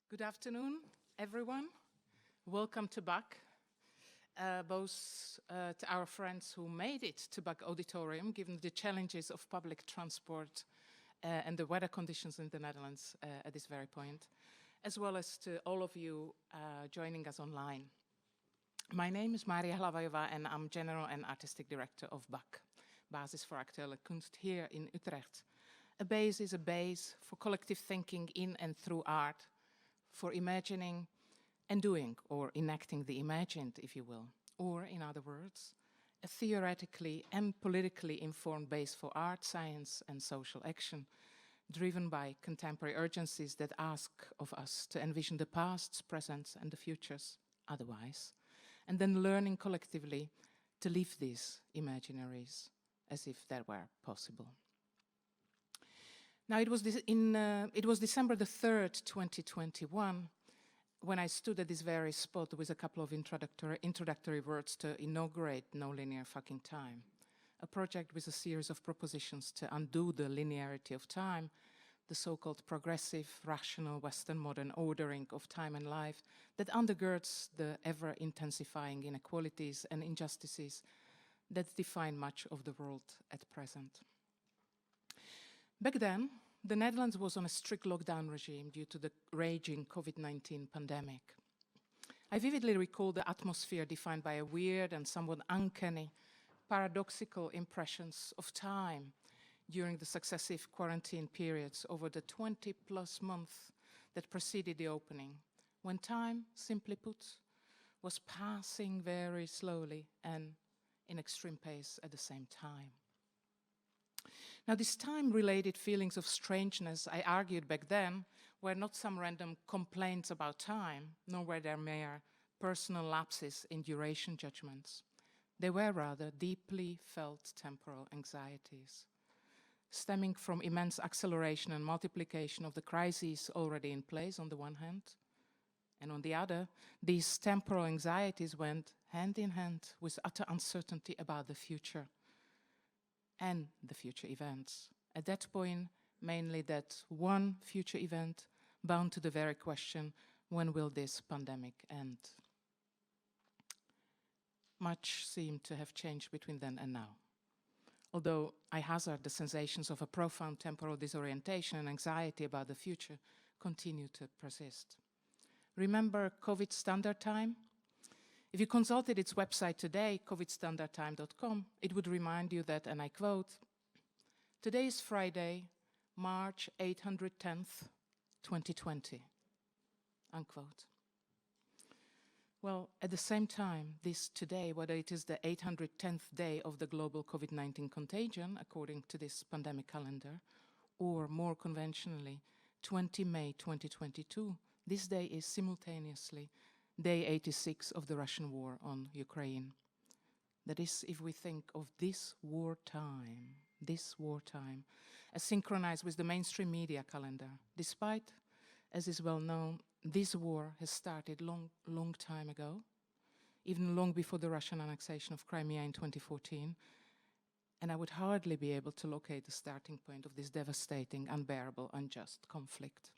Good afternoon, everyone. Welcome to BAC, both to our friends who made it to BAC Auditorium, given the challenges of public transport and the weather conditions in the Netherlands at this very point, as well as to all of you joining us online. My name is Maria Hlavajová and I'm General and Artistic Director of BAC, Basis voor Actuele Kunst, here in Utrecht. A base is a base for collective thinking in and through art, for imagining and doing, or enacting the imagined, if you will. Or, in other words, a theoretically and politically informed base for art, science, and social action, driven by contemporary urgencies that ask of us to envision the pasts, presents, and the futures otherwise, and then learning collectively to live these imaginaries as if that were possible. Now, it was December the 3rd, 2021, when I stood at this very spot with a couple of introductory words to inaugurate No Linear Fucking Time, a project with a series of propositions to undo the linearity of time, the so-called progressive, rational, Western modern ordering of time and life that undergirds the ever-intensifying inequalities and injustices that define much of the world at present. Back then, the Netherlands was on a strict lockdown regime due to the raging COVID-19 pandemic. I vividly recall the atmosphere defined by a weird and somewhat uncanny, paradoxical impressions of time during the successive quarantine periods over the 20-plus months that preceded the opening, when time, simply put, was passing very slowly and in extreme pace at the same time. Now, these time-related feelings of strangeness, I argued back then, were not some random complaints about time, nor were they mere personal lapses in duration judgments. They were rather deeply felt temporal anxieties, stemming from immense acceleration and multiplication of the crises already in place on the one hand, and on the other, these temporal anxieties went hand in hand with utter uncertainty about the future and the future events. At that point, mainly that one future event bound to the very question, when will this pandemic end? Much seemed to have changed between then and now. Although I hazard the sensations of a profound temporal disorientation and anxiety about the future continue to persist. Remember COVID Standard Time? If you consulted its website today, covidstandardtime.com, it would remind you that, and I quote, "Today is Friday, March 810th, 2020, unquote. Well, at the same time, this today, whether it is the 810th day of the global COVID-19 contagion, according to this pandemic calendar, or more conventionally, 20 May 2022, this day is simultaneously Day 86 of the Russian war on Ukraine. That is, if we think of this wartime, as synchronized with the mainstream media calendar, despite, as is well known, this war has started long time ago, even long before the Russian annexation of Crimea in 2014, and I would hardly be able to locate the starting point of this devastating, unbearable, unjust conflict.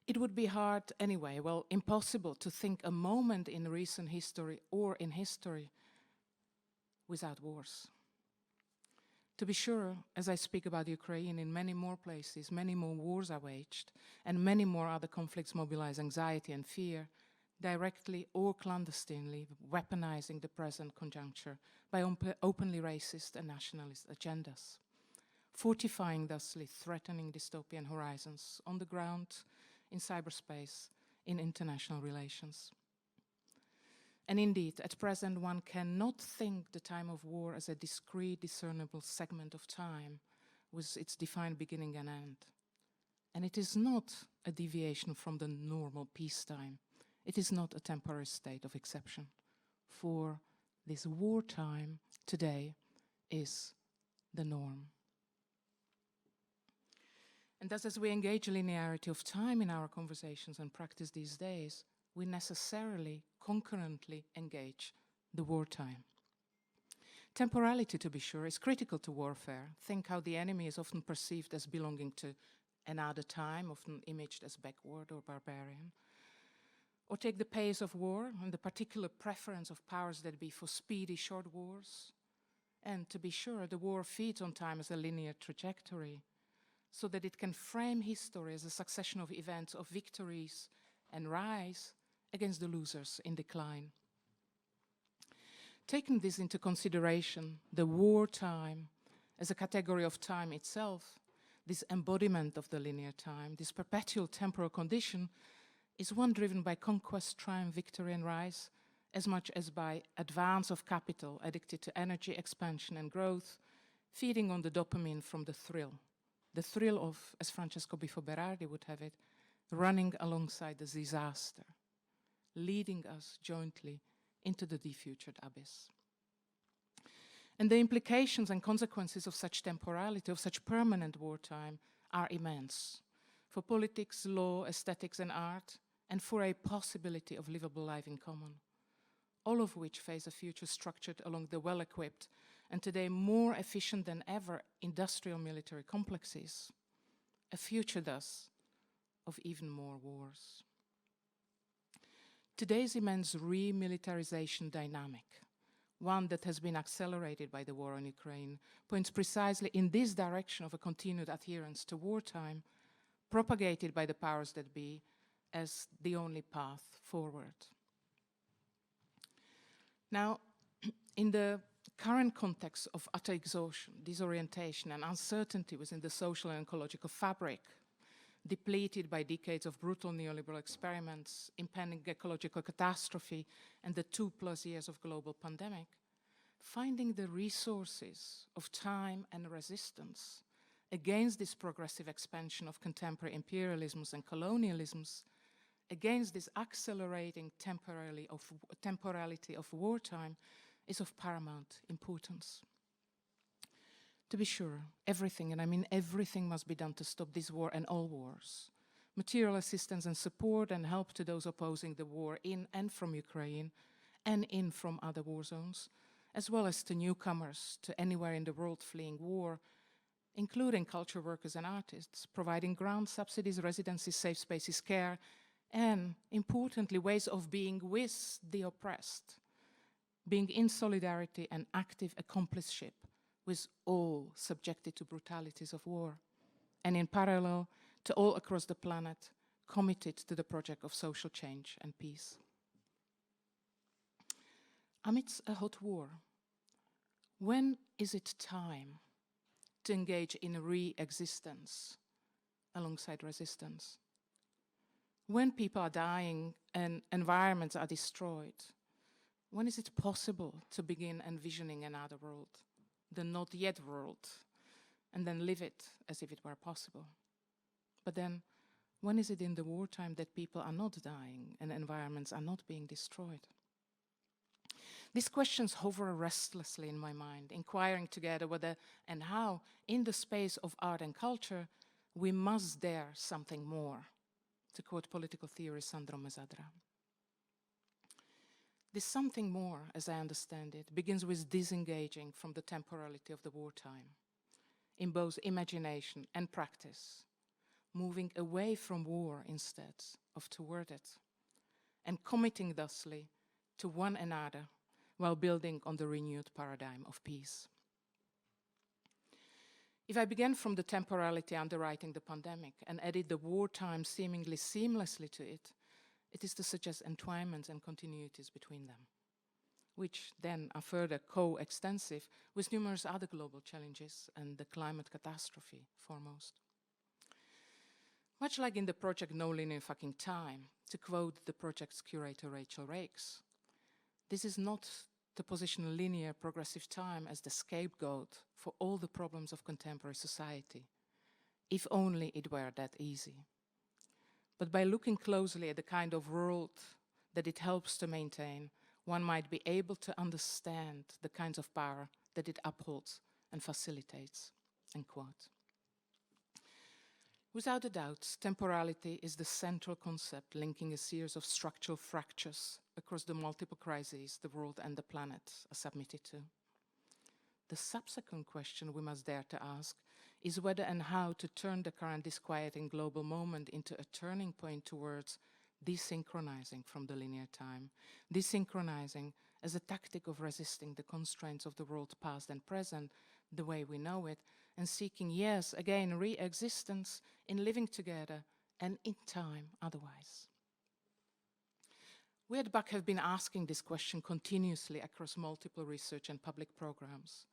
It would be hard anyway, well, impossible to think a moment in recent history or in history without wars. To be sure, as I speak about Ukraine, in many more places, many more wars are waged, and many more other conflicts mobilize anxiety and fear, directly or clandestinely weaponizing the present conjuncture by openly racist and nationalist agendas, fortifying thusly threatening dystopian horizons on the ground, in cyberspace, in international relations. And indeed, at present, one cannot think the time of war as a discrete, discernible segment of time with its defined beginning and end. And it is not a deviation from the normal peacetime. It is not a temporary state of exception. For this wartime today is the norm. And thus, as we engage linearity of time in our conversations and practice these days, we necessarily, concurrently engage the wartime. Temporality, to be sure, is critical to warfare. Think how the enemy is often perceived as belonging to another time, often imaged as backward or barbarian, or take the pace of war and the particular preference of powers that be for speedy short wars. And to be sure, the war feeds on time as a linear trajectory, so that it can frame history as a succession of events of victories and rise against the losers in decline. Taking this into consideration, the wartime as a category of time itself, this embodiment of the linear time, this perpetual temporal condition, is one driven by conquest, triumph, victory and rise, as much as by advance of capital addicted to energy, expansion and growth, feeding on the dopamine from the thrill of, as Francesco Bifo Berardi would have it, running alongside the disaster, leading us jointly into the defutured abyss. And the implications and consequences of such temporality, of such permanent wartime, are immense for politics, law, aesthetics and art, and for a possibility of livable life in common, all of which face a future structured along the well-equipped and today more efficient than ever industrial military complexes, a future thus of even more wars. Today's immense remilitarization dynamic, one that has been accelerated by the war on Ukraine, points precisely in this direction of a continued adherence to wartime, propagated by the powers that be as the only path forward. Now, in the current context of utter exhaustion, disorientation and uncertainty within the social and ecological fabric, depleted by decades of brutal neoliberal experiments, impending ecological catastrophe, and the 2+ years of global pandemic, finding the resources of time and resistance against this progressive expansion of contemporary imperialisms and colonialisms, against this accelerating temporality of wartime, is of paramount importance. To be sure, everything, and I mean everything, must be done to stop this war and all wars. Material assistance and support and help to those opposing the war in and from Ukraine and in from other war zones, as well as to newcomers to anywhere in the world fleeing war, including culture workers and artists, providing grants, subsidies, residencies, safe spaces, care, and, importantly, ways of being with the oppressed, being in solidarity and active accompliship with all subjected to brutalities of war, and in parallel to all across the planet committed to the project of social change and peace. Amidst a hot war, when is it time to engage in re-existence alongside resistance? When people are dying and environments are destroyed, when is it possible to begin envisioning another world, the not yet world, and then live it as if it were possible? But then, when is it in the wartime that people are not dying and environments are not being destroyed? These questions hover restlessly in my mind, inquiring together whether and how, in the space of art and culture, we must dare something more, to quote political theorist Sandro Mesadra. This something more, as I understand it, begins with disengaging from the temporality of the wartime, in both imagination and practice, moving away from war instead of toward it, and committing thusly to one another while building on the renewed paradigm of peace. If I began from the temporality underwriting the pandemic and added the wartime seemingly seamlessly to it, it is to suggest entwinements and continuities between them, which then are further co-extensive with numerous other global challenges and the climate catastrophe foremost. Much like in the project No Linear Fucking Time, to quote the project's curator Rachael Rakes, this is not to position linear progressive time as the scapegoat for all the problems of contemporary society, if only it were that easy. But by looking closely at the kind of world that it helps to maintain, one might be able to understand the kinds of power that it upholds and facilitates, end quote. Without a doubt, temporality is the central concept linking a series of structural fractures across the multiple crises the world and the planet are submitted to. The subsequent question we must dare to ask is whether and how to turn the current disquieting global moment into a turning point towards desynchronizing from the linear time, desynchronizing as a tactic of resisting the constraints of the world past and present, the way we know it, and seeking, yes, again, re-existence in living together and in time otherwise. We at BUCK have been asking this question continuously across multiple research and public programs,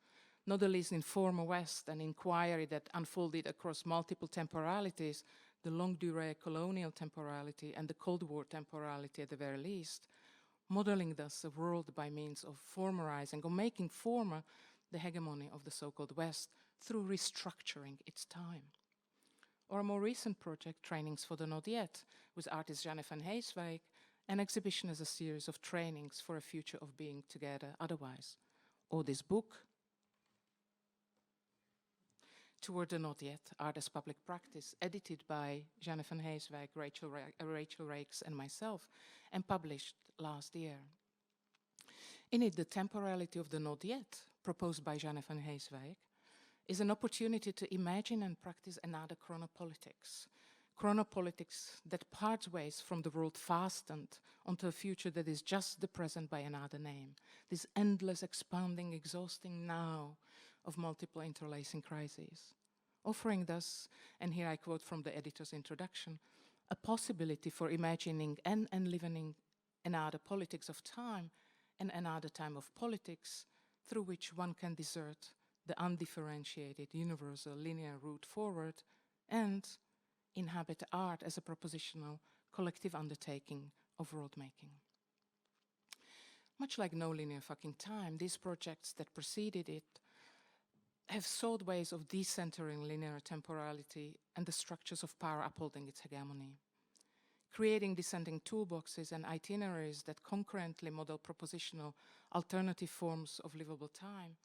not the least in former West, an inquiry that unfolded across multiple temporalities, the longue durée colonial temporality and the Cold War temporality at the very least, modeling thus a world by means of formerizing or making former the hegemony of the so-called West through restructuring its time. Or a more recent project, Trainings for the Not Yet, with artist Janne van Heeswijk, an exhibition as a series of trainings for a future of being together otherwise. Or this book, Toward the Not Yet, Art as Public Practice, edited by Janne van Heeswijk, Rachael Rakes and myself, and published last year. In it, the temporality of the not yet, proposed by Janne van Heeswijk, is an opportunity to imagine and practice another chronopolitics. Chronopolitics that parts ways from the world fastened onto a future that is just the present by another name. This endless, expanding, exhausting now of multiple interlacing crises. Offering thus, and here I quote from the editor's introduction, a possibility for imagining and enlivening another politics of time and another time of politics through which one can desert the undifferentiated, universal, linear route forward and inhabit art as a propositional, collective undertaking of world-making. Much like No Linear Fucking Time, these projects that preceded it have sought ways of decentering linear temporality and the structures of power upholding its hegemony, creating descending toolboxes and itineraries that concurrently model propositional alternative forms of livable time.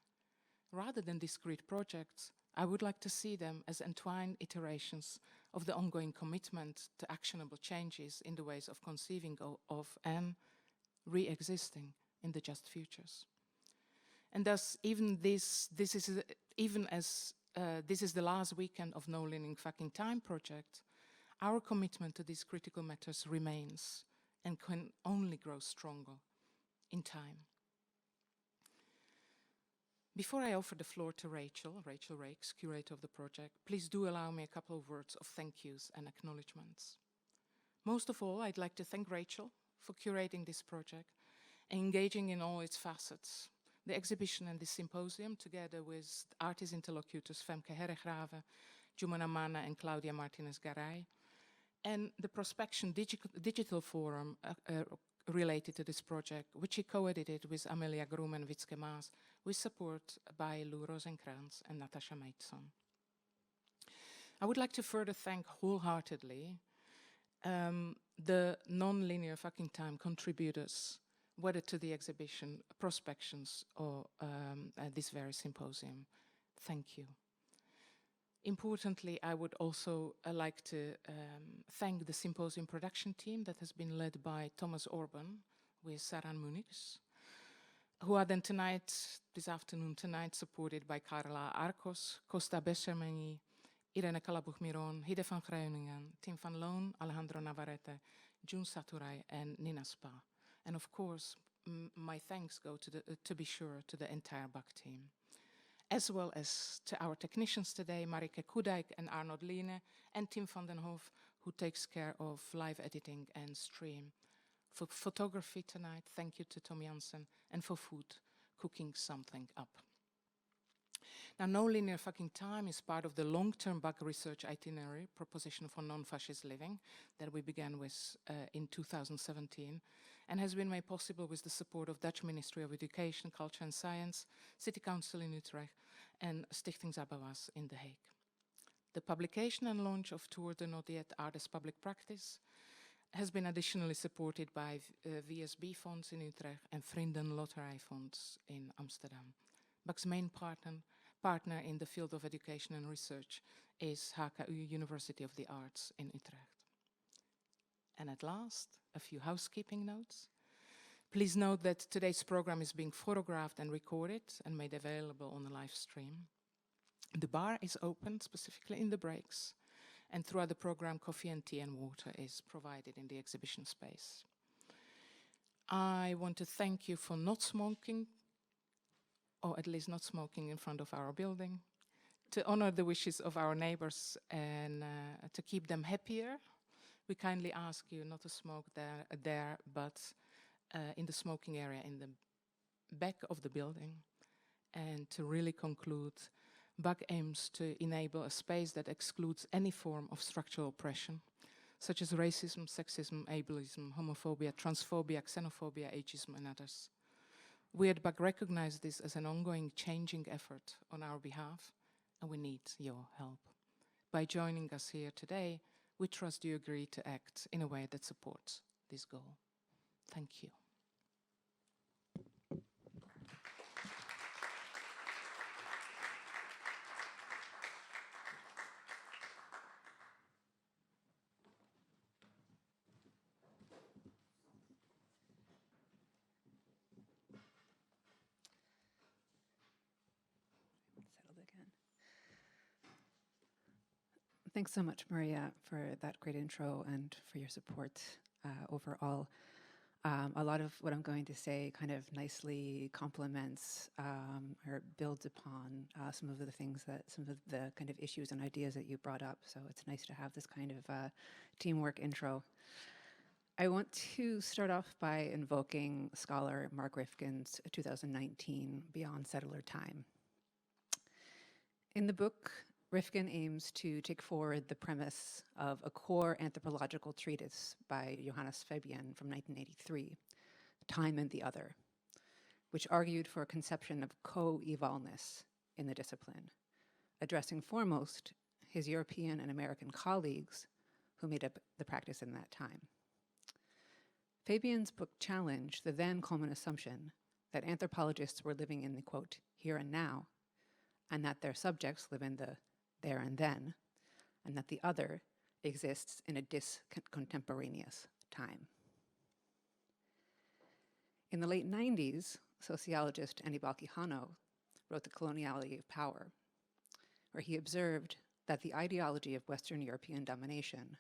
Rather than discrete projects, I would like to see them as entwined iterations of the ongoing commitment to actionable changes in the ways of conceiving of and re-existing in the just futures. And thus, even this is the last weekend of No Linear Fucking Time project, our commitment to these critical matters remains and can only grow stronger in time. Before I offer the floor to Rachael Rakes, curator of the project, please do allow me a couple of words of thank yous and acknowledgements. Most of all, I'd like to thank Rachael for curating this project and engaging in all its facets. The exhibition and the symposium, together with artist interlocutors Femke Herregrave, Jumana Mana and Claudia Martinez-Garay, and the Prospection Digital Forum related to this project, which he co-edited with Amelia Groom and Witske Maas, with support by Lou Rosenkrantz and Natasha Matteson. I would like to further thank wholeheartedly the non-linear fucking time contributors, whether to the exhibition, Prospections, or this very symposium. Thank you. Importantly, I would also like to thank the symposium production team that has been led by Thomas Orban with Saran Muniz, who are then this afternoon, supported by Carla Arcos, Costa Bessermeni, Irene Kalabuch-Miron, Hide van Groningen, Tim van Loon, Alejandro Navarrete, June Saturai, and Nina Spa. And of course, my thanks go to be sure to the entire BUCK team, as well as to our technicians today, Marike Kudijk and Arnold Line, and Tim van den Hof, who takes care of live editing and stream. For photography tonight, thank you to Tom Jansen, and for food, cooking something up. Now, No Linear Fucking Time is part of the long-term BUCK research itinerary, Proposition for Non-Fascist Living, that we began with in 2017, and has been made possible with the support of Dutch Ministry of Education, Culture and Science, City Council in Utrecht, and Stichting Zabawas in The Hague. The publication and launch of Toward the Not Yet, Art as Public Practice has been additionally supported by VSB Fonds in Utrecht and Vrienden Lotterij Fonds in Amsterdam. BUCK's main partner in the field of education and research is HKU University of the Arts in Utrecht. And at last, a few housekeeping notes. Please note that today's program is being photographed and recorded and made available on the live stream. The bar is open specifically in the breaks, and throughout the program, coffee and tea and water is provided in the exhibition space. I want to thank you for not smoking, or at least not smoking in front of our building, to honor the wishes of our neighbors and to keep them happier. We kindly ask you not to smoke there, but in the smoking area in the back of the building. And to really conclude, BUG aims to enable a space that excludes any form of structural oppression, such as racism, sexism, ableism, homophobia, transphobia, xenophobia, ageism, and others. We at BUG recognize this as an ongoing changing effort on our behalf, and we need your help. By joining us here today, we trust you agree to act in a way that supports this goal. Thank you. Thanks so much, Maria, for that great intro and for your support overall. A lot of what I'm going to say kind of nicely complements or builds upon some of the things that, some of the kind of issues and ideas that you brought up. So it's nice to have this kind of teamwork intro. I want to start off by invoking scholar Mark Rifkin's 2019 Beyond Settler Time. In the book, Rifkin aims to take forward the premise of a core anthropological treatise by Johannes Fabian from 1983, Time and the Other, which argued for a conception of co-evolness in the discipline, addressing foremost his European and American colleagues who made up the practice in that time. Fabian's book challenged the then common assumption that anthropologists were living in the, quote, here and now, and that their subjects live in the there and then, and that the other exists in a discontemporaneous time. In the late 90s, sociologist Anibal Quijano wrote The Coloniality of Power, where he observed that the ideology of Western European domination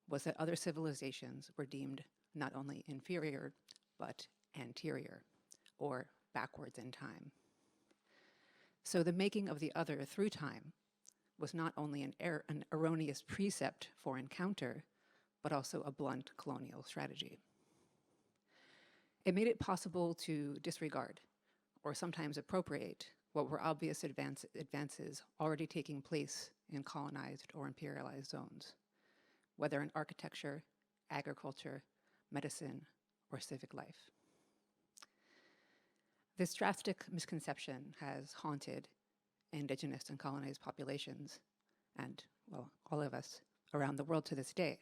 was that other civilizations were deemed not only inferior, but anterior, or backwards in time. So the making of the other through time was not only an erroneous precept for encounter, but also a blunt colonial strategy. It made it possible to disregard, or sometimes appropriate, what were obvious advances already taking place in colonized or imperialized zones, whether in architecture, agriculture, medicine, or civic life. This drastic misconception has haunted indigenous and colonized populations, and, well, all of us around the world to this day.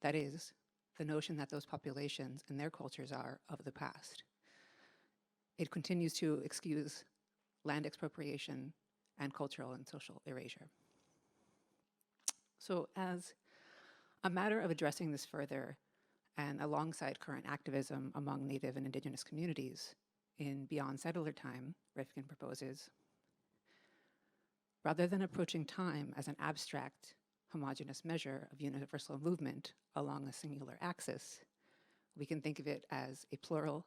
That is, the notion that those populations and their cultures are of the past. It continues to excuse land expropriation and cultural and social erasure. So as a matter of addressing this further, and alongside current activism among Native and Indigenous communities, in Beyond Settler Time, Rifkin proposes, rather than approaching time as an abstract, homogeneous measure of universal movement along a singular axis, we can think of it as a plural,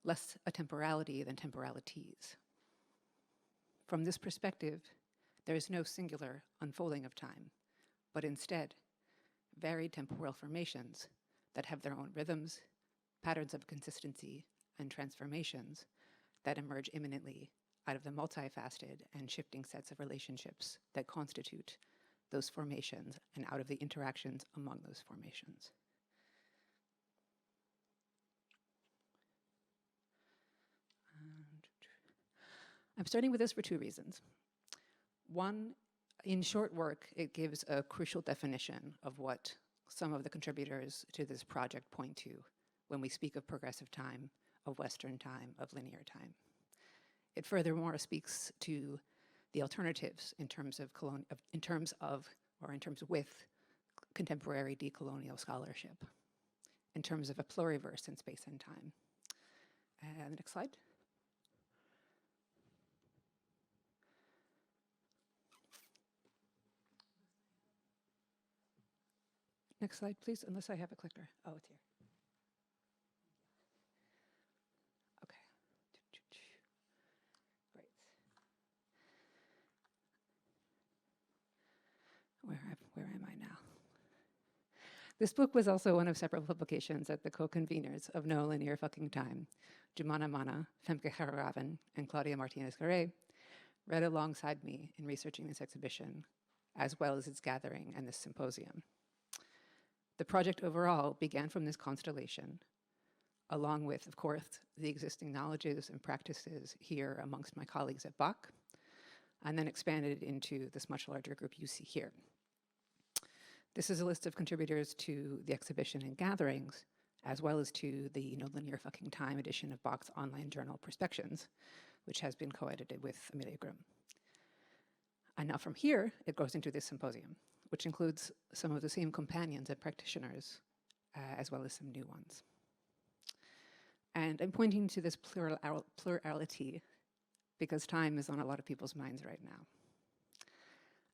less a temporality than temporalities. From this perspective, there is no singular unfolding of time, but instead, varied temporal formations that have their own rhythms, patterns of consistency, and transformations that emerge imminently out of the multifaceted and shifting sets of relationships that constitute those formations and out of the interactions among those formations. And I'm starting with this for two reasons. One, in short work, it gives a crucial definition of what some of the contributors to this project point to when we speak of progressive time, of Western time, of linear time. It furthermore speaks to the alternatives in terms with contemporary decolonial scholarship, in terms of a pluriverse in space and time. And the next slide. Next slide, please, unless I have a clicker. Oh, it's here. Okay. Great. Where am I now? This book was also one of several publications at the co-conveners of No Linear Fucking Time, Jumana Mana, Femke Herraven, and Claudia Martinez-Garay, read alongside me in researching this exhibition, as well as its gathering and this symposium. The project overall began from this constellation, along with, of course, the existing knowledges and practices here amongst my colleagues at Bach, and then expanded into this much larger group you see here. This is a list of contributors to the exhibition and gatherings, as well as to the No Linear Fucking Time edition of Bach's online journal Perspections, which has been co-edited with Amelia Grimm. And now from here, it goes into this symposium, which includes some of the same companions and practitioners, as well as some new ones. And I'm pointing to this plurality because time is on a lot of people's minds right now,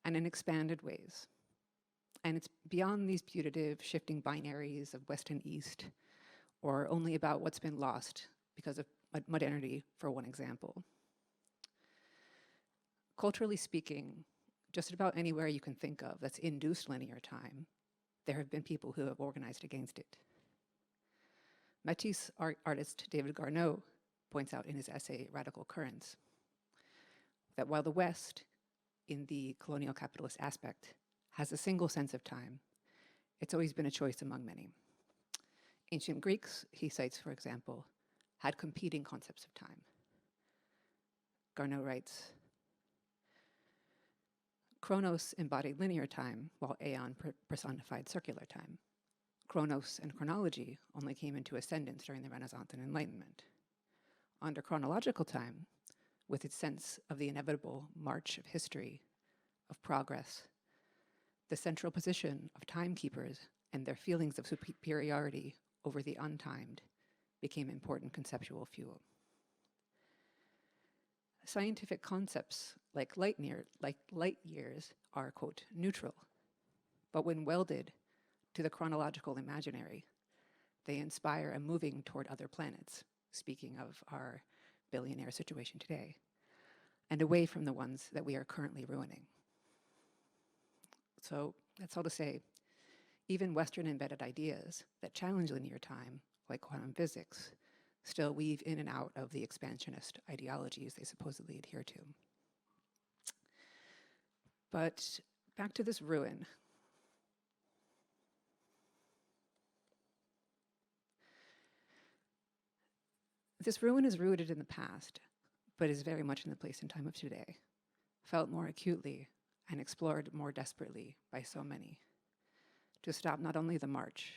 and in expanded ways. And it's beyond these putative shifting binaries of West and East, or only about what's been lost because of modernity, for one example. Culturally speaking, just about anywhere you can think of that's induced linear time, there have been people who have organized against it. Matisse artist David Garneau points out in his essay, Radical Currents, that while the West, in the colonial capitalist aspect, has a single sense of time, it's always been a choice among many. Ancient Greeks, he cites, for example, had competing concepts of time. Garneau writes, Chronos embodied linear time, while aeon personified circular time. Chronos and chronology only came into ascendance during the Renaissance and Enlightenment. Under chronological time, with its sense of the inevitable march of history, of progress, the central position of timekeepers and their feelings of superiority over the untimed became important conceptual fuel. Scientific concepts like light years are, quote, neutral, but when welded to the chronological imaginary, they inspire a moving toward other planets, speaking of our billionaire situation today, and away from the ones that we are currently ruining. So that's all to say, even Western embedded ideas that challenge linear time, like quantum physics, still weave in and out of the expansionist ideologies they supposedly adhere to. But back to this ruin. This ruin is rooted in the past, but is very much in the place and time of today, felt more acutely and explored more desperately by so many, to stop not only the march,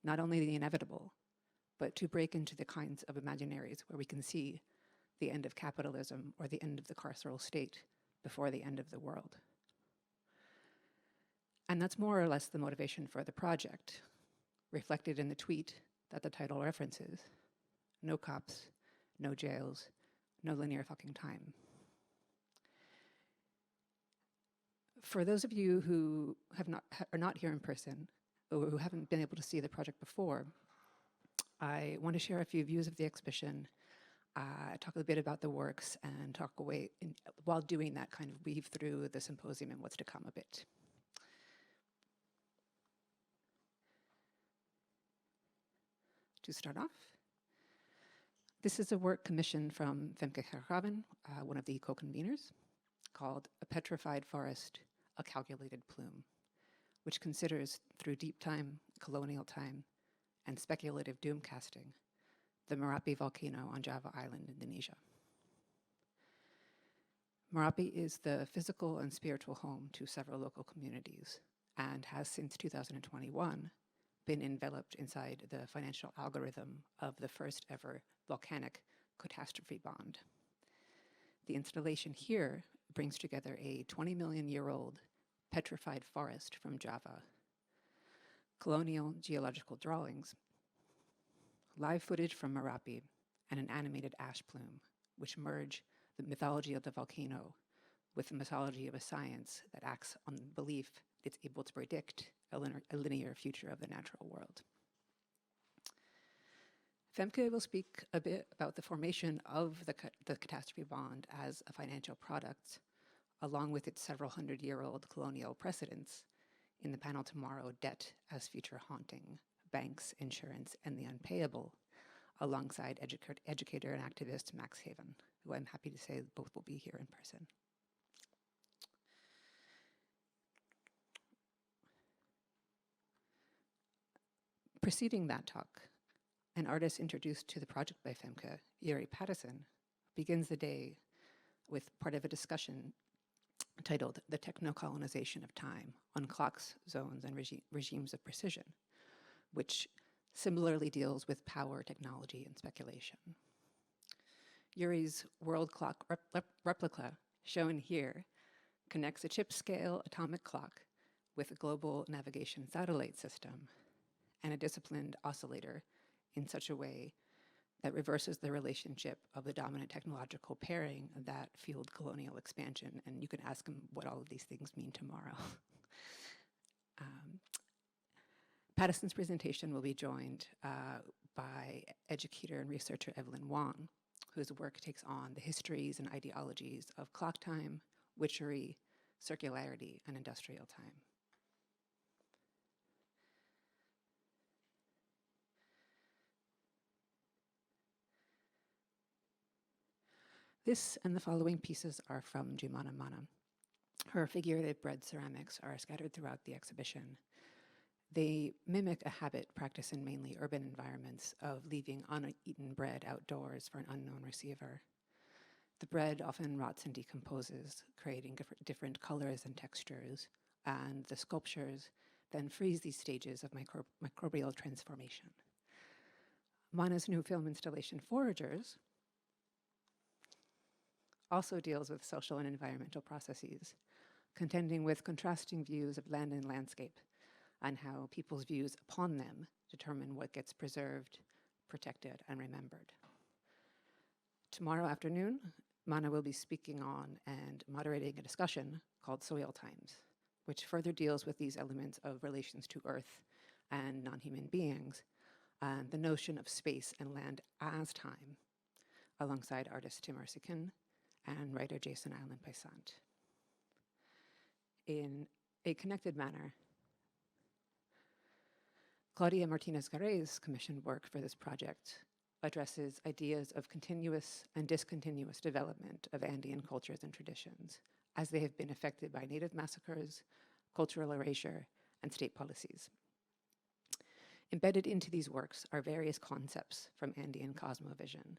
not only the inevitable, but to break into the kinds of imaginaries where we can see the end of capitalism or the end of the carceral state before the end of the world. And that's more or less the motivation for the project, reflected in the tweet that the title references: no cops, no jails, no linear fucking time. For those of you who are not here in person, or who haven't been able to see the project before, I want to share a few views of the exhibition, talk a bit about the works, and talk away, while doing that, kind of weave through the symposium and what's to come a bit. To start off, this is a work commissioned from Femke Herraven, one of the co-conveners, called A Petrified Forest, A Calculated Plume, which considers, through deep time, colonial time, and speculative doom casting, the Merapi volcano on Java Island, Indonesia. Merapi is the physical and spiritual home to several local communities and has since 2021 been enveloped inside the financial algorithm of the first ever volcanic catastrophe bond. The installation here brings together a 20 million year old petrified forest from Java, colonial geological drawings, live footage from Merapi, and an animated ash plume, which merge the mythology of the volcano with the mythology of a science that acts on belief it's able to predict a linear future of the natural world. Femke will speak a bit about the formation of the catastrophe bond as a financial product, along with its several hundred-year-old colonial precedents in the panel tomorrow, Debt as Future Haunting, Banks, Insurance, and the Unpayable, alongside educator and activist Max Haven, who I'm happy to say both will be here in person. Preceding that talk, an artist introduced to the project by Femke, Yuri Patterson, begins the day with part of a discussion titled The Techno-Colonization of Time on Clocks, Zones, and Regimes of Precision, which similarly deals with power, technology, and speculation. Yuri's world clock replica, shown here, connects a chip-scale atomic clock with a global navigation satellite system and a disciplined oscillator in such a way that reverses the relationship of the dominant technological pairing that fueled colonial expansion. And you can ask him what all of these things mean tomorrow. Patterson's presentation will be joined by educator and researcher Evelyn Wong, whose work takes on the histories and ideologies of clock time, witchery, circularity, and industrial time. This and the following pieces are from Jumana Mana. Her figurative bread ceramics are scattered throughout the exhibition. They mimic a habit practiced in mainly urban environments of leaving uneaten bread outdoors for an unknown receiver. The bread often rots and decomposes, creating different colors and textures, and the sculptures then freeze these stages of microbial transformation. Mana's new film installation, Foragers, also deals with social and environmental processes, contending with contrasting views of land and landscape, and how people's views upon them determine what gets preserved, protected, and remembered. Tomorrow afternoon, Mana will be speaking on and moderating a discussion called Soil Times, which further deals with these elements of relations to Earth and non-human beings, and the notion of space and land as time, alongside artist Tim Ersikin and writer Jason Allen-Paisant. In a connected manner, Claudia Martinez-Garay's commissioned work for this project addresses ideas of continuous and discontinuous development of Andean cultures and traditions as they have been affected by native massacres, cultural erasure, and state policies. Embedded into these works are various concepts from Andean cosmovision,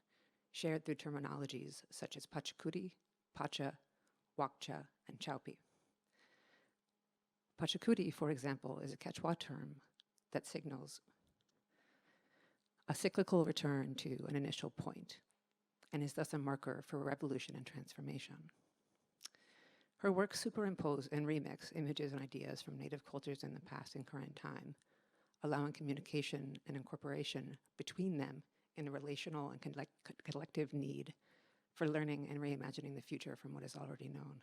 shared through terminologies such as Pachacuri, Pacha, Wakcha, and Chaupi. Pachacuri, for example, is a Quechua term that signals a cyclical return to an initial point and is thus a marker for revolution and transformation. Her work superimpose and remix images and ideas from native cultures in the past and current time, allowing communication and incorporation between them in a relational and collective need for learning and reimagining the future from what is already known.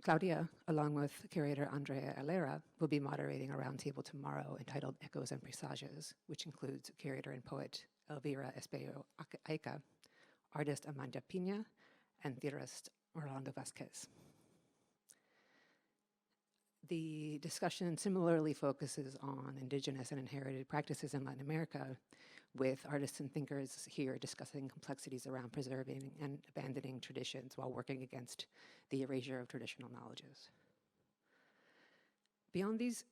Claudia, along with curator Andrea Alera, will be moderating a roundtable tomorrow entitled Echoes and Presages, which includes curator and poet Elvira Espejo Aica, artist Amanda Pina, and theorist Orlando Vasquez. The discussion similarly focuses on indigenous and inherited practices in Latin America, with artists and thinkers here discussing complexities around preserving and abandoning traditions while working against the erasure of traditional knowledges. Beyond these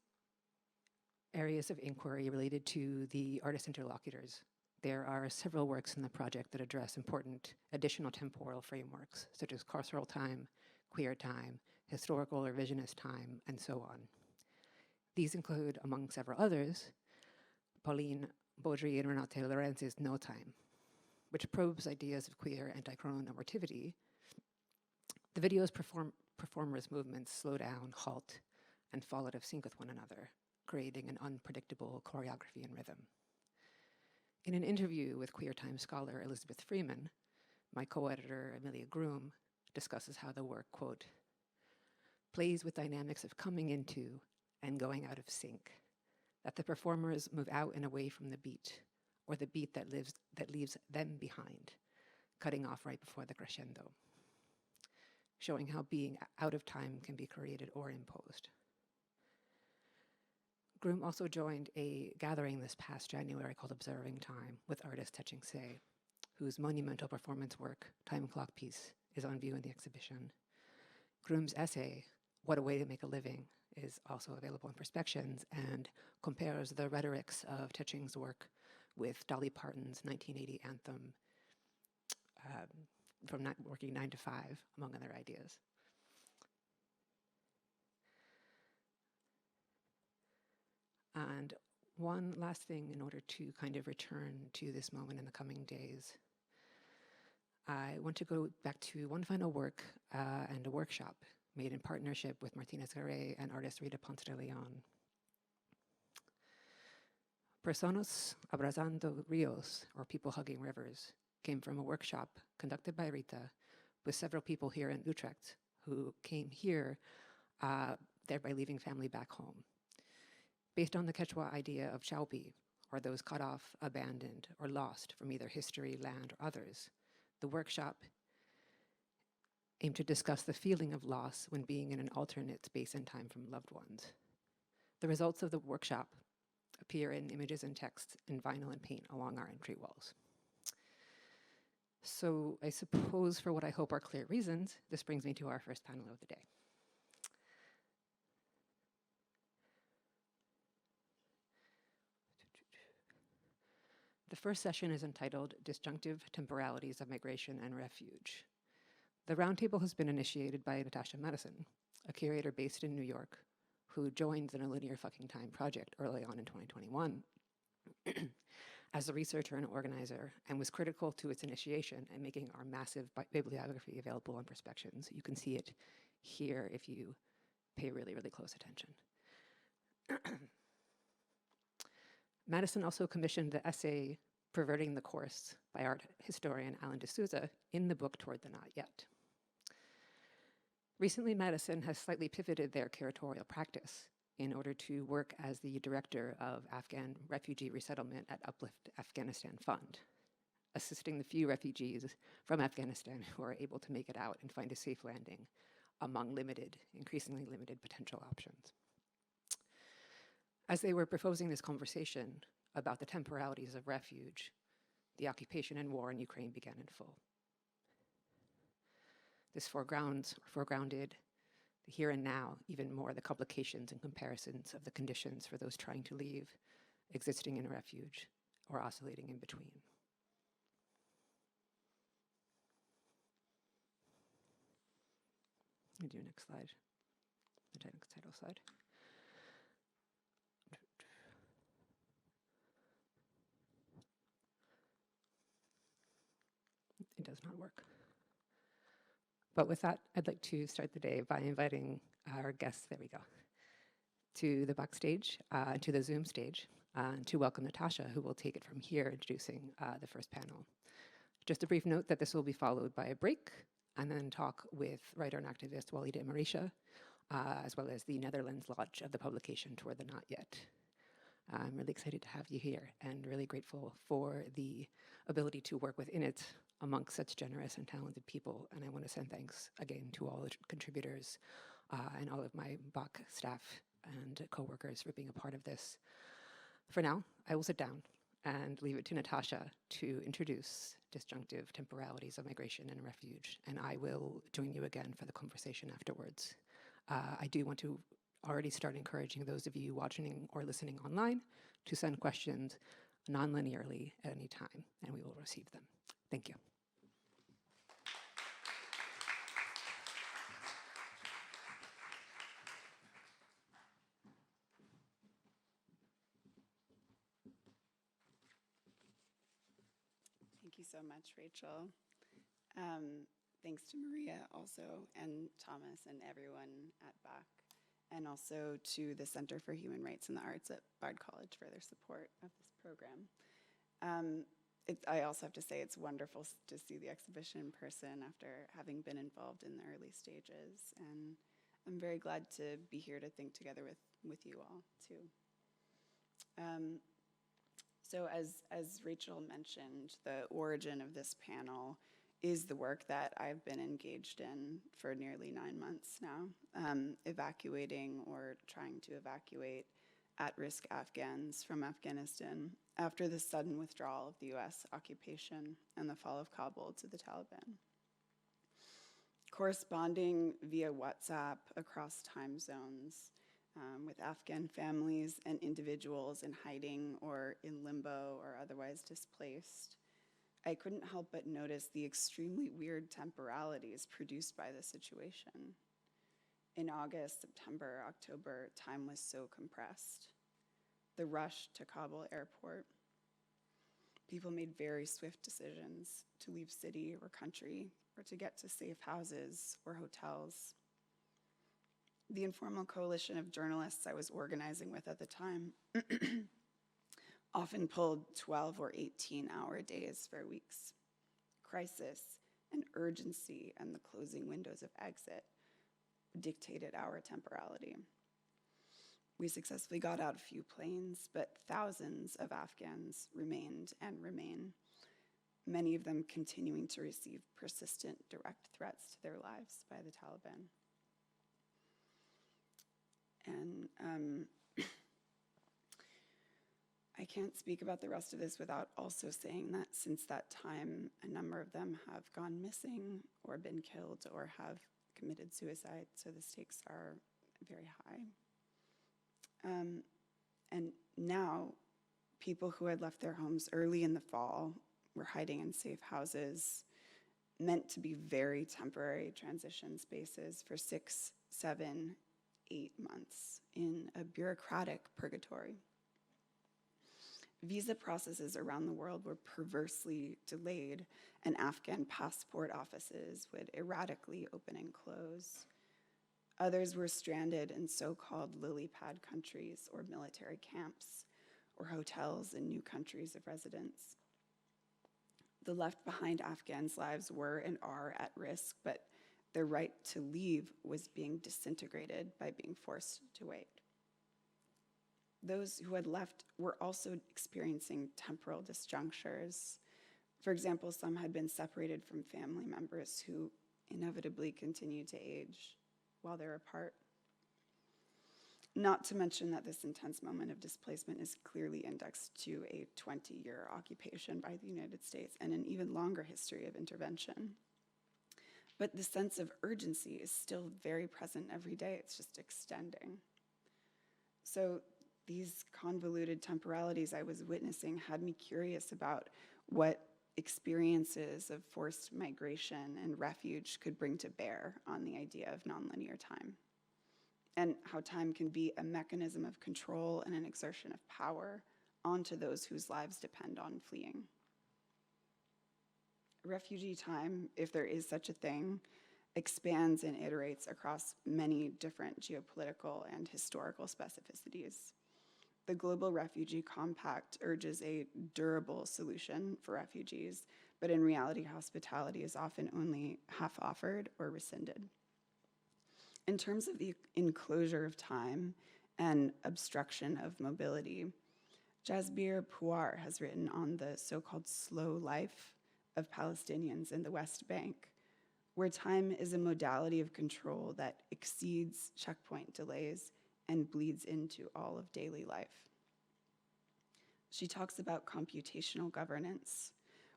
areas of inquiry related to the artist interlocutors, there are several works in the project that address important additional temporal frameworks, such as carceral time, queer time, historical or revisionist time, and so on. These include, among several others, Pauline Baudry and Renate Lorenz's No Time, which probes ideas of queer anti-chrononormativity. The video's performers' movements slow down, halt, and fall out of sync with one another, creating an unpredictable choreography and rhythm. In an interview with queer time scholar Elizabeth Freeman, my co-editor Amelia Groom discusses how the work, quote, plays with dynamics of coming into and going out of sync, that the performers move out and away from the beat, or the beat that leaves them behind, cutting off right before the crescendo, showing how being out of time can be created or imposed. Groom also joined a gathering this past January called Observing Time with artist Cking, whose monumental performance work, Time Clock Piece, is on view in the exhibition. Groom's essay, What a Way to Make a Living, is also available in Perspections and compares the rhetorics of Ckking's work with Dolly Parton's 1980 anthem from working 9 to 5, among other ideas. And one last thing in order to kind of return to this moment in the coming days. I want to go back to one final work and a workshop made in partnership with Martinez Garay and artist Rita Ponce de Leon. Personas abrazando ríos, or people hugging rivers, came from a workshop conducted by Rita with several people here in Utrecht who came here, thereby leaving family back home. Based on the Quechua idea of Chaupi, or those cut off, abandoned, or lost from either history, land, or others, the workshop aimed to discuss the feeling of loss when being in an alternate space and time from loved ones. The results of the workshop appear in images and text in vinyl and paint along our entry walls. So I suppose for what I hope are clear reasons, this brings me to our first panel of the day. The first session is entitled Disjunctive Temporalities of Migration and Refuge. The roundtable has been initiated by Natasha Matteson, a curator based in New York, who joined the No Linear Fucking Time project early on in 2021 as a researcher and organizer, and was critical to its initiation and making our massive bibliography available on Perspections. You can see it here if you pay really, really close attention. Matteson also commissioned the essay Perverting the Course by art historian Alan D'Souza in the book Toward the Not Yet. Recently, Matteson has slightly pivoted their curatorial practice in order to work as the director of Afghan refugee resettlement at Uplift Afghanistan Fund, assisting the few refugees from Afghanistan who are able to make it out and find a safe landing among increasingly limited potential options. As they were proposing this conversation about the temporalities of refuge, the occupation and war in Ukraine began in full. This foregrounded the here and now, even more the complications and comparisons of the conditions for those trying to leave, existing in refuge, or oscillating in between. Let me do next slide, the title slide. It does not work. But with that, I'd like to start the day by inviting our guests, there we go, to the backstage, to the Zoom stage, to welcome Natasha, who will take it from here, introducing the first panel. Just a brief note that this will be followed by a break, and then talk with writer and activist Walida Marisha, as well as the Netherlands launch of the publication Toward the Not Yet. I'm really excited to have you here and really grateful for the ability to work within it amongst such generous and talented people. And I want to send thanks again to all the contributors and all of my BOC staff and coworkers for being a part of this. For now, I will sit down and leave it to Natasha to introduce Disjunctive Temporalities of Migration and Refuge, and I will join you again for the conversation afterwards. I do want to already start encouraging those of you watching or listening online to send questions non-linearly at any time, and we will receive them. Thank you. Thank you so much, Rachel. Thanks to Maria also, and Thomas and everyone at BOC, and also to the Center for Human Rights and the Arts at Bard College for their support of this program. I also have to say it's wonderful to see the exhibition in person after having been involved in the early stages, and I'm very glad to be here to think together with you all, too. So as Rachel mentioned, the origin of this panel is the work that I've been engaged in for nearly 9 months now, evacuating or trying to evacuate at-risk Afghans from Afghanistan after the sudden withdrawal of the US occupation and the fall of Kabul to the Taliban. Corresponding via WhatsApp across time zones with Afghan families and individuals in hiding or in limbo or otherwise displaced, I couldn't help but notice the extremely weird temporalities produced by the situation. In August, September, October, time was so compressed. The rush to Kabul airport. People made very swift decisions to leave city or country or to get to safe houses or hotels. The informal coalition of journalists I was organizing with at the time often pulled 12 or 18-hour days for weeks. Crisis and urgency and the closing windows of exit dictated our temporality. We successfully got out a few planes, but thousands of Afghans remained and remain, many of them continuing to receive persistent direct threats to their lives by the Taliban. And I can't speak about the rest of this without also saying that since that time, a number of them have gone missing or been killed or have committed suicide, so the stakes are very high. And now, people who had left their homes early in the fall were hiding in safe houses, meant to be very temporary transition spaces for 6, 7, 8 months in a bureaucratic purgatory. Visa processes around the world were perversely delayed, and Afghan passport offices would erratically open and close. Others were stranded in so-called lily pad countries or military camps or hotels in new countries of residence. The left behind Afghans' lives were and are at risk, but their right to leave was being disintegrated by being forced to wait. Those who had left were also experiencing temporal disjunctures. For example, some had been separated from family members who inevitably continue to age while they're apart. Not to mention that this intense moment of displacement is clearly indexed to a 20-year occupation by the United States and an even longer history of intervention. But the sense of urgency is still very present every day. It's just extending. So these convoluted temporalities I was witnessing had me curious about what experiences of forced migration and refuge could bring to bear on the idea of nonlinear time, and how time can be a mechanism of control and an exertion of power onto those whose lives depend on fleeing. Refugee time, if there is such a thing, expands and iterates across many different geopolitical and historical specificities. The Global Refugee Compact urges a durable solution for refugees, but in reality, hospitality is often only half offered or rescinded. In terms of the enclosure of time and obstruction of mobility, Jasbir Puar has written on the so-called slow life of Palestinians in the West Bank, where time is a modality of control that exceeds checkpoint delays and bleeds into all of daily life. She talks about computational governance,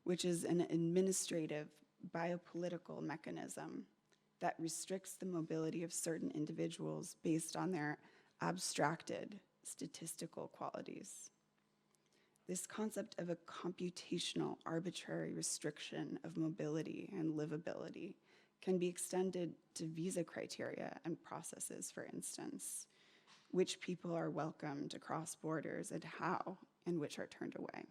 which is an administrative biopolitical mechanism that restricts the mobility of certain individuals based on their abstracted statistical qualities. This concept of a computational arbitrary restriction of mobility and livability can be extended to visa criteria and processes, for instance, which people are welcomed across borders and how and which are turned away.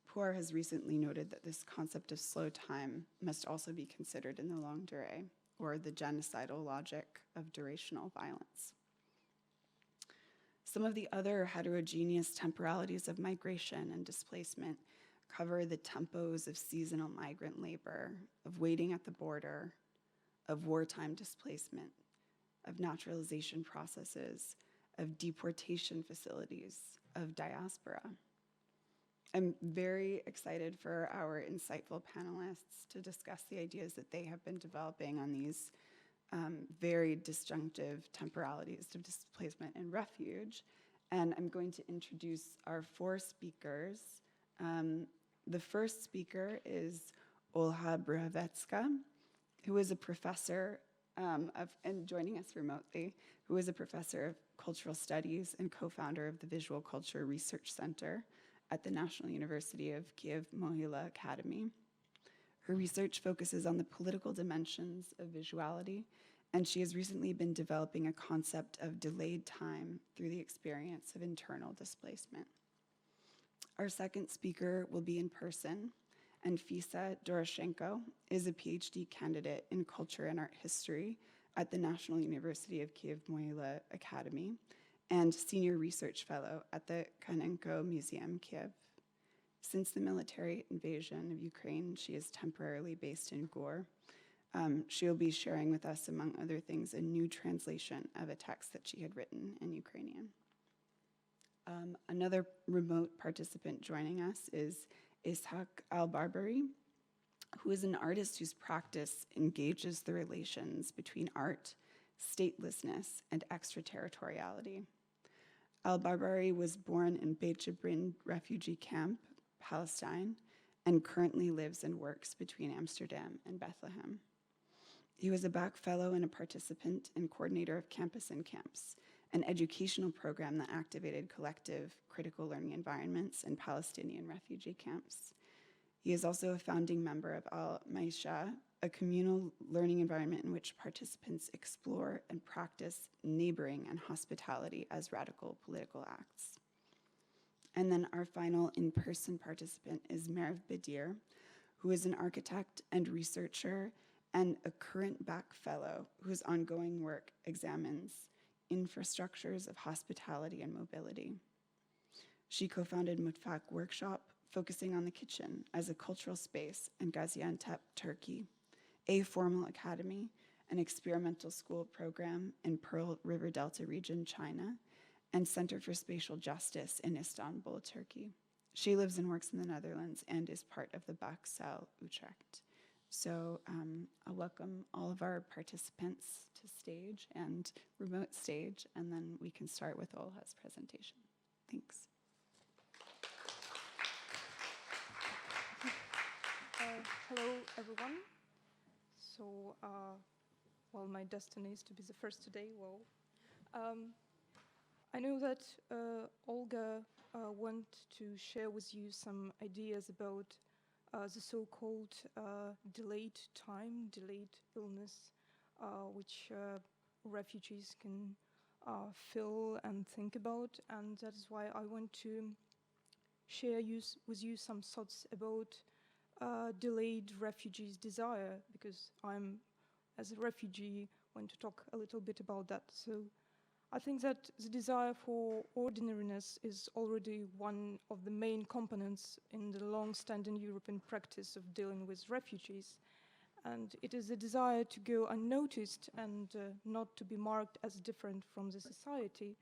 Puar has recently noted that this concept of slow time must also be considered in the longue durée, or the genocidal logic of durational violence. Some of the other heterogeneous temporalities of migration and displacement cover the tempos of seasonal migrant labor, of waiting at the border, of wartime displacement, of naturalization processes, of deportation facilities, of diaspora. I'm very excited for our insightful panelists to discuss the ideas that they have been developing on these very disjunctive temporalities of displacement and refuge. And I'm going to introduce our 4 speakers. The first speaker is Olga Bruyukhovesta, who is a professor and joining us remotely, who is a professor of cultural studies and co-founder of the Visual Culture Research Center at the National University of Kyiv-Mohyla Academy. Her research focuses on the political dimensions of visuality, and she has recently been developing a concept of delayed time through the experience of internal displacement. Our second speaker will be in person. Anfisa Doroshenko is a PhD candidate in culture and art history at the National University of Kyiv-Mohyla Academy and senior research fellow at the Kanenko Museum, Kyiv. Since the military invasion of Ukraine, she is temporarily based in Gore. She will be sharing with us, among other things, a new translation of a text that she had written in Ukrainian. Another remote participant joining us is Isshaq Al-Barbary, who is an artist whose practice engages the relations between art, statelessness, and extraterritoriality. Al-Barbary was born in Beit Jibrin refugee camp, Palestine, and currently lives and works between Amsterdam and Bethlehem. He was a back fellow and a participant and coordinator of Campus in Camps, an educational program that activated collective critical learning environments in Palestinian refugee camps. He is also a founding member of Al-Maisha, a communal learning environment in which participants explore and practice neighboring and hospitality as radical political acts. And then our final in-person participant is Merve Bedir, who is an architect and researcher and a current back fellow whose ongoing work examines infrastructures of hospitality and mobility. She co-founded Mutfak Workshop, focusing on the kitchen as a cultural space in Gaziantep, Turkey, a formal academy, an experimental school program in Pearl River Delta region, China, and Center for Spatial Justice in Istanbul, Turkey. She lives and works in the Netherlands and is part of the Bakcel Utrecht. So I'll welcome all of our participants to stage and remote stage, and then we can start with Olga's presentation. Thanks. Hello, everyone. So, well, my destiny is to be the first today. Well, I know that Olga want to share with you some ideas about the so-called delayed time, delayed illness, which refugees can feel and think about. And that is why I want to share with you some thoughts about delayed refugees' desire, because I'm, as a refugee, want to talk a little bit about that. So I think that the desire for ordinariness is already one of the main components in the long-standing European practice of dealing with refugees. And it is a desire to go unnoticed and not to be marked as different from the society.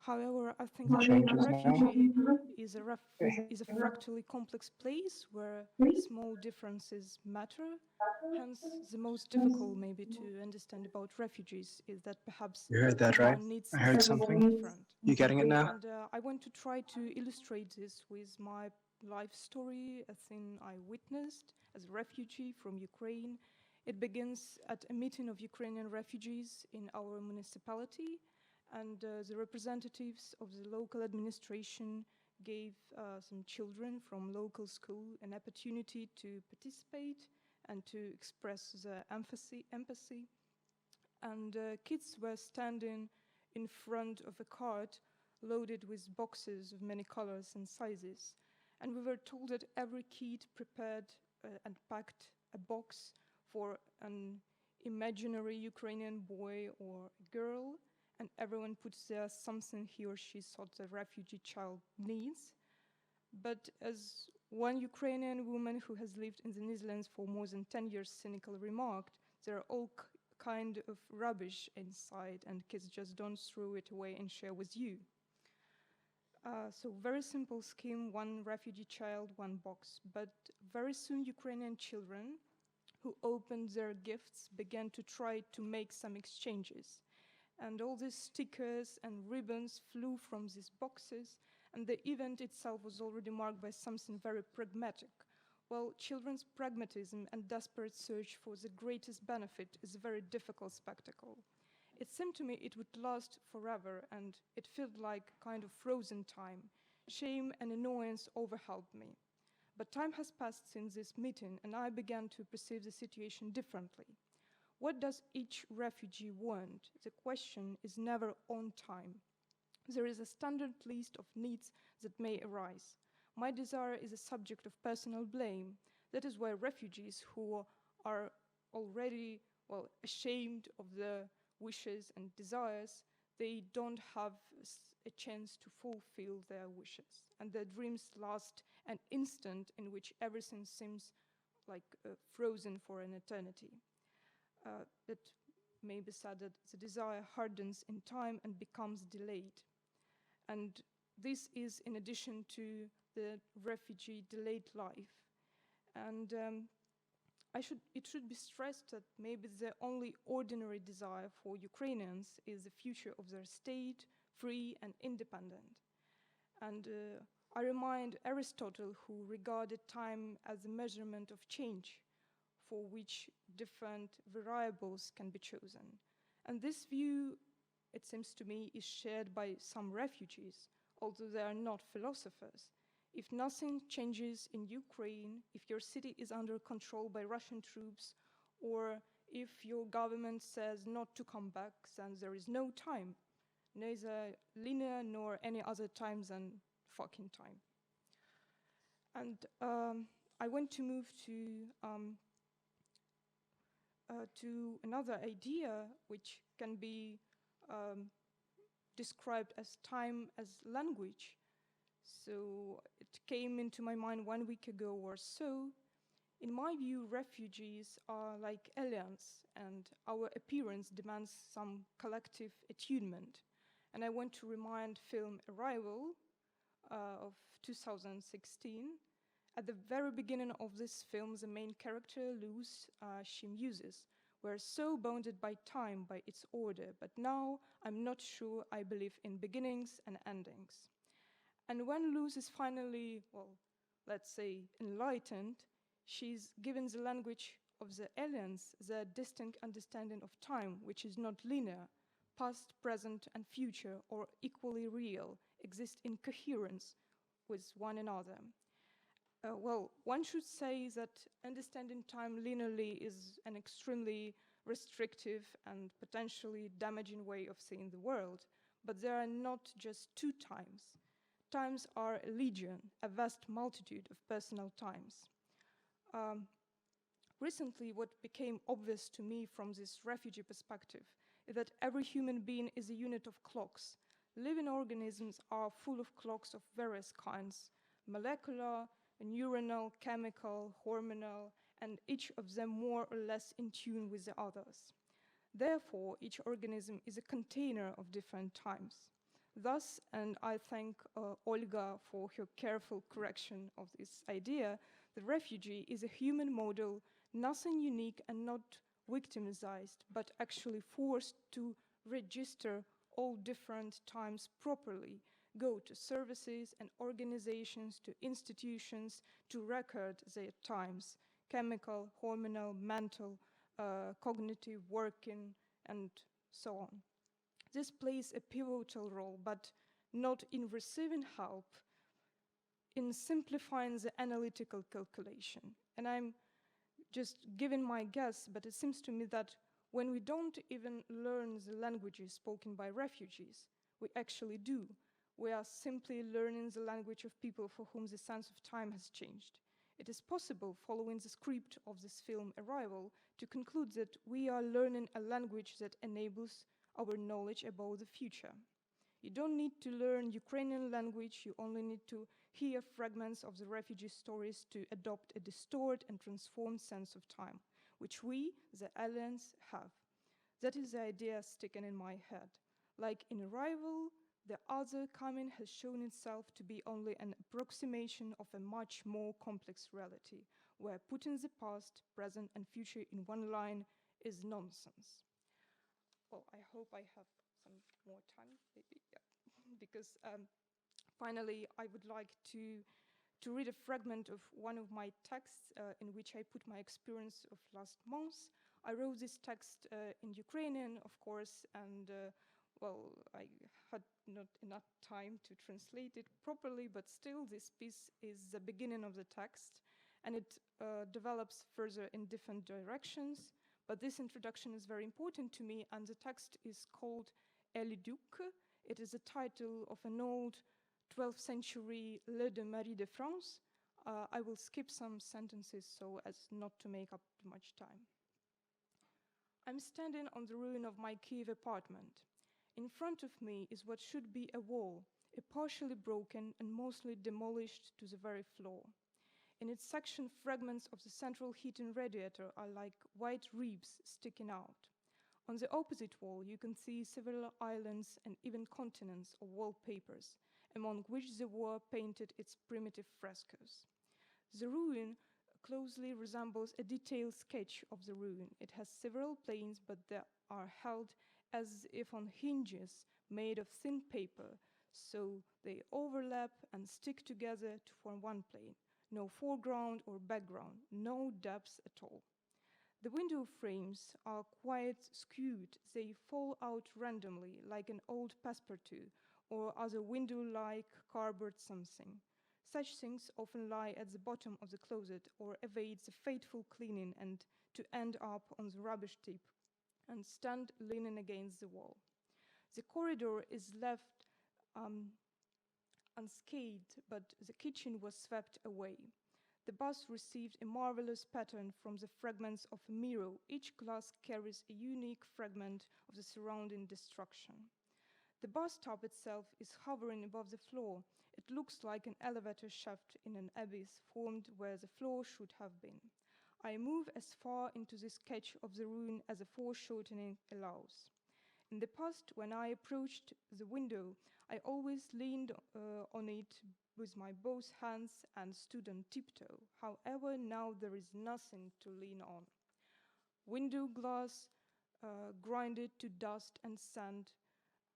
However, I think that a refugee is a fractally complex place where small differences matter. Hence, the most difficult maybe to understand about refugees is that perhaps you heard that, right? needs I heard something. different. You getting it now? And I want to try to illustrate this with my life story, a thing I witnessed as a refugee from Ukraine. It begins at a meeting of Ukrainian refugees in our municipality, and the representatives of the local administration gave some children from local school an opportunity to participate and to express their empathy. And kids were standing in front of a cart loaded with boxes of many colors and sizes. And we were told that every kid prepared and packed a box for an imaginary Ukrainian boy or girl, and everyone puts there something he or she thought the refugee child needs. But as one Ukrainian woman who has lived in the Netherlands for more than 10 years cynically remarked, they're all kind of rubbish inside, and kids just don't throw it away and share with you. So very simple scheme, one refugee child, one box. But very soon Ukrainian children who opened their gifts began to try to make some exchanges. And all these stickers and ribbons flew from these boxes, and the event itself was already marked by something very pragmatic. Well, children's pragmatism and desperate search for the greatest benefit is a very difficult spectacle. It seemed to me it would last forever, and it felt like kind of frozen time. Shame and annoyance overwhelmed me. But time has passed since this meeting, and I began to perceive the situation differently. What does each refugee want? The question is never on time. There is a standard list of needs that may arise. My desire is a subject of personal blame. That is why refugees who are already, ashamed of the wishes and desires, they don't have a chance to fulfill their wishes. And their dreams last an instant in which everything seems like frozen for an eternity. That may be said that the desire hardens in time and becomes delayed. And this is in addition to the refugee delayed life. And it should be stressed that maybe the only ordinary desire for Ukrainians is the future of their state, free and independent. And I remind Aristotle, who regarded time as a measurement of change, for which different variables can be chosen. And this view, it seems to me, is shared by some refugees, although they are not philosophers. If nothing changes in Ukraine, if your city is under control by Russian troops, or if your government says not to come back, then there is no time, neither linear nor any other time than fucking time. And I want to move to another idea which can be described as time as language. So it came into my mind 1 week ago or so. In my view, refugees are like aliens, and our appearance demands some collective attunement. And I want to remind film Arrival of 2016. At the very beginning of this film, the main character, Luz, she muses, we're so bounded by time, by its order, but now I'm not sure I believe in beginnings and endings. And when Luz is finally, let's say, enlightened, she's given the language of the aliens, their distinct understanding of time, which is not linear. Past, present, and future, or equally real, exist in coherence with one another. One should say that understanding time linearly is an extremely restrictive and potentially damaging way of seeing the world, but there are not just two times. Times are a legion, a vast multitude of personal times. Recently, what became obvious to me from this refugee perspective is that every human being is a unit of clocks. Living organisms are full of clocks of various kinds, molecular, neuronal, chemical, hormonal, and each of them more or less in tune with the others. Therefore, each organism is a container of different times. Thus, and I thank Olga for her careful correction of this idea, the refugee is a human model, nothing unique and not victimized, but actually forced to register all different times properly, go to services and organizations, to institutions, to record their times, chemical, hormonal, mental, cognitive, working, and so on. This plays a pivotal role, but not in receiving help, in simplifying the analytical calculation. And I'm just giving my guess, but it seems to me that when we don't even learn the languages spoken by refugees, we actually do. We are simply learning the language of people for whom the sense of time has changed. It is possible, following the script of this film Arrival, to conclude that we are learning a language that enables our knowledge about the future. You don't need to learn Ukrainian language, you only need to hear fragments of the refugee stories to adopt a distorted and transformed sense of time, which we, the aliens, have. That is the idea sticking in my head. Like in Arrival, the other coming has shown itself to be only an approximation of a much more complex reality, where putting the past, present, and future in one line is nonsense. Well, I hope I have some more time, maybe, yeah. Because finally, I would like to read a fragment of one of my texts in which I put my experience of last month. I wrote this text in Ukrainian, of course, and well, I had not enough time to translate it properly, but still this piece is the beginning of the text, and it develops further in different directions. But this introduction is very important to me, and the text is called Eliduc. It is the title of an old 12th century Le de Marie de France. I will skip some sentences so as not to make up too much time. I'm standing on the ruin of my Kiev apartment. In front of me is what should be a wall, partially broken and mostly demolished to the very floor. In its section, fragments of the central heating radiator are like white ribs sticking out. On the opposite wall, you can see several islands and even continents of wallpapers, among which the war painted its primitive frescoes. The ruin closely resembles a detailed sketch of the ruin. It has several planes, but they are held as if on hinges made of thin paper, so they overlap and stick together to form one plane. No foreground or background, no depth at all. The window frames are quite skewed. They fall out randomly, like an old passepartout or other window-like cardboard something. Such things often lie at the bottom of the closet or evade the fateful cleaning and to end up on the rubbish tip and stand leaning against the wall. The corridor is left unscathed, but the kitchen was swept away. The bus received a marvelous pattern from the fragments of a mirror. Each glass carries a unique fragment of the surrounding destruction. The bus stop itself is hovering above the floor. It looks like an elevator shaft in an abyss formed where the floor should have been. I move as far into the sketch of the ruin as the foreshortening allows. In the past, when I approached the window, I always leaned on it with my both hands and stood on tiptoe. However, now there is nothing to lean on. Window glass, grinded to dust and sand,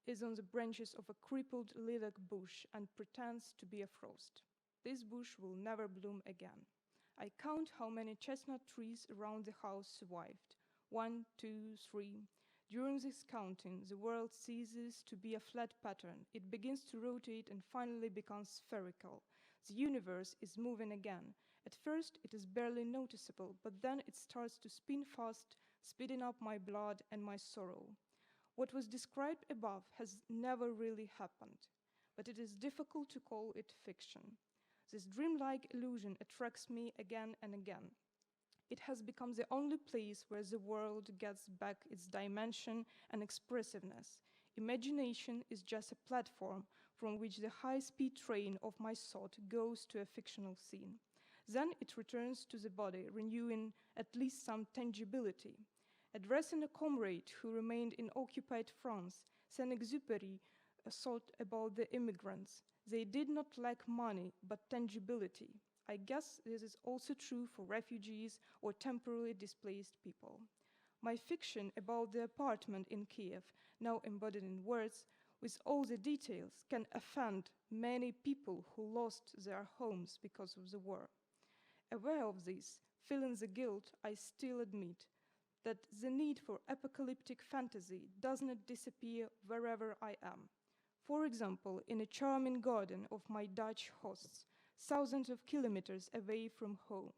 is on the branches of a crippled lilac bush and pretends to be a frost. This bush will never bloom again. I count how many chestnut trees around the house survived. 1, 2, 3. During this counting, the world ceases to be a flat pattern. It begins to rotate and finally becomes spherical. The universe is moving again. At first, it is barely noticeable, but then it starts to spin fast, speeding up my blood and my sorrow. What was described above has never really happened, but it is difficult to call it fiction. This dreamlike illusion attracts me again and again. It has become the only place where the world gets back its dimension and expressiveness. Imagination is just a platform from which the high-speed train of my thought goes to a fictional scene. Then it returns to the body, renewing at least some tangibility. Addressing a comrade who remained in occupied France, Saint-Exupéry thought about the immigrants. They did not lack money, but tangibility. I guess this is also true for refugees or temporarily displaced people. My fiction about the apartment in Kiev, now embodied in words, with all the details, can offend many people who lost their homes because of the war. Aware of this, feeling the guilt, I still admit that the need for apocalyptic fantasy does not disappear wherever I am. For example, in a charming garden of my Dutch hosts, thousands of kilometers away from home,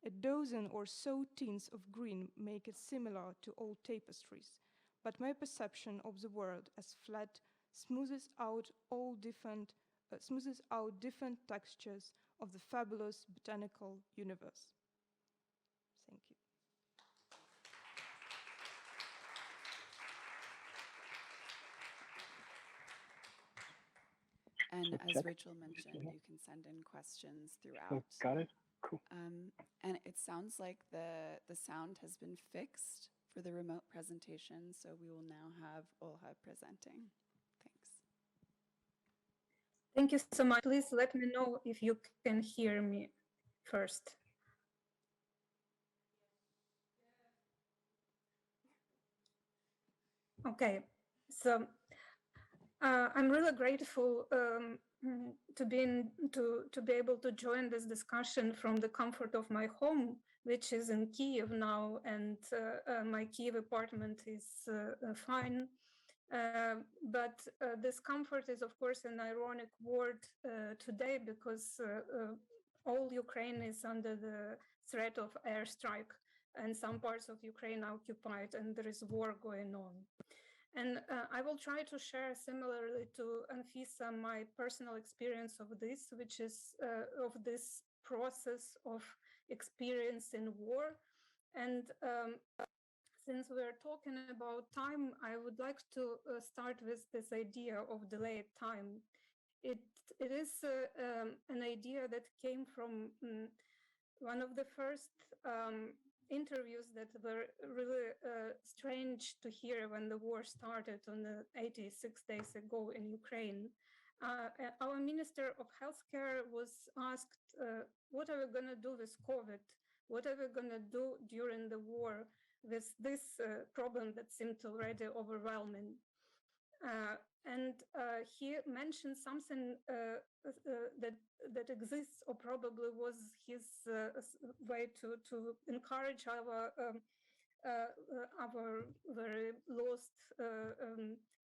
a dozen or so tints of green make it similar to old tapestries, but my perception of the world as flat smoothes out different textures of the fabulous botanical universe. Thank you. And as Rachel mentioned, you can send in questions throughout. Got it. Cool. And it sounds like the sound has been fixed for the remote presentation. So we will now have Olga presenting. Thanks. Thank you so much. Please let me know if you can hear me first. Okay, so I'm really grateful to be able to join this discussion from the comfort of my home, which is in Kyiv now, and my Kyiv apartment is fine. But this comfort is, of course, an ironic word today because all Ukraine is under the threat of airstrike, and some parts of Ukraine are occupied, and there is war going on. And I will try to share, similarly to Anfisa, my personal experience of this, which is of this process of experience in war. And since we're talking about time, I would like to start with this idea of delayed time. It is an idea that came from one of the first interviews that were really strange to hear when the war started on the 86 days ago in Ukraine. Our Minister of Healthcare was asked, what are we going to do with COVID? What are we going to do during the war with this problem that seemed already overwhelming? And he mentioned something that exists, or probably was his way to encourage our very lost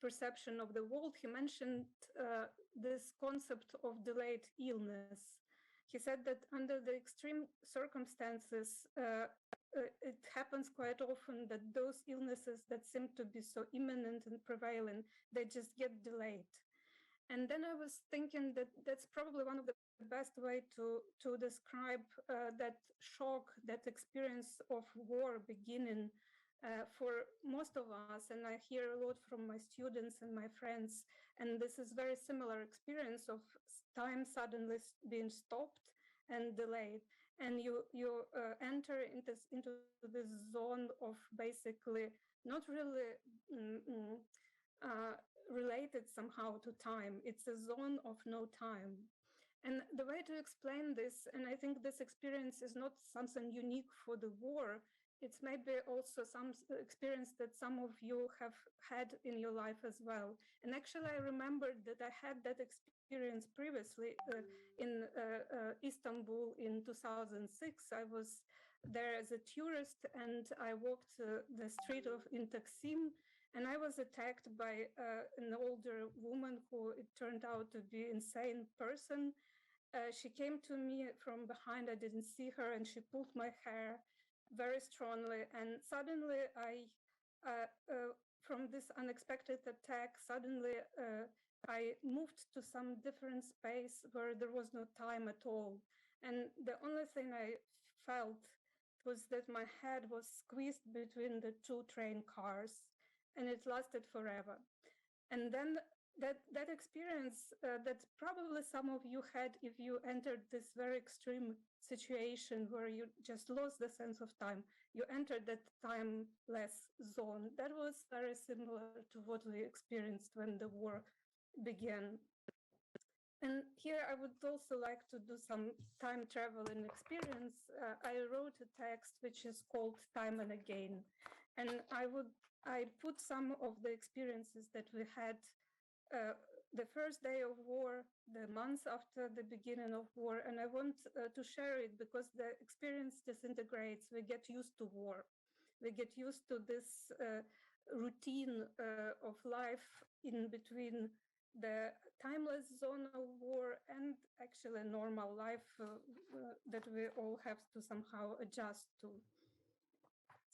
perception of the world. He mentioned this concept of delayed illness. He said that under the extreme circumstances, it happens quite often that those illnesses that seem to be so imminent and prevalent, they just get delayed. And then I was thinking that that's probably one of the best way to describe that shock, that experience of war beginning for most of us. And I hear a lot from my students and my friends, and this is very similar experience of time suddenly being stopped and delayed. And you enter into this zone of basically not really related somehow to time. It's a zone of no time. And the way to explain this, and I think this experience is not something unique for the war, it's maybe also some experience that some of you have had in your life as well. And actually, I remembered that I had that experience previously in Istanbul in 2006. I was there as a tourist, and I walked the street in Taksim, and I was attacked by an older woman who it turned out to be an insane person. She came to me from behind, I didn't see her, and she pulled my hair very strongly. And suddenly from this unexpected attack, suddenly I moved to some different space where there was no time at all. And the only thing I felt was that my head was squeezed between the two train cars, and it lasted forever. And then that experience that probably some of you had if you entered this very extreme situation where you just lost the sense of time, you entered that timeless zone. That was very similar to what we experienced when the war began. And here I would also like to do some time travel and experience. I wrote a text which is called Time and Again. And I put some of the experiences that we had the first day of war, the months after the beginning of war, and I want to share it because the experience disintegrates. We get used to war. We get used to this routine of life in between the timeless zone of war and actually normal life that we all have to somehow adjust to.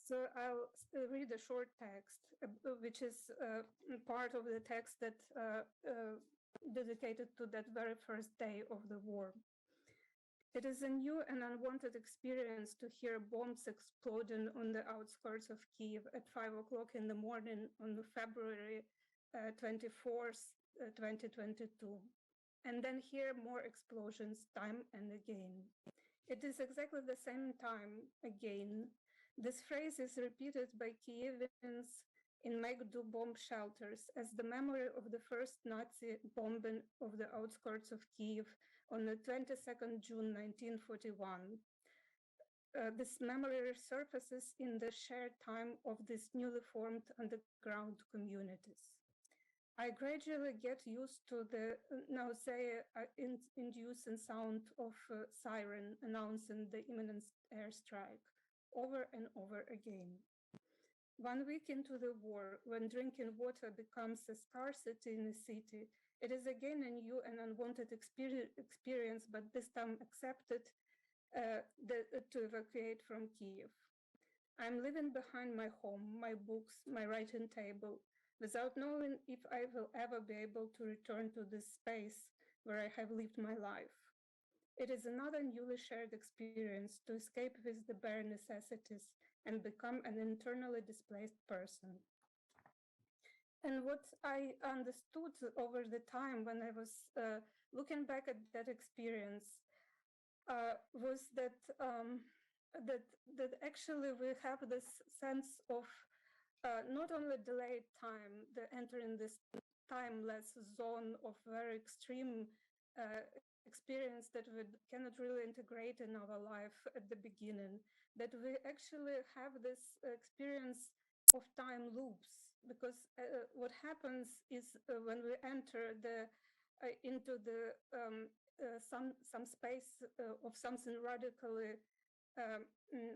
So I'll read a short text, which is part of the text that dedicated to that very first day of the war. It is a new and unwanted experience to hear bombs exploding on the outskirts of Kyiv at 5 o'clock in the morning on February 24th, 2022. And then hear more explosions time and again. It is exactly the same time again. This phrase is repeated by Kievans in make-do bomb shelters as the memory of the first Nazi bombing of the outskirts of Kiev on the 22nd June 1941. This memory resurfaces in the shared time of these newly formed underground communities. I gradually get used to the nausea-inducing sound of siren announcing the imminent airstrike over and over again. 1 week into the war, when drinking water becomes a scarcity in the city, it is again a new and unwanted experience, but this time accepted to evacuate from Kiev. I'm leaving behind my home, my books, my writing table, without knowing if I will ever be able to return to this space where I have lived my life. It is another newly shared experience to escape with the bare necessities and become an internally displaced person. And what I understood over the time when I was looking back at that experience was that that actually we have this sense of not only delayed time, the entering this timeless zone of very extreme experience that we cannot really integrate in our life at the beginning, that we actually have this experience of time loops, because what happens is when we enter into the some space of something radically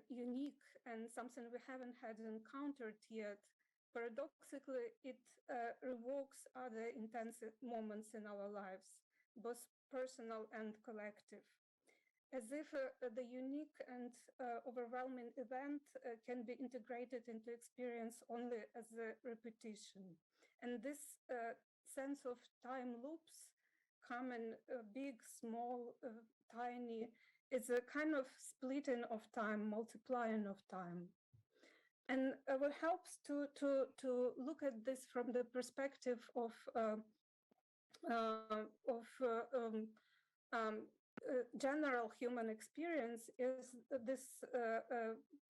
unique and something we haven't had encountered yet, paradoxically, it revokes other intense moments in our lives, both personal and collective. As if the unique and overwhelming event can be integrated into experience only as a repetition. And this sense of time loops, common, big, small, tiny, is a kind of splitting of time, multiplying of time. And what helps to look at this from the perspective of general human experience is this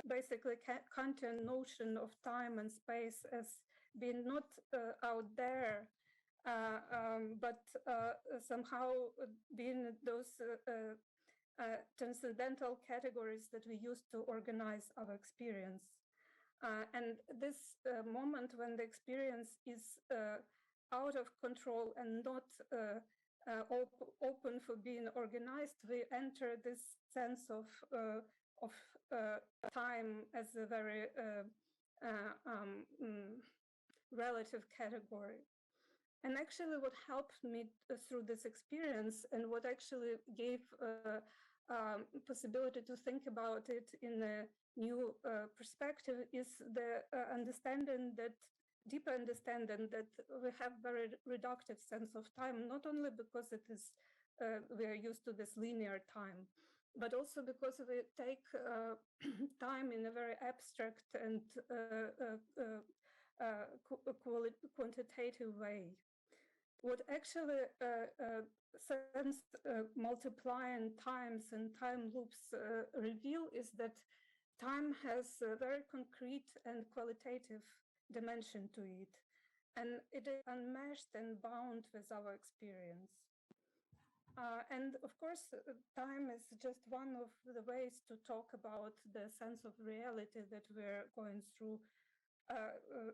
basically Kantian notion of time and space as being not out there, but somehow being those transcendental categories that we use to organize our experience. And this moment when the experience is out of control and not open for being organized, we enter this sense of time as a very relative category. And actually what helped me through this experience and what actually gave possibility to think about it in a new perspective is the understanding that deeper understanding that we have very reductive sense of time, not only because it is we are used to this linear time, but also because we take time in a very abstract and quantitative way. What actually sense multiplying times and time loops reveal is that time has a very concrete and qualitative dimension to it, and it is unmeshed and bound with our experience. And of course, time is just one of the ways to talk about the sense of reality that we're going through,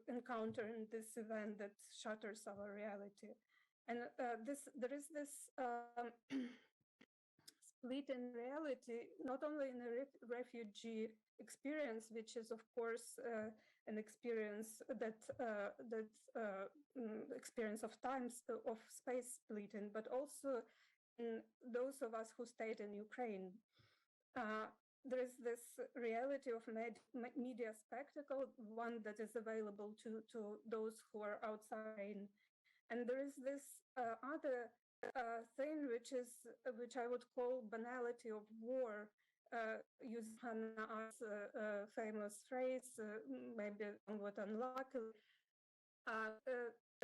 encountering this event that shatters our reality. And there is this split in reality, not only in a refugee experience, which is of course an experience that experience of times of space splitting, but also in those of us who stayed in Ukraine. There is this reality of media spectacle, one that is available to those who are outside. And there is this other thing, which I would call banality of war, using Hannah's famous phrase, maybe somewhat unluckily.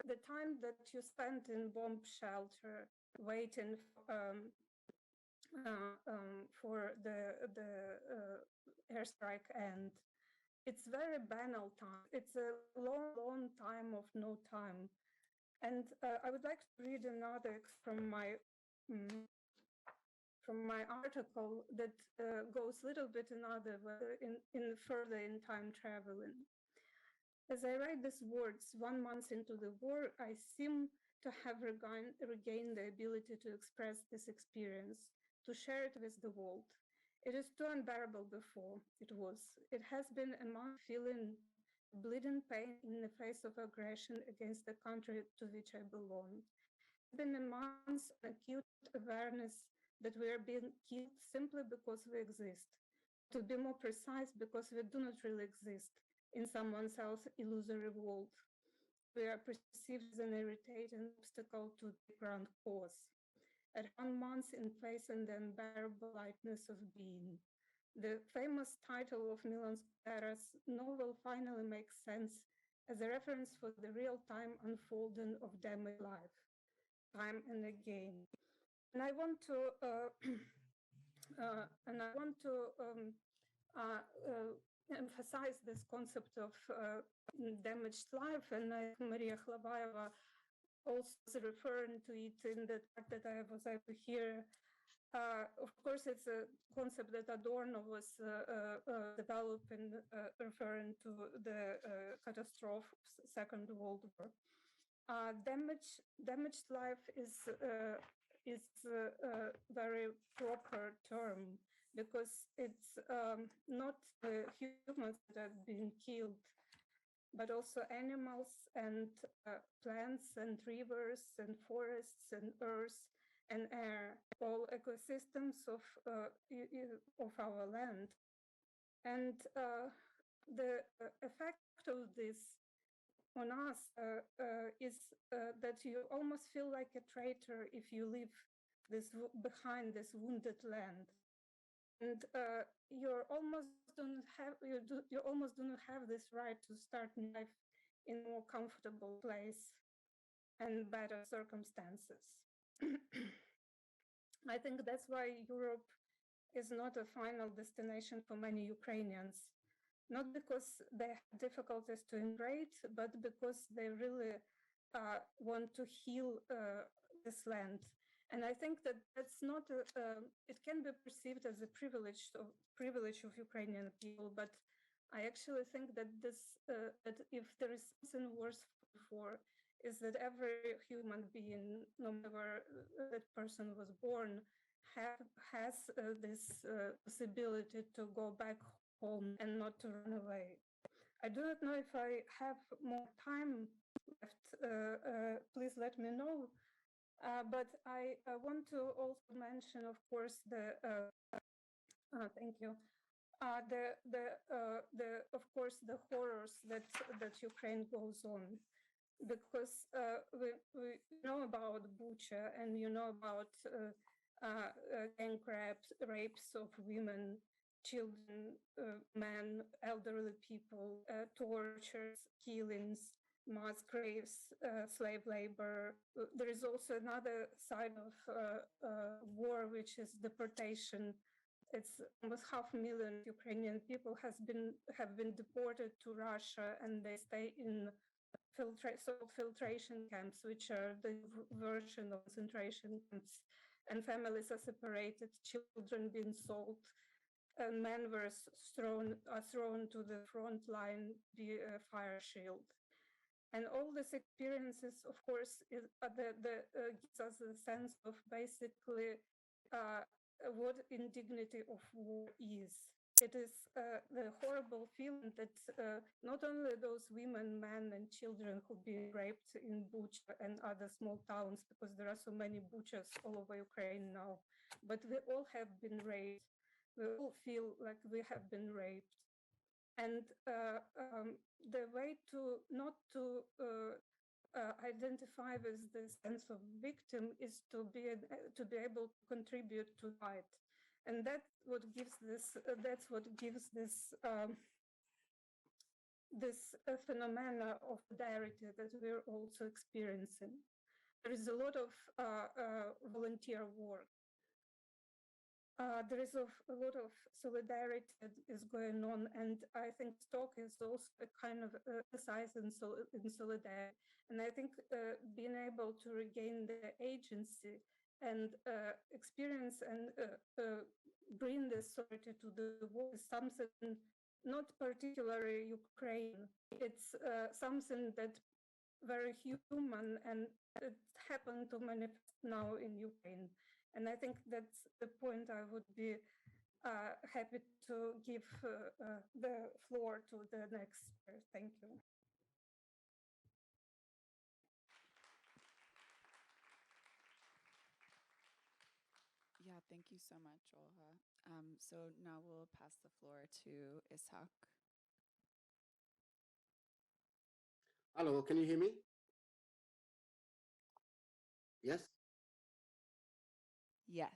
The time that you spent in bomb shelter waiting for the airstrike end, it's very banal time. It's a long, long time of no time. And I would like to read another mm, from my article that goes a little bit another in further in time traveling. As I write these words, 1 month into the war, I seem to have regained the ability to express this experience, to share it with the world. It is too unbearable before it was. It has been a month feeling bleeding pain in the face of aggression against the country to which I belong. It's been a month of acute awareness that we are being killed simply because we exist. To be more precise, because we do not really exist in someone else's illusory world. We are perceived as an irritating obstacle to the grand cause. At 1 month in facing the unbearable lightness of being. The famous title of Milan Kundera's novel finally makes sense as a reference for the real-time unfolding of damaged life, time and again. And I want to emphasize this concept of damaged life, and Maria Hlavaeva also is referring to it in the part that I was able to hear. Of course, it's a concept that Adorno was developing, referring to the catastrophe of Second World War. Damaged life is a very proper term because it's not the humans that have been killed, but also animals and plants and rivers and forests and earth and air, all ecosystems of our land. And the effect of this on us is that you almost feel like a traitor if you leave behind this wounded land, and you almost do not have this right to start life in a more comfortable place and better circumstances. I think that's why Europe is not a final destination for many Ukrainians. Not because they have difficulties to integrate, but because they really want to heal this land. And I think that that's not, it can be perceived as a privilege of Ukrainian people, but I actually think that that if there is something worse for, is that every human being, no matter where that person was born, has this possibility to go back home and not to run away. I do not know if I have more time left. Please let me know. But I want to also mention, of course, thank you. Of course, the horrors that Ukraine goes on, because we know about Bucha and you know about gang rapes of women, children, men, elderly people, tortures, killings, mass graves, slave labor. There is also another side of war, which is deportation. It's almost 500,000 Ukrainian people have been deported to Russia, and they stay in filtration camps, which are the version of concentration camps. And families are separated, children being sold, and men were thrown to the front line via fire shield. And all these experiences, of course, gives us a sense of basically what indignity of war is. It is the horrible feeling that not only those women, men, and children who've been raped in Bucha and other small towns, because there are so many Buchas all over Ukraine now, but we all have been raped. We all feel like we have been raped. And the way to not to identify with the sense of victim is to be able to contribute to fight, and that's what gives this this phenomena of solidarity that we're also experiencing. There is a lot of volunteer work. there is a lot of solidarity that is going on, and I think talk is also a kind of exercise in solidarity. And I think being able to regain the agency and experience and bring this solidarity to the world is something not particularly Ukraine. It's something that very human, and it happened to manifest now in Ukraine. And I think that's the point I would be happy to give the floor to the next speaker. Thank you. Yeah, thank you so much, Olga. So now we'll pass the floor to Isshaq. Hello, can you hear me? Yes? Yes.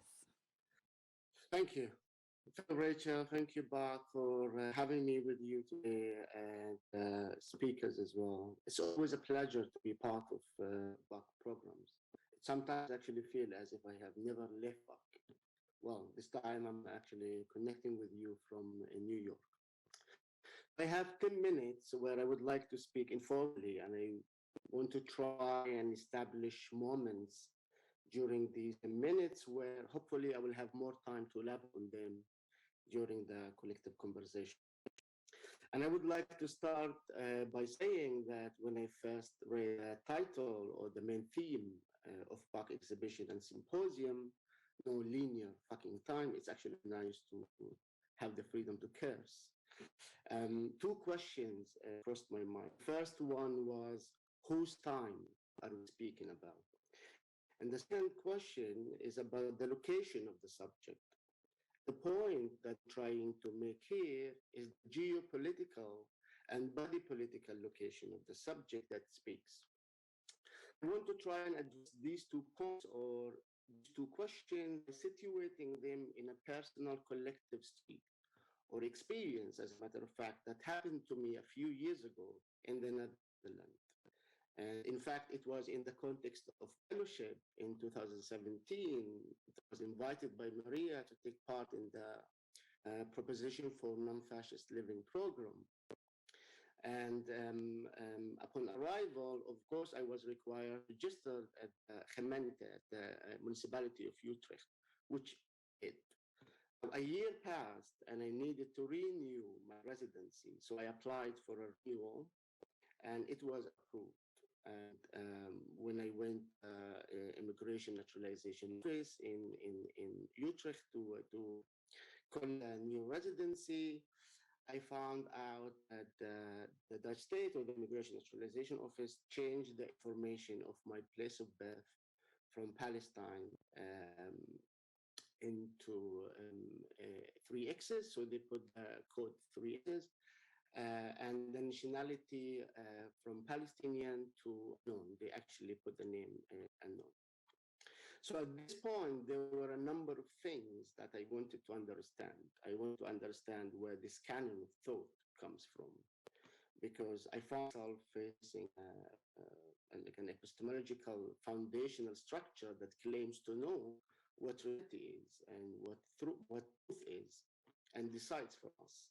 Thank you. Thank you, Rachel. Thank you, Bach, for having me with you today, and speakers as well. It's always a pleasure to be part of Bach programs. Sometimes I actually feel as if I have never left Bach. Well, this time I'm actually connecting with you from New York. I have 10 minutes where I would like to speak informally, and I want to try and establish moments during these minutes where hopefully I will have more time to elaborate on them during the collective conversation. And I would like to start by saying that when I first read the title or the main theme of Bach exhibition and symposium, no linear fucking time, it's actually nice to have the freedom to curse. Two questions crossed my mind. First one was, whose time are we speaking about? And the second question is about the location of the subject. The point that I'm trying to make here is the geopolitical and body political location of the subject that speaks. I want to try and address these 2 points or these 2 questions by situating them in a personal collective state or experience, as a matter of fact, that happened to me a few years ago in the Netherlands. And in fact, it was in the context of fellowship in 2017. I was invited by Maria to take part in the Proposition for Non-Fascist Living program. And upon arrival, of course, I was required to register at Gemeente, at the municipality of Utrecht, which it. A year passed and I needed to renew my residency. So I applied for a renewal and it was approved. And when I went immigration naturalization office in Utrecht to call a new residency, I found out that the Dutch state or the immigration naturalization office changed the information of my place of birth from Palestine into 3 X's. So they put the code 3 X's. And the nationality from Palestinian to unknown. They actually put the name unknown. So at this point, there were a number of things that I wanted to understand. I want to understand where this canon of thought comes from, because I found myself facing like an epistemological foundational structure that claims to know what reality is and what truth is, and decides for us.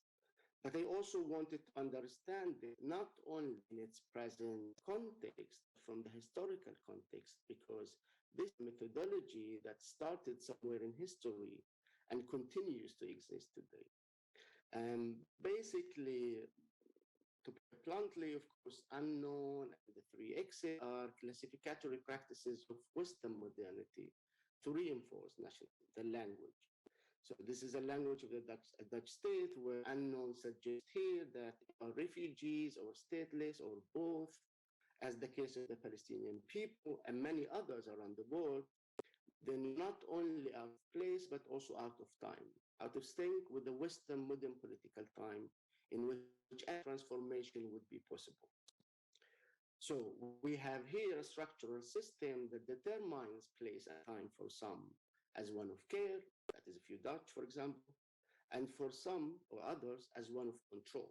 But I also wanted to understand it not only in its present context, from the historical context, because this methodology that started somewhere in history and continues to exist today. Basically, to put it bluntly, of course, unknown and the 3 X's are classificatory practices of Western modernity to reinforce the language. So this is a language of the Dutch state where unknown suggests here that are refugees or stateless or both, as the case of the Palestinian people and many others around the world, then not only out of place, but also out of time, out of sync with the Western modern political time in which a transformation would be possible. So we have here a structural system that determines place and time for some as one of care, that is if you Dutch, for example, and for some or others as one of control.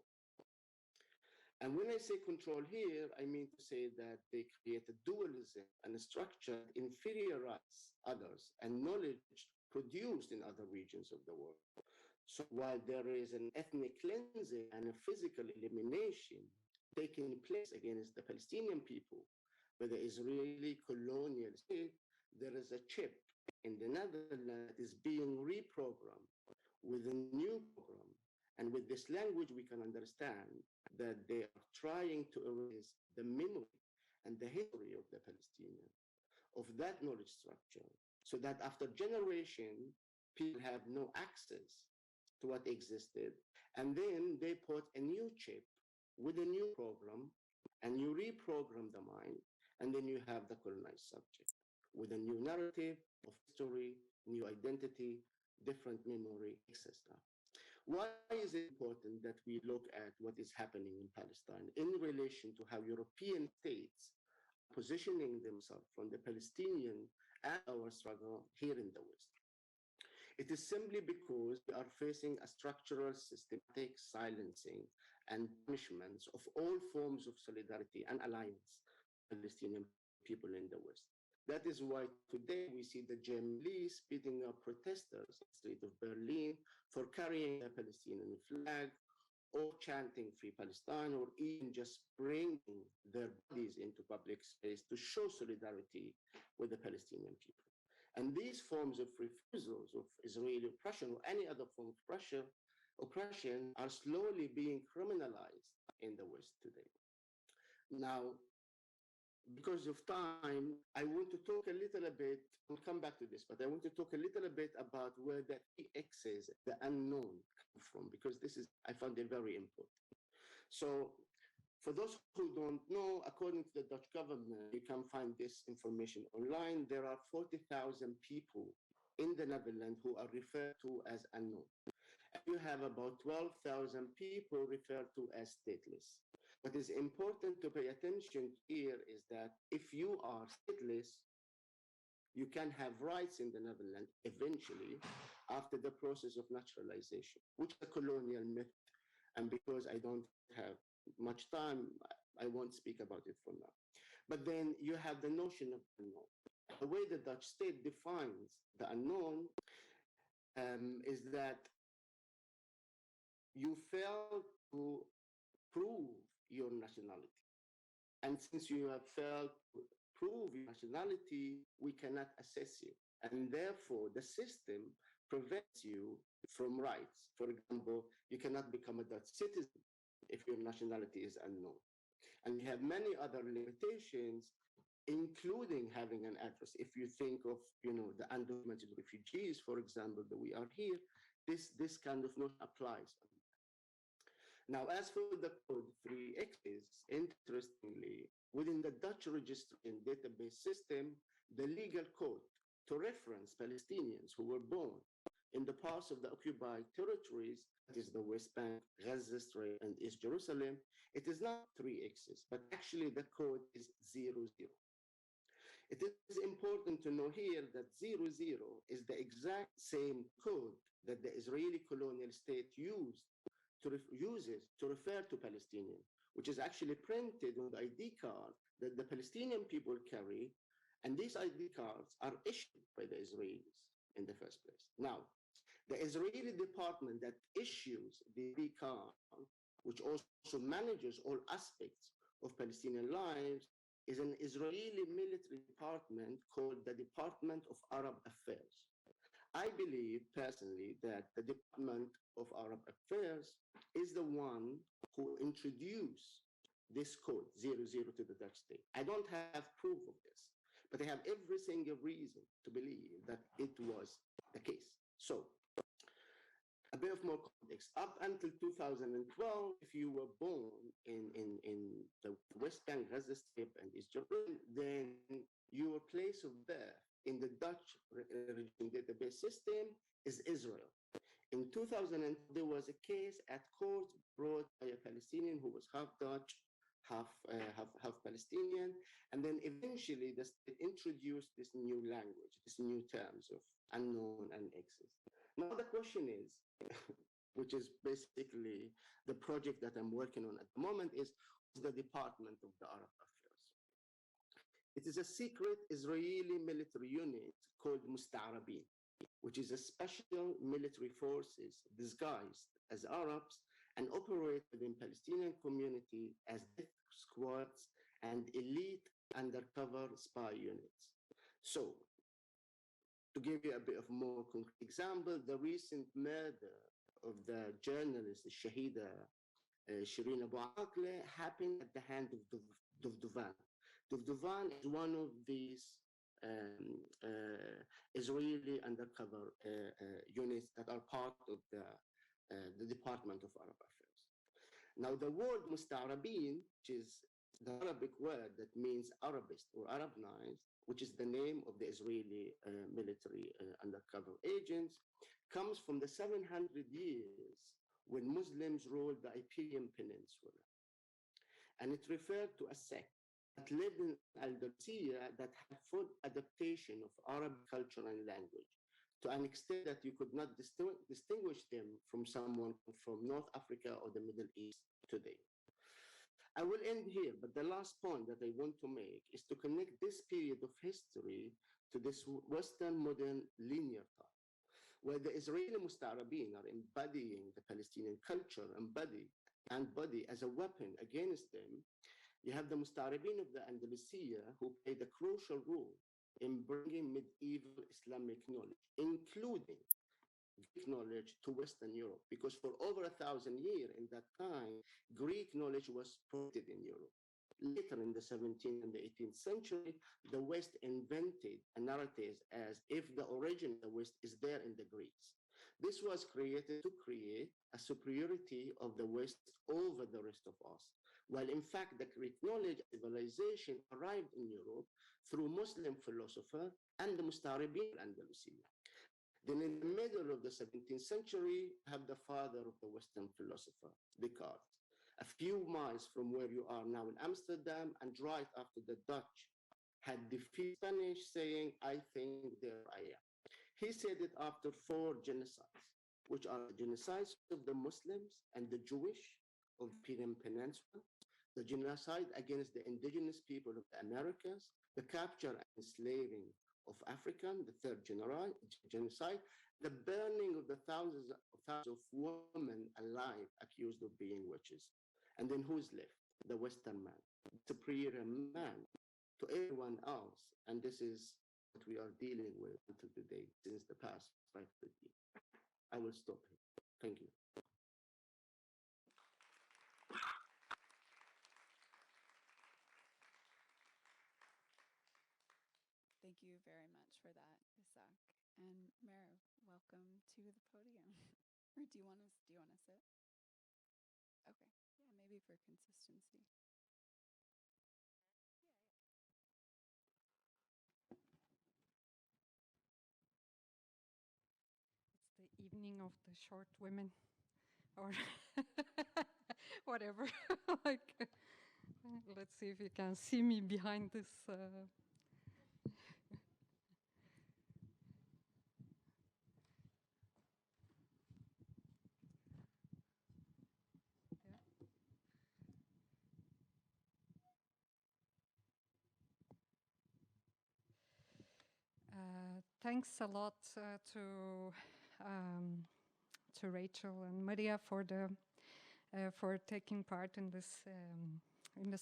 And when I say control here, I mean to say that they create a dualism and a structure that inferiorize others and knowledge produced in other regions of the world. So while there is an ethnic cleansing and a physical elimination taking place against the Palestinian people by the Israeli colonial state, there is a chip in the Netherlands that is being reprogrammed with a new program. And with this language, we can understand that they are trying to erase the memory and the history of the Palestinian, of that knowledge structure, so that after generation, people have no access to what existed. And then they put a new chip with a new program, and you reprogram the mind, and then you have the colonized subject with a new narrative of history, new identity, different memory, etc. Why is it important that we look at what is happening in Palestine in relation to how European states are positioning themselves from the Palestinian and our struggle here in the West? It is simply because we are facing a structural, systematic silencing and punishments of all forms of solidarity and alliance with Palestinian people in the West. That is why today we see the German police beating up protesters in the street of Berlin for carrying a Palestinian flag or chanting Free Palestine, or even just bringing their bodies into public space to show solidarity with the Palestinian people. And these forms of refusals of Israeli oppression or any other form of oppression are slowly being criminalized in the West today. Now, because of time, I want to talk a little bit, we'll come back to this, but I want to talk a little bit about where the X's, the unknown, come from, because this is, I found it very important. So for those who don't know, according to the Dutch government, you can find this information online. There are 40,000 people in the Netherlands who are referred to as unknown. And you have about 12,000 people referred to as stateless. What is important to pay attention here is that if you are stateless, you can have rights in the Netherlands eventually after the process of naturalization, which is a colonial myth. And because I don't have much time, I won't speak about it for now. But then you have the notion of unknown. The way the Dutch state defines the unknown is that you fail to prove your nationality. And since you have failed to prove your nationality, we cannot assess you. And therefore, the system prevents you from rights. For example, you cannot become a Dutch citizen if your nationality is unknown. And we have many other limitations, including having an address. If you think of, the undocumented refugees, for example, that we are here, this kind of notion applies. Now, as for the code 3X's, interestingly, within the Dutch registration database system, the legal code to reference Palestinians who were born in the parts of the occupied territories, that is the West Bank, Gaza Strip, and East Jerusalem, it is not 3X's, but actually the code is 00. It is important to know here that 00 is the exact same code that the Israeli colonial state uses to refer to Palestinian, which is actually printed on the ID card that the Palestinian people carry, and these ID cards are issued by the Israelis in the first place. Now, the Israeli department that issues the ID card, which also manages all aspects of Palestinian lives, is an Israeli military department called the Department of Arab Affairs. I believe personally that the Department of Arab Affairs is the one who introduced this code 00 to the Dutch state. I don't have proof of this, but I have every single reason to believe that it was the case. So, a bit of more context. Up until 2012, if you were born in the West Bank, Gaza Strip, and East Jerusalem, then your place of birth in the Dutch region database system is Israel. In 2000, there was a case at court brought by a Palestinian who was half Dutch, half Palestinian, and then eventually the state introduced this new language, this new terms of unknown and X's. Now the question is, which is basically the project that I'm working on at the moment, is the Department of the Arab Affairs. It is a secret Israeli military unit called Musta'arabin. which is a special military forces disguised as Arabs and operate within Palestinian community as death squads and elite undercover spy units. So, to give you a bit of more concrete example, the recent murder of the journalist Shahida Shireen Abu Akleh happened at the hand of Duvduvan. Duvduvan is one of these Israeli undercover units that are part of the Department of Arab Affairs. Now, the word Mustarabin, which is the Arabic word that means Arabist or Arabized, which is the name of the Israeli military undercover agents, comes from the 700 years when Muslims ruled the Iberian Peninsula. And it referred to a sect that lived in Andalusia that had full adaptation of Arab culture and language to an extent that you could not distinguish them from someone from North Africa or the Middle East today. I will end here, but the last point that I want to make is to connect this period of history to this Western modern linear time, where the Israeli Mustarabin are embodying the Palestinian culture and body as a weapon against them. You have the Mustarabin of the Andalusia who played a crucial role in bringing medieval Islamic knowledge, including Greek knowledge, to Western Europe, because for over 1,000 years in that time, Greek knowledge was prohibited in Europe. Later in the 17th and the 18th century, the West invented a narrative as if the origin of the West is there in the Greeks. This was created to create a superiority of the West over the rest of us, while in fact the Greek knowledge civilization arrived in Europe through Muslim philosopher and the Mustarabin of Andalusia. Then in the middle of the 17th century, you have the father of the Western philosopher, Descartes, a few miles from where you are now in Amsterdam, and right after the Dutch had defeated Spanish, saying, I think there I am. He said it after 4 genocides, which are the genocides of the Muslims and the Jewish of the Iberian Peninsula, the genocide against the indigenous people of the Americas, the capture and enslaving of African, the 3rd genocide, the burning of the thousands of women alive accused of being witches. And then who's left? The Western man, the superior man to everyone else. And this is what we are dealing with until today, since the past 550 years. I will stop here. Thank you. Thank you very much for that, Isshaq. And Merve, welcome to the podium. Or do you want to sit? Okay, yeah, maybe for consistency. It's the evening of the short women, or whatever. Like, let's see if you can see me behind this. Thanks a lot to Rachael and Maria for taking part in this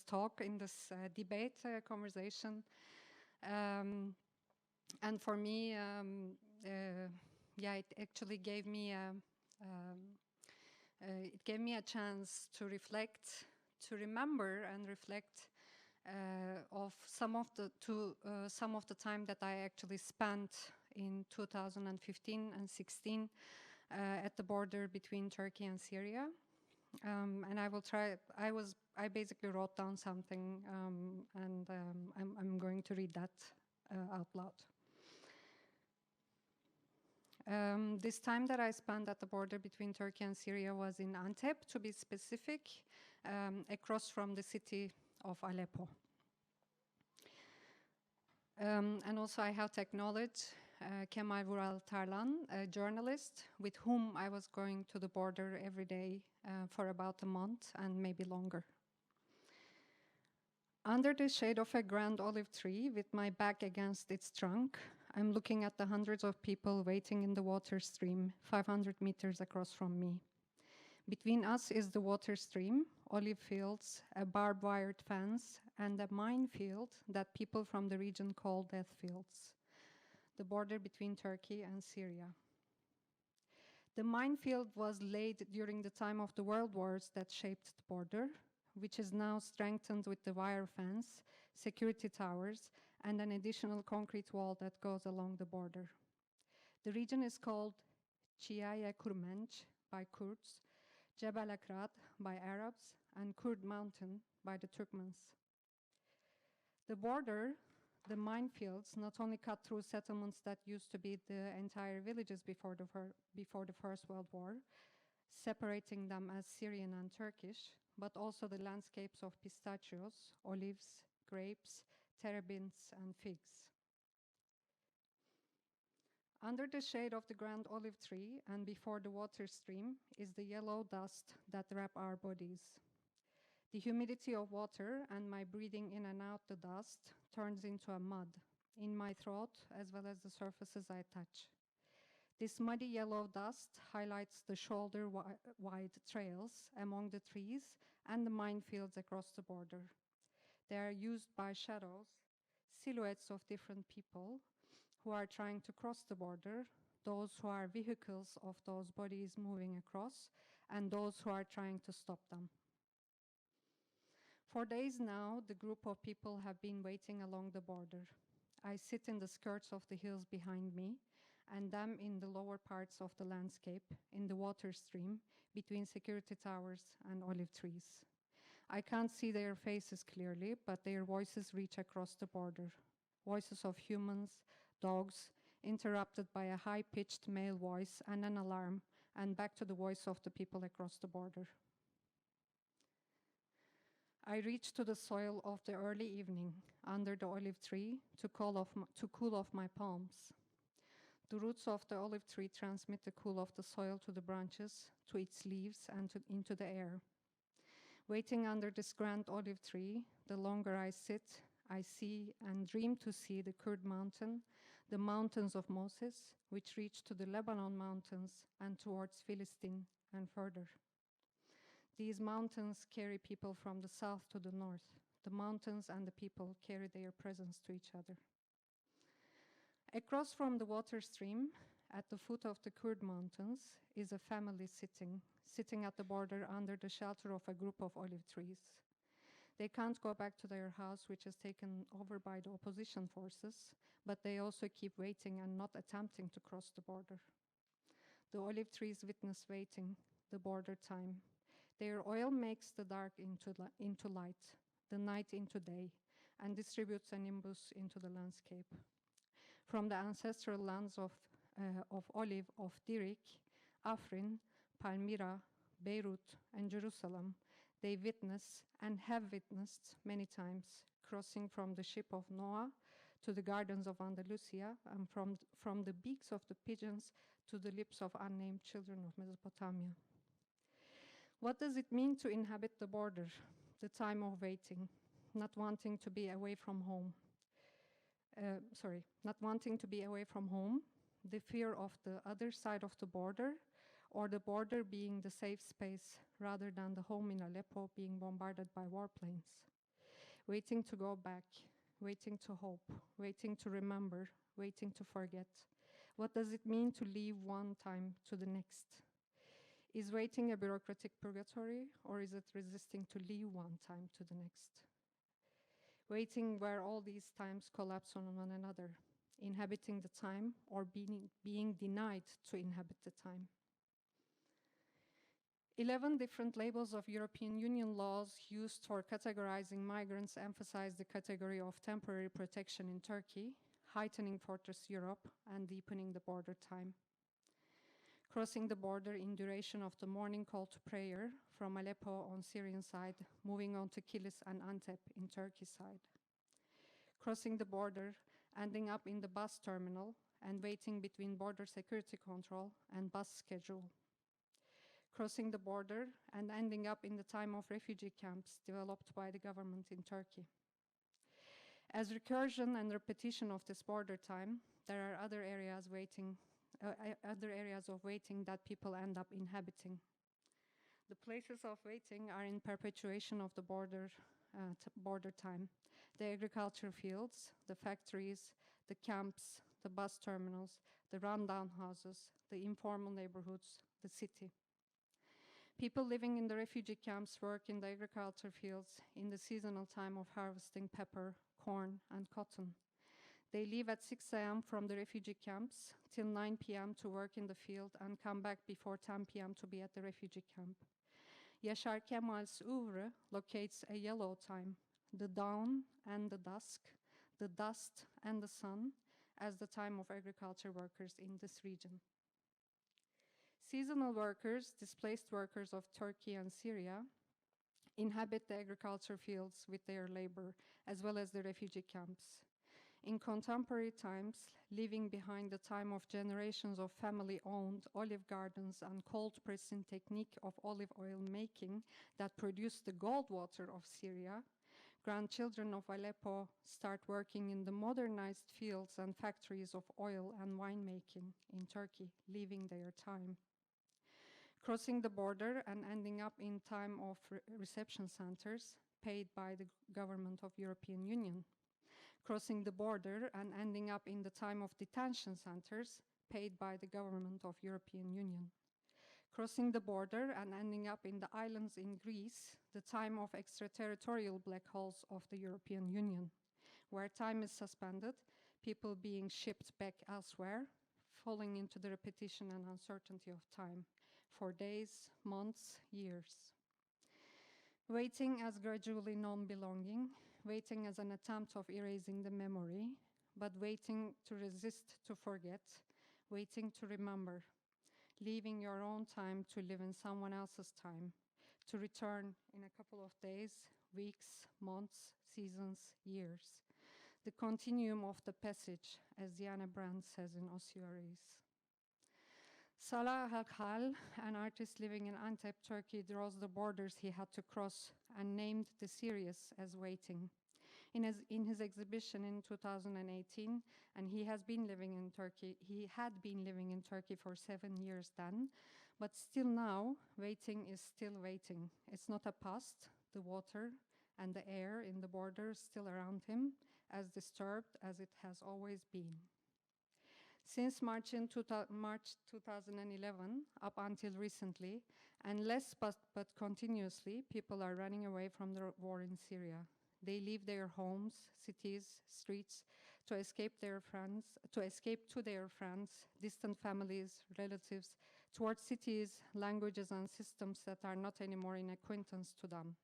talk, in this debate conversation, and for me, it actually gave me a chance to reflect, to remember and reflect of some of the time that I actually spent in 2015 and 16 at the border between Turkey and Syria, and I will try. I basically wrote down something, and I'm going to read that out loud. This time that I spent at the border between Turkey and Syria was in Antep, to be specific, across from the city of Aleppo. And also I have to acknowledge Kemal Vural Tarlan, a journalist with whom I was going to the border every day for about a month and maybe longer. Under the shade of a grand olive tree, with my back against its trunk, I'm looking at the hundreds of people waiting in the water stream 500 meters across from me. Between us is the water stream, olive fields, a barbed wired fence, and a minefield that people from the region call death fields, the border between Turkey and Syria. The minefield was laid during the time of the world wars that shaped the border, which is now strengthened with the wire fence, security towers, and an additional concrete wall that goes along the border. The region is called Çiğaya Kurmenç by Kurds, Jebel Akrad by Arabs, and Kurd Mountain by the Turkmens. The border, the minefields, not only cut through settlements that used to be the entire villages before the First World War, separating them as Syrian and Turkish, but also the landscapes of pistachios, olives, grapes, terebinths, and figs. Under the shade of the grand olive tree and before the water stream is the yellow dust that wrap our bodies. The humidity of water and my breathing in and out the dust turns into a mud in my throat as well as the surfaces I touch. This muddy yellow dust highlights the shoulder-wide trails among the trees and the minefields across the border. They are used by shadows, silhouettes of different people who are trying to cross the border, those who are vehicles of those bodies moving across, and those who are trying to stop them. For days now, the group of people have been waiting along the border. I sit in the skirts of the hills behind me, and them in the lower parts of the landscape, in the water stream, between security towers and olive trees. I can't see their faces clearly, but their voices reach across the border. Voices of humans, dogs, interrupted by a high-pitched male voice and an alarm, and back to the voice of the people across the border. I reach to the soil of the early evening under the olive tree to cool off my palms. The roots of the olive tree transmit the cool of the soil to the branches, to its leaves, and into the air. Waiting under this grand olive tree, the longer I sit, I see and dream to see the Kurd mountain, the mountains of Moses, which reach to the Lebanon mountains and towards Philistine and further. These mountains carry people from the south to the north. The mountains and the people carry their presence to each other. Across from the water stream, at the foot of the Kurd mountains, is a family sitting at the border under the shelter of a group of olive trees. They can't go back to their house, which is taken over by the opposition forces, but they also keep waiting and not attempting to cross the border. The olive trees witness waiting, the border time. Their oil makes the dark into light, the night into day, and distributes a nimbus into the landscape. From the ancestral lands of olive of Dirik, Afrin, Palmyra, Beirut, and Jerusalem, they witness and have witnessed many times, crossing from the ship of Noah to the gardens of Andalusia, and from the beaks of the pigeons to the lips of unnamed children of Mesopotamia. What does it mean to inhabit the border, the time of waiting, not wanting to be away from home? Not wanting to be away from home, the fear of the other side of the border, or the border being the safe space rather than the home in Aleppo being bombarded by warplanes. Waiting to go back, waiting to hope, waiting to remember, waiting to forget. What does it mean to leave one time to the next? Is waiting a bureaucratic purgatory, or is it resisting to leave one time to the next? Waiting where all these times collapse on one another, inhabiting the time or being denied to inhabit the time. 11 different labels of European Union laws used for categorizing migrants emphasize the category of temporary protection in Turkey, heightening Fortress Europe, and deepening the border time. Crossing the border in duration of the morning call to prayer from Aleppo on Syrian side, moving on to Kilis and Antep in Turkey side. Crossing the border, ending up in the bus terminal and waiting between border security control and bus schedule. Crossing the border and ending up in the time of refugee camps developed by the government in Turkey. As recursion and repetition of this border time, there are other areas of waiting that people end up inhabiting. The places of waiting are in perpetuation of the border time. The agriculture fields, the factories, the camps, the bus terminals, the rundown houses, the informal neighborhoods, the city. People living in the refugee camps work in the agriculture fields in the seasonal time of harvesting pepper, corn, and cotton. They leave at 6 a.m. from the refugee camps till 9 p.m. to work in the field and come back before 10 p.m. to be at the refugee camp. Yashar Kemal's oeuvre locates a yellow time, the dawn and the dusk, the dust and the sun, as the time of agriculture workers in this region. Seasonal workers, displaced workers of Turkey and Syria, inhabit the agriculture fields with their labor, as well as the refugee camps. In contemporary times, leaving behind the time of generations of family-owned olive gardens and cold pressing technique of olive oil making that produced the gold water of Syria, grandchildren of Aleppo start working in the modernized fields and factories of oil and winemaking in Turkey, leaving their time. Crossing the border and ending up in time of reception centers paid by the government of European Union. Crossing the border and ending up in the time of detention centers paid by the government of European Union. Crossing the border and ending up in the islands in Greece, the time of extraterritorial black holes of the European Union, where time is suspended, people being shipped back elsewhere, falling into the repetition and uncertainty of time for days, months, years. Waiting as gradually non-belonging, waiting as an attempt of erasing the memory, but waiting to resist to forget, waiting to remember, leaving your own time to live in someone else's time, to return in a couple of days, weeks, months, seasons, years. The continuum of the passage, as Diana Brandt says in Ossuaries. Salah Haghal, an artist living in Antep, Turkey, draws the borders he had to cross and named the series as Waiting. In his exhibition in 2018, and he had been living in Turkey for 7 years then, but still now, waiting is still waiting. It's not a past, the water and the air in the border still around him, as disturbed as it has always been. Since March 2011, up until recently, and less but continuously, people are running away from the war in Syria. They leave their homes, cities, streets to escape to their friends, distant families, relatives, towards cities, languages, and systems that are not anymore in acquaintance to them.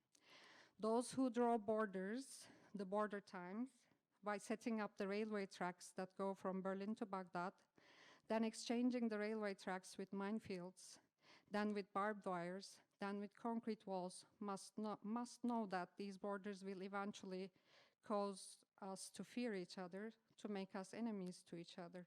Those who draw borders, the border times, by setting up the railway tracks that go from Berlin to Baghdad, then exchanging the railway tracks with minefields, then with barbed wires, then with concrete walls, must know that these borders will eventually cause us to fear each other, to make us enemies to each other.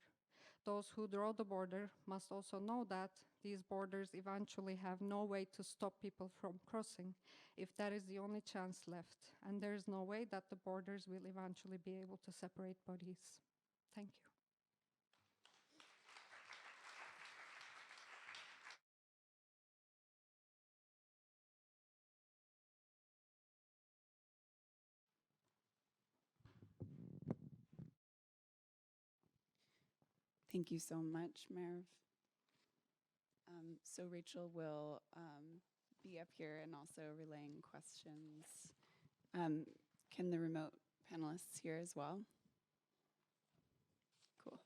Those who draw the border must also know that these borders eventually have no way to stop people from crossing, if that is the only chance left, and there is no way that the borders will eventually be able to separate bodies. Thank you. Thank you so much, Merve. So Rachel will be up here and also relaying questions. Can the remote panelists hear as well? Cool.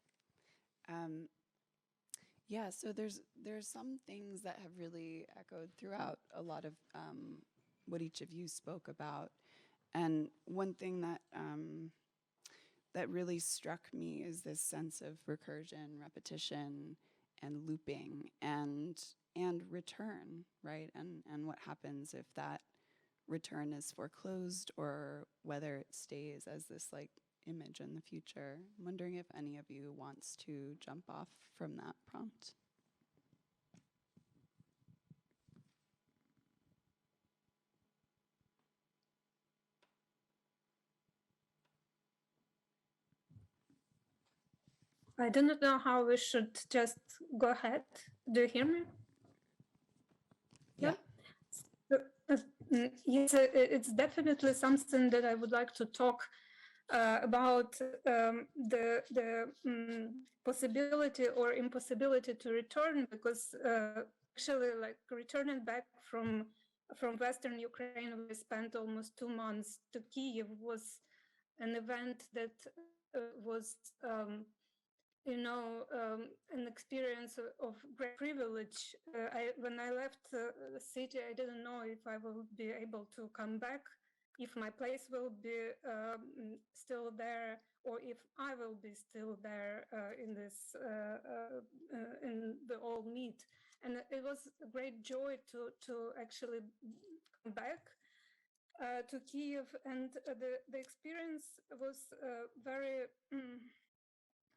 Yeah, so there's some things that have really echoed throughout a lot of what each of you spoke about. And one thing that that really struck me is this sense of recursion, repetition, and looping, and return, right? And what happens if that return is foreclosed, or whether it stays as this like image in the future. I'm wondering if any of you wants to jump off from that prompt. I do not know how we should just go ahead. Do you hear me? Yeah. So, yes, it's definitely something that I would like to talk about the possibility or impossibility to return, because actually, like returning back from Western Ukraine, we spent almost 2 months to Kiev was an event that was an experience of great privilege. When I left the city, I didn't know if I will be able to come back, if my place will be still there, or if I will be still there in this in the old meet. And it was a great joy to actually come back to Kiev, and the experience was very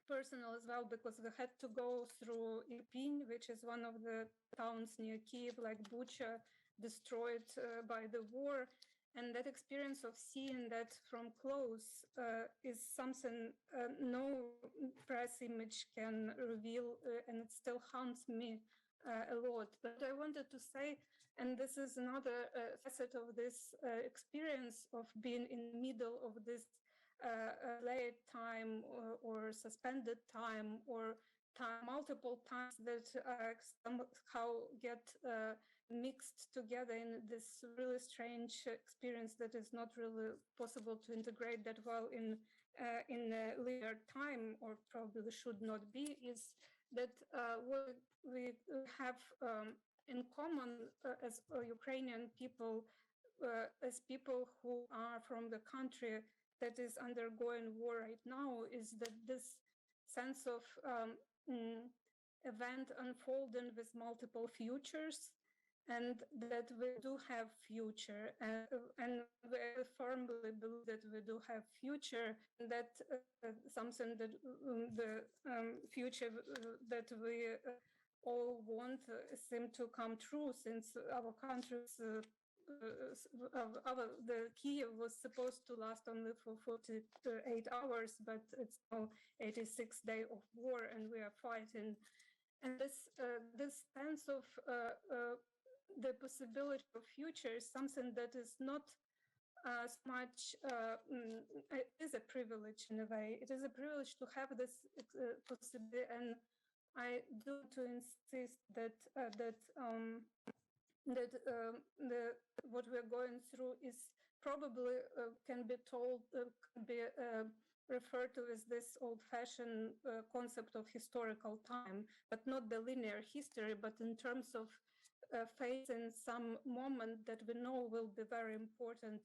personal as well, because we had to go through Irpin, which is one of the towns near Kiev, like Bucha, destroyed by the war. And that experience of seeing that from close is something no press image can reveal, and it still haunts me a lot. But I wanted to say, and this is another facet of this experience of being in the middle of this late time or suspended time or time multiple times that somehow get mixed together in this really strange experience that is not really possible to integrate that well in linear time, or probably should not be, is that what we have in common as Ukrainian people, as people who are from the country that is undergoing war right now, is that this sense of event unfolding with multiple futures, and that we do have future, and we firmly believe that we do have future, and that something that the future that we all want seem to come true, since our country's the Kiev was supposed to last only for 48 hours, but it's now 86 days of war, and we are fighting. And this sense of the possibility of future is something that is not so much. It is a privilege in a way. It is a privilege to have this possibility, and I do to insist that what we're going through is probably can be told, can be referred to as this old-fashioned concept of historical time, but not the linear history, but in terms of facing some moment that we know will be very important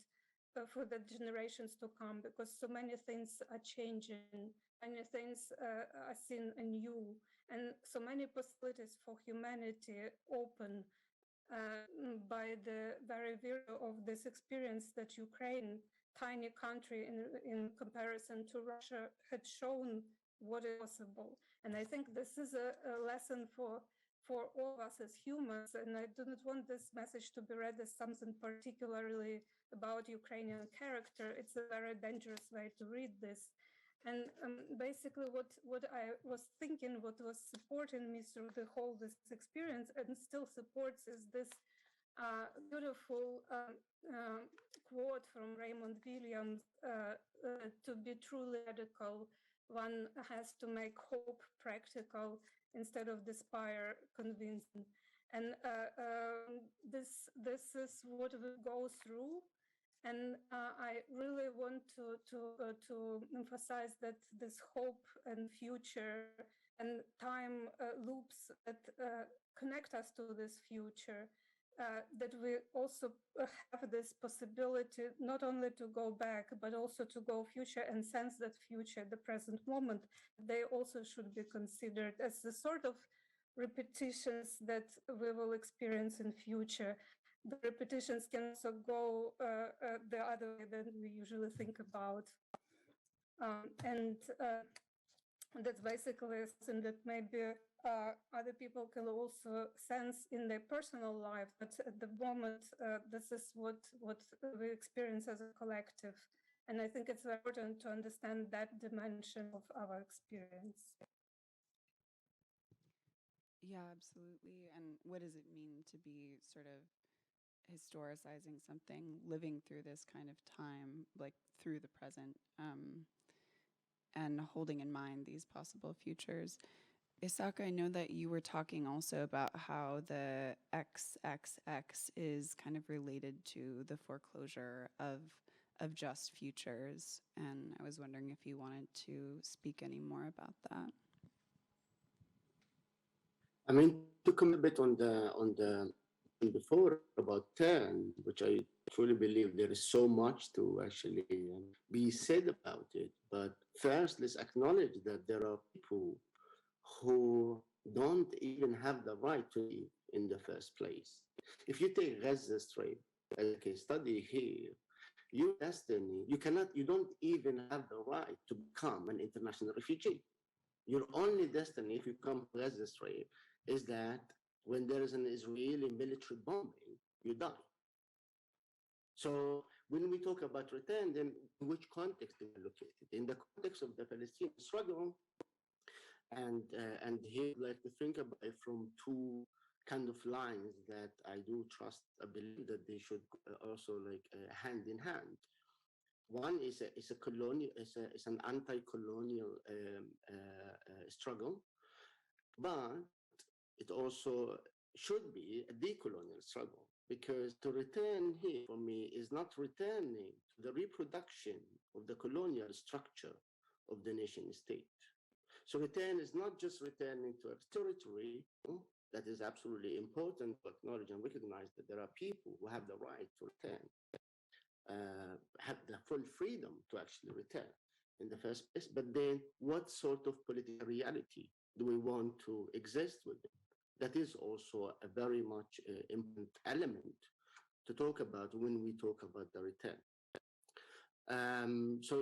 for the generations to come, because so many things are changing, many things are seen anew, and so many possibilities for humanity open by the very virtue of this experience that Ukraine, tiny country in comparison to Russia, had shown what is possible. And I think this is a lesson for all of us as humans. And I do not want this message to be read as something particularly about Ukrainian character. It's a very dangerous way to read this. And basically what I was thinking, what was supporting me through the whole this experience and still supports, is this beautiful quote from Raymond Williams, to be truly radical, one has to make hope practical instead of despair convincing. And this is what we go through. And I really want to emphasize that this hope and future and time loops that connect us to this future, that we also have this possibility not only to go back, but also to go future and sense that future, the present moment, they also should be considered as the sort of repetitions that we will experience in future. The repetitions can also go the other way than we usually think about. And that's basically something that maybe other people can also sense in their personal life. But at the moment, this is what we experience as a collective. And I think it's important to understand that dimension of our experience. Yeah, absolutely. And what does it mean to be sort of historicizing something, living through this kind of time, like through the present, and holding in mind these possible futures? Isshaq, I know that you were talking also about how the XXX is kind of related to the foreclosure of just futures, and I was wondering if you wanted to speak any more about that. I mean, to comment a bit on the before about 10, which I truly believe there is so much to actually be said about it. But first, let's acknowledge that there are people who don't even have the right to live in the first place. If you take Gaza Strip as a case study here, your destiny, you don't even have the right to become an international refugee. Your only destiny, if you come to Gaza Strip, is that when there is an Israeli military bombing, you die. So when we talk about return, then in which context do we locate it? In the context of the Palestinian struggle, and here I'd like to think about it from two kind of lines that I do trust. I believe that they should also like hand in hand. One is a colonial, is an anti-colonial struggle, but it also should be a decolonial struggle, because to return here for me is not returning to the reproduction of the colonial structure of the nation state. So return is not just returning to a territory. That is absolutely important to acknowledge and recognize that there are people who have the right to return, have the full freedom to actually return in the first place. But then what sort of political reality do we want to exist within? That is also a very much important element to talk about when we talk about the return. So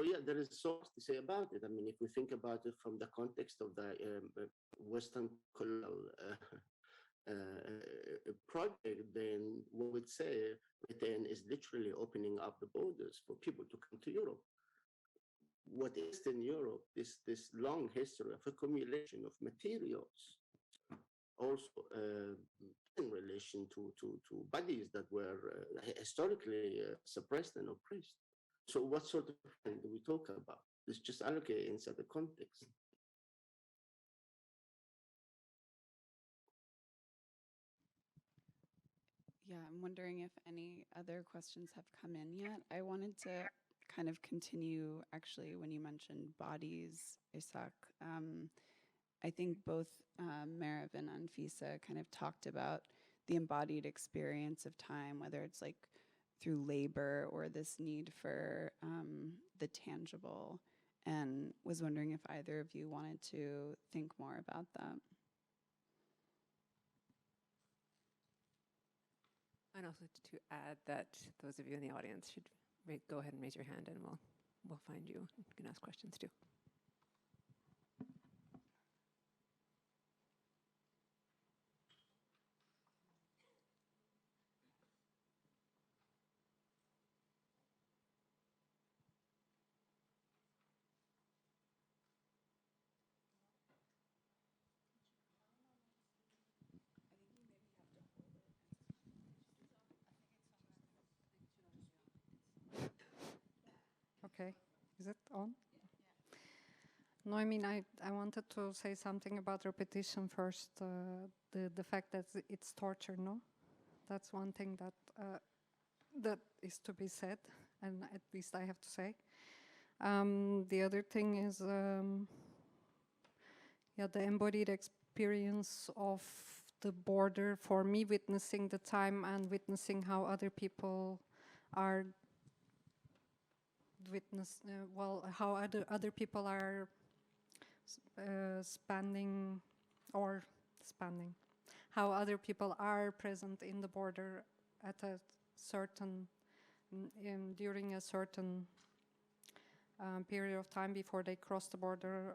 yeah, there is so much to say about it. I mean, if we think about it from the context of the Western colonial project, then we would say return is literally opening up the borders for people to come to Europe. What is in Europe, this long history of accumulation of materials, also in relation to bodies that were historically suppressed and oppressed. So what sort of thing do we talk about? Let's just allocate inside the context. Yeah, I'm wondering if any other questions have come in yet. I wanted to kind of continue, actually, when you mentioned bodies, Isshaq. I think both Merve and Anfisa kind of talked about the embodied experience of time, whether it's like through labor or this need for the tangible, and was wondering if either of you wanted to think more about that. And also to add that those of you in the audience should go ahead and raise your hand, and we'll find you. You can ask questions too. Okay, is it on? No, I mean, I wanted to say something about repetition first. The fact that it's torture, no? That's one thing that that is to be said, and at least I have to say. The other thing is, yeah, the embodied experience of the border, for me, witnessing the time and witnessing how other people are how other people are spanning, how other people are present in the border at a certain, during a certain period of time before they cross the border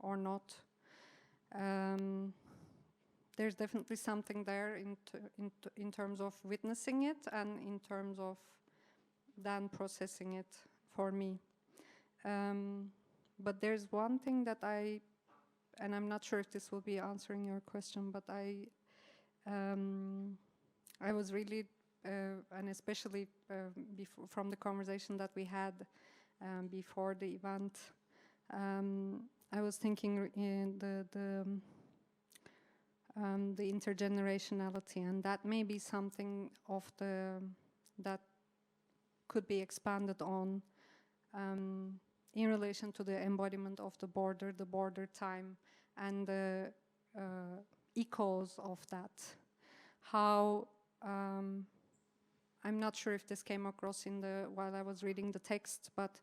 or not. There's definitely something there in terms of witnessing it and in terms of then processing it for me. But there's one thing that I and I'm not sure if this will be answering your question, but I was really, and especially from the conversation that we had before the event, I was thinking in the intergenerationality, and that may be something of that could be expanded on in relation to the embodiment of the border time, and the echoes of that. How I'm not sure if this came across while I was reading the text, but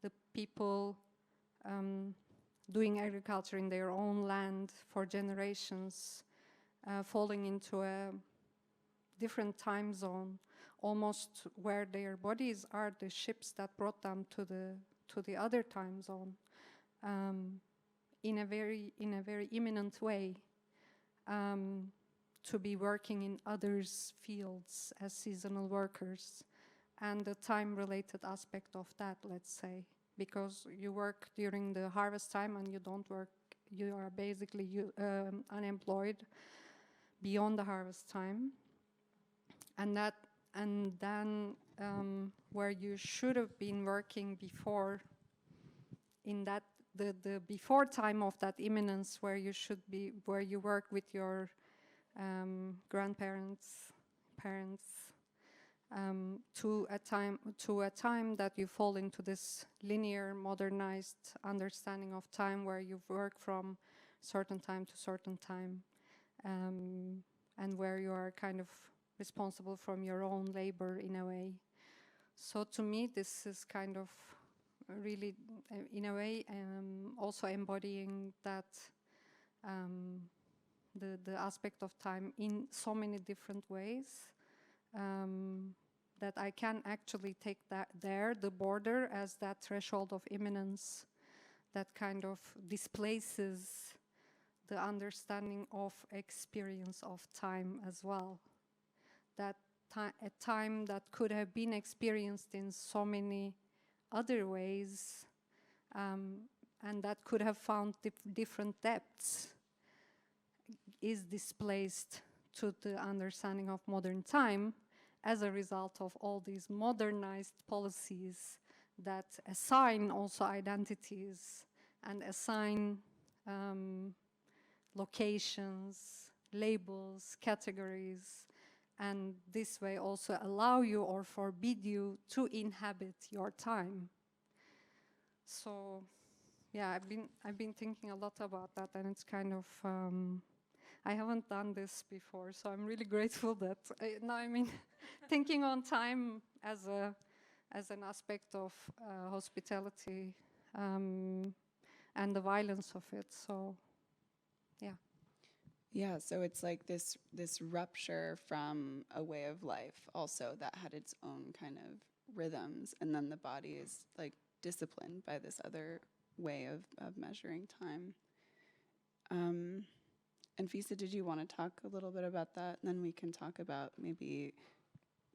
the people doing agriculture in their own land for generations, falling into a different time zone, almost where their bodies are the ships that brought them to the other time zone, in a very imminent way, to be working in others' fields as seasonal workers, and the time-related aspect of that, let's say, because you work during the harvest time and you don't work, you are basically unemployed beyond the harvest time, and then where you should have been working before, in that the before time of that imminence, where you should be, where you work with your grandparents, parents, to a time that you fall into this linear, modernized understanding of time, where you work from certain time to certain time, and where you are kind of responsible from your own labor in a way. So to me, this is kind of really, in a way, also embodying that the aspect of time in so many different ways, that I can actually take the border as that threshold of imminence that kind of displaces the understanding of experience of time as well. That a time that could have been experienced in so many other ways, and that could have found different depths, is displaced to the understanding of modern time as a result of all these modernized policies that assign also identities and assign locations, labels, categories, and this way also allow you or forbid you to inhabit your time. So yeah, I've been thinking a lot about that, and it's kind of I haven't done this before, so I'm really grateful that now thinking on time as an aspect of hospitality, and the violence of it. So yeah. Yeah, so it's like this rupture from a way of life also that had its own kind of rhythms, and then the body is like disciplined by this other way of measuring time. Anfisa, did you want to talk a little bit about that? And then we can talk about maybe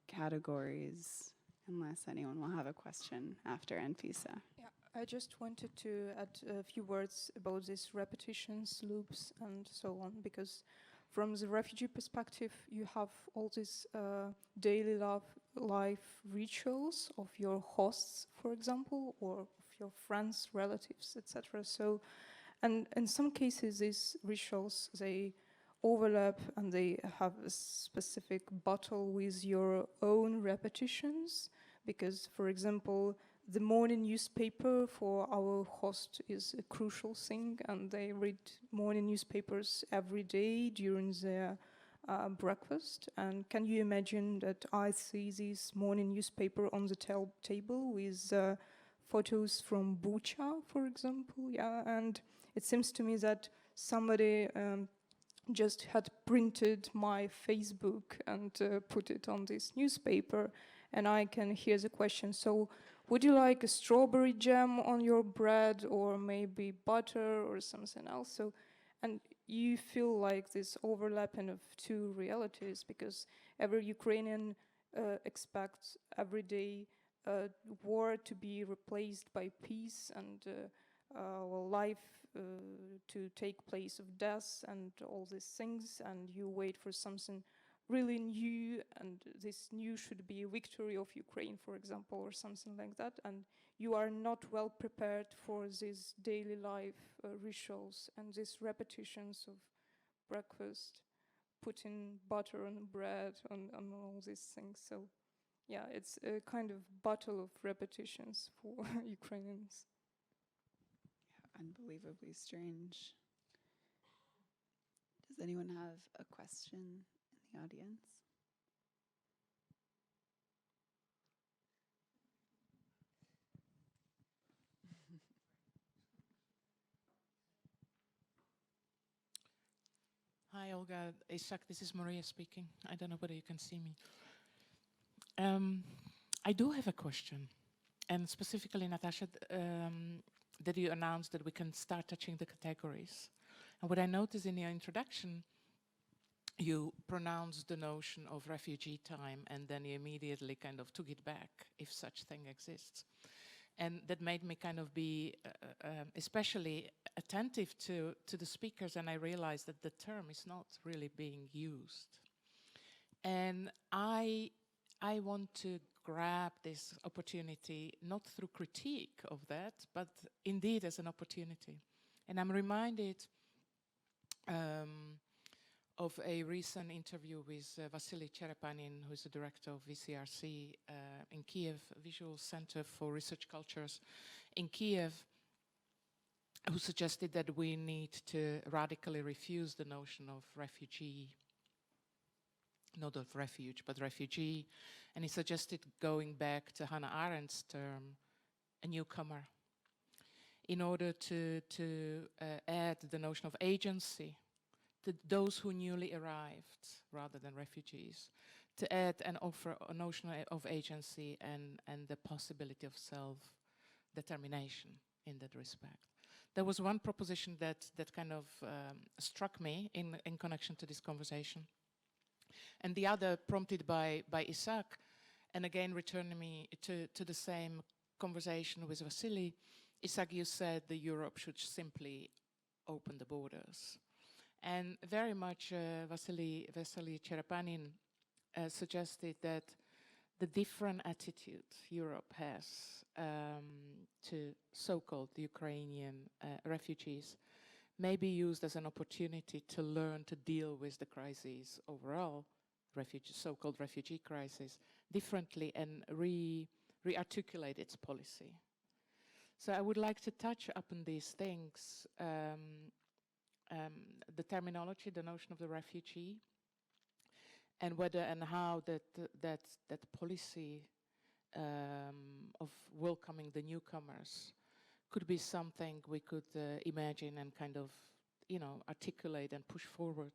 categories, unless anyone will have a question after Anfisa. Yeah, I just wanted to add a few words about these repetitions, loops, and so on, because from the refugee perspective, you have all these daily life rituals of your hosts, for example, or of your friends, relatives, etc. So, and in some cases, these rituals, they overlap and they have a specific battle with your own repetitions, because, for example, the morning newspaper for our host is a crucial thing, and they read morning newspapers every day during their breakfast. And can you imagine that I see this morning newspaper on the table with photos from Bucha, for example? Yeah, and it seems to me that somebody just had printed my Facebook and put it on this newspaper, and I can hear the question, so would you like a strawberry jam on your bread, or maybe butter or something else? So, and you feel like this overlapping of two realities, because every Ukrainian expects every day war to be replaced by peace, and life to take place of death and all these things, and you wait for something really new, and this new should be a victory of Ukraine, for example, or something like that, and you are not well prepared for these daily life rituals and these repetitions of breakfast, putting butter on bread, on all these things. So yeah, it's a kind of battle of repetitions for Ukrainians. Unbelievably strange. Does anyone have a question in the audience? Hi, Olga. Isshaq, this is Maria speaking. I don't know whether you can see me. I do have a question, and specifically, Natasha, that you announced that we can start touching the categories. And what I noticed in your introduction, you pronounced the notion of refugee time, and then you immediately kind of took it back, if such thing exists. And that made me kind of be especially attentive to the speakers, and I realized that the term is not really being used. And I want to grab this opportunity, not through critique of that, but indeed as an opportunity. And I'm reminded of a recent interview with Vasily Cherepanin, who is the director of VCRC in Kiev, Visual Center for Research Cultures in Kiev, who suggested that we need to radically refuse the notion of refugee, not of refuge, but refugee. And he suggested going back to Hannah Arendt's term, a newcomer, in order to add the notion of agency to those who newly arrived rather than refugees, to add and offer a notion of agency and the possibility of self-determination in that respect. There was one proposition that kind of struck me in connection to this conversation. And the other prompted by Isshaq, and again returning me to the same conversation with Vasily. Isshaq, you said that Europe should simply open the borders. And very much Vasily Cherepanin suggested that the different attitude Europe has to so-called Ukrainian refugees may be used as an opportunity to learn to deal with the crises overall, so-called refugee crisis, differently and re-articulate its policy. So I would like to touch upon these things, the terminology, the notion of the refugee, and whether and how that policy of welcoming the newcomers could be something we could imagine and kind of, articulate and push forward,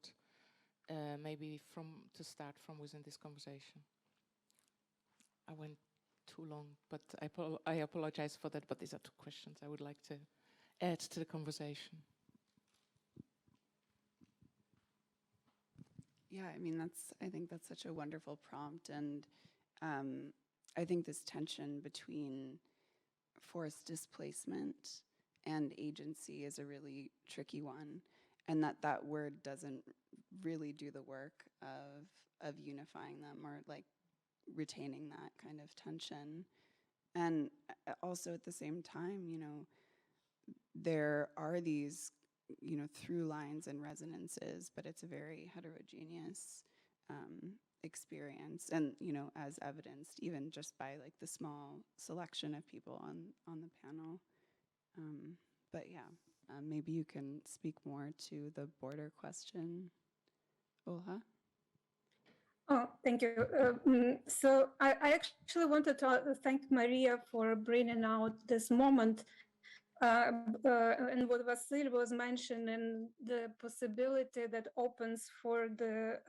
maybe to start from within this conversation. I went too long, but I apologize for that, but these are two questions I would like to add to the conversation. Yeah, I mean, I think that's such a wonderful prompt. And I think this tension between forced displacement and agency is a really tricky one. And that word doesn't really do the work of unifying them or like retaining that kind of tension. And also at the same time, there are these through lines and resonances, but it's a very heterogeneous experience. And, as evidenced even just by like the small selection of people on the panel. But yeah, maybe you can speak more to the border question, Olga. Oh, thank you. So I actually wanted to thank Maria for bringing out this moment and what Vasily was mentioning, the possibility that opens for the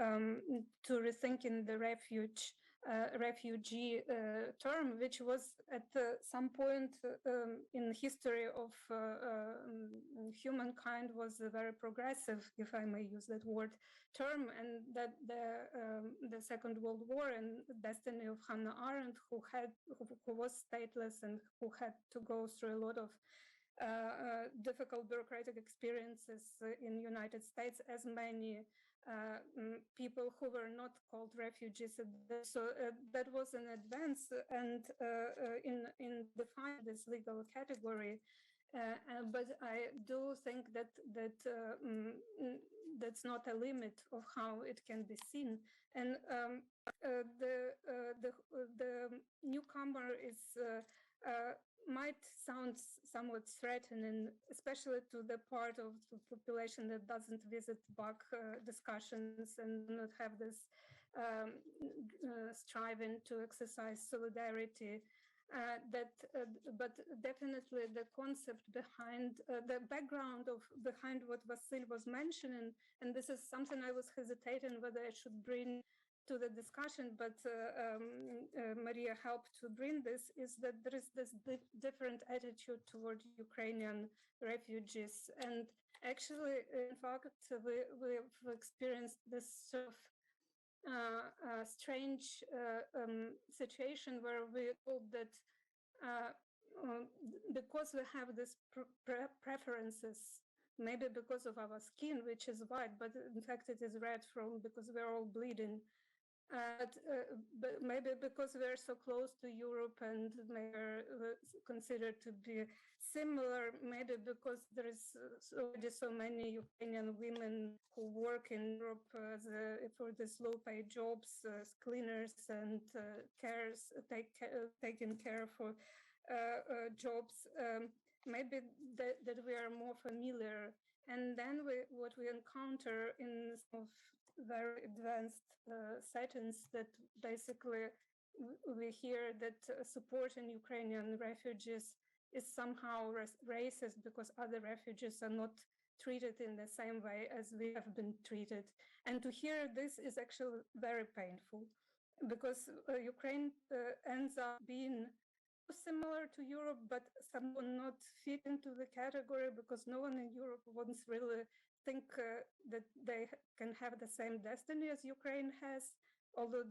to rethinking the refugee term, which was at some point in history of humankind was a very progressive, if I may use that word, term, and that the Second World War and the destiny of Hannah Arendt, who was stateless and who had to go through a lot of difficult bureaucratic experiences in United States as many people who were not called refugees. So that was an advance and in define this legal category. But I do think that that's not a limit of how it can be seen. And the newcomer is might sound somewhat threatening, especially to the part of the population that doesn't visit BAC discussions and not have this striving to exercise solidarity. But definitely the concept behind the background of behind what Vasil was mentioning, and this is something I was hesitating whether I should bring to the discussion, but Maria helped to bring this, is that there is this different attitude toward Ukrainian refugees. And actually, in fact, we've experienced this sort of strange situation where we told that because we have these preferences, maybe because of our skin, which is white, but in fact it is red because we're all bleeding. But maybe because we're so close to Europe and we're considered to be similar, maybe because there is already so many Ukrainian women who work in Europe for these low-paid jobs, as cleaners and taking care for jobs. Maybe that we are more familiar. And then what we encounter in some of very advanced settings that basically we hear that supporting Ukrainian refugees is somehow racist because other refugees are not treated in the same way as we have been treated. And to hear this is actually very painful because Ukraine ends up being similar to Europe, but someone not fit into the category because no one in Europe wants really think that they can have the same destiny as Ukraine has, although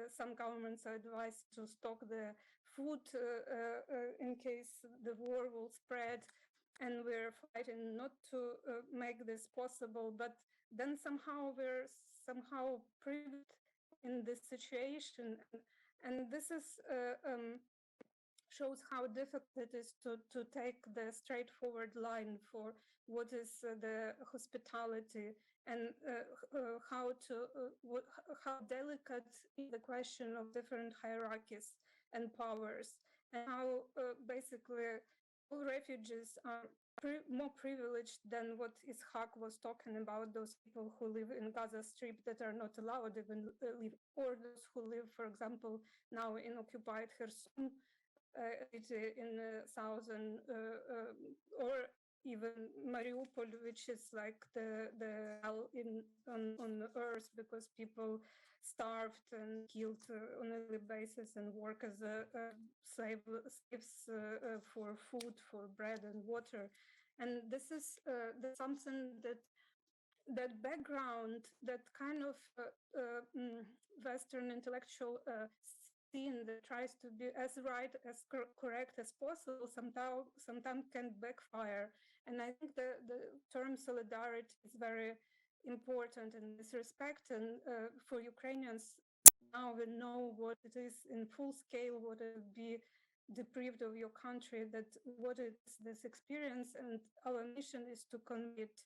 some governments are advised to stock the food in case the war will spread, and we're fighting not to make this possible, but then somehow we're somehow privy in this situation, and this is shows how difficult it is to take the straightforward line for what is the hospitality and how delicate is the question of different hierarchies and powers, and how basically all refugees are more privileged than what Isshaq was talking about, those people who live in Gaza Strip that are not allowed even live, or those who live, for example, now in occupied Kherson, in southern or even Mariupol, which is like the hell on earth because people starved and killed on a daily basis and work as slaves for food, for bread and water. And this is something that background, that kind of Western intellectual scene that tries to be as right as correct as possible sometimes can backfire. And I think the term solidarity is very important in this respect. And for Ukrainians, now we know what it is in full scale, what it would be deprived of your country, that what is this experience, and our mission is to convey it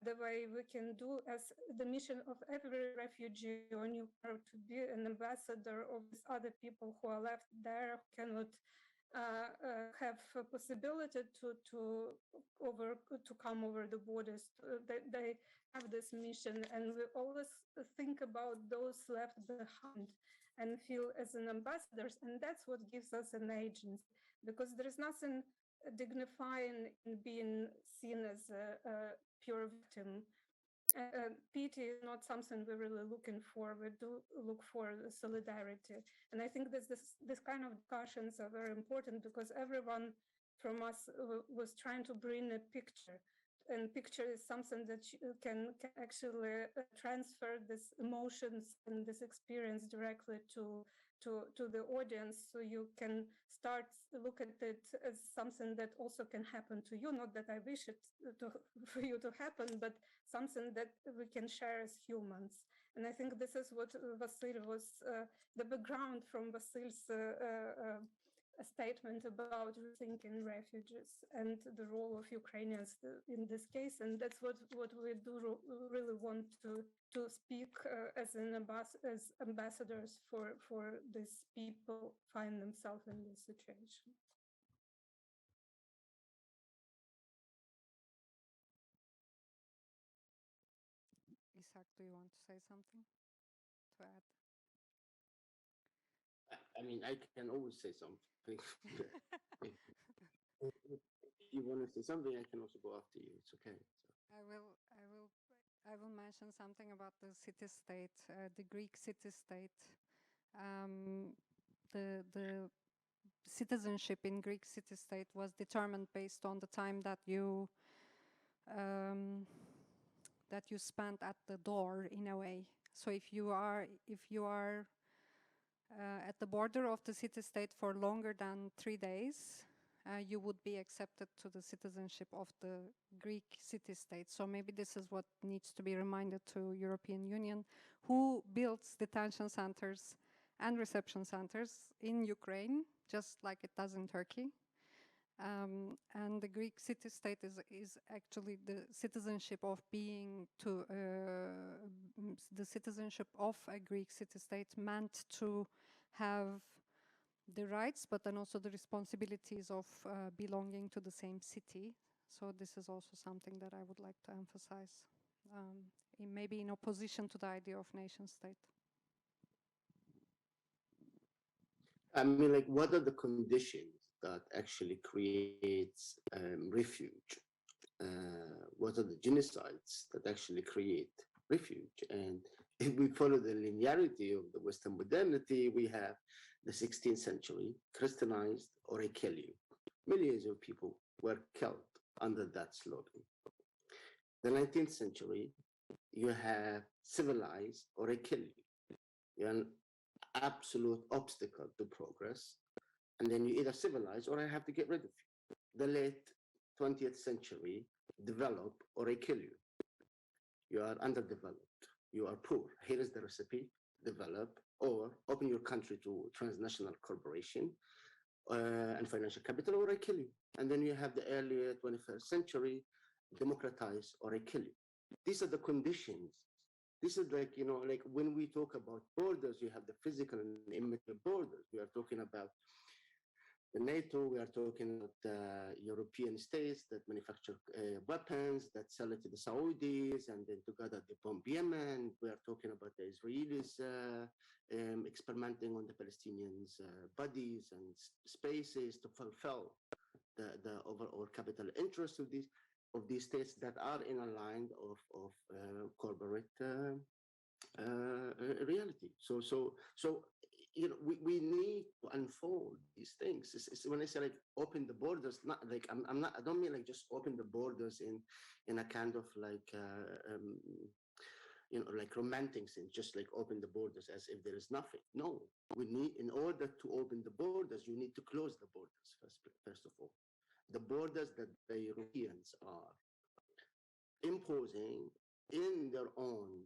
the way we can do as the mission of every refugee or newcomer, to be an ambassador of these other people who are left there, who cannot have a possibility to come over the borders. They have this mission, and we always think about those left behind and feel as an ambassadors, and that's what gives us an agency, because there is nothing dignifying in being seen as a pure victim. Pity is not something we're really looking for. We do look for solidarity. And I think this kind of discussions are very important because everyone from us was trying to bring a picture and picture is something that you can actually transfer this emotions and this experience directly to the audience, so you can start look at it as something that also can happen to you. Not that I wish it for you to happen, but something that we can share as humans. And I think this is what Vasil was, the background from Vasil's a statement about rethinking refuges and the role of Ukrainians in this case. And that's what we do really want to speak as ambassadors for these people find themselves in this situation. Isshaq, do you want to say something to add? I mean, I can always say something. If you want to say something, I can also go after you. It's okay. I will mention something about the city-state, the Greek city-state. The citizenship in Greek city-state was determined based on the time that you spent at the door, in a way. So if you are at the border of the city-state for longer than 3 days, you would be accepted to the citizenship of the Greek city-state. So maybe this is what needs to be reminded to European Union, who builds detention centers and reception centers in Ukraine, just like it does in Turkey. And the Greek city-state is actually the citizenship of being to the citizenship of a Greek city-state, meant to have the rights, but then also the responsibilities of belonging to the same city. So this is also something that I would like to emphasize, maybe in opposition to the idea of nation-state. I mean, like, what are the conditions that actually creates refuge? What are the genocides that actually create refuge? And if we follow the linearity of the Western modernity, we have the 16th century, Christianized or I kill you. Millions of people were killed under that slogan. The 19th century, you have civilized or I kill you. You're an absolute obstacle to progress. And then you either civilize or I have to get rid of you. The late 20th century, develop or I kill you. You are underdeveloped. You are poor. Here is the recipe: develop or open your country to transnational corporation and financial capital, or I kill you. And then you have the early 21st century, democratize or I kill you. These are the conditions. This is like, you know, like when we talk about borders, you have the physical and immaterial borders. We are talking about the NATO, we are talking about European states that manufacture weapons, that sell it to the Saudis, and then together they bomb Yemen. We are talking about the Israelis experimenting on the Palestinians' bodies and spaces to fulfill the overall capital interests of these states that are in a line of corporate reality. So you know, we need to unfold these things. It's when I say like open the borders, not like I don't mean like just open the borders in a kind of like you know, like romantic sense, just like open the borders as if there is nothing. No, we need, in order to open the borders, you need to close the borders first of all. The borders that the Europeans are imposing in their own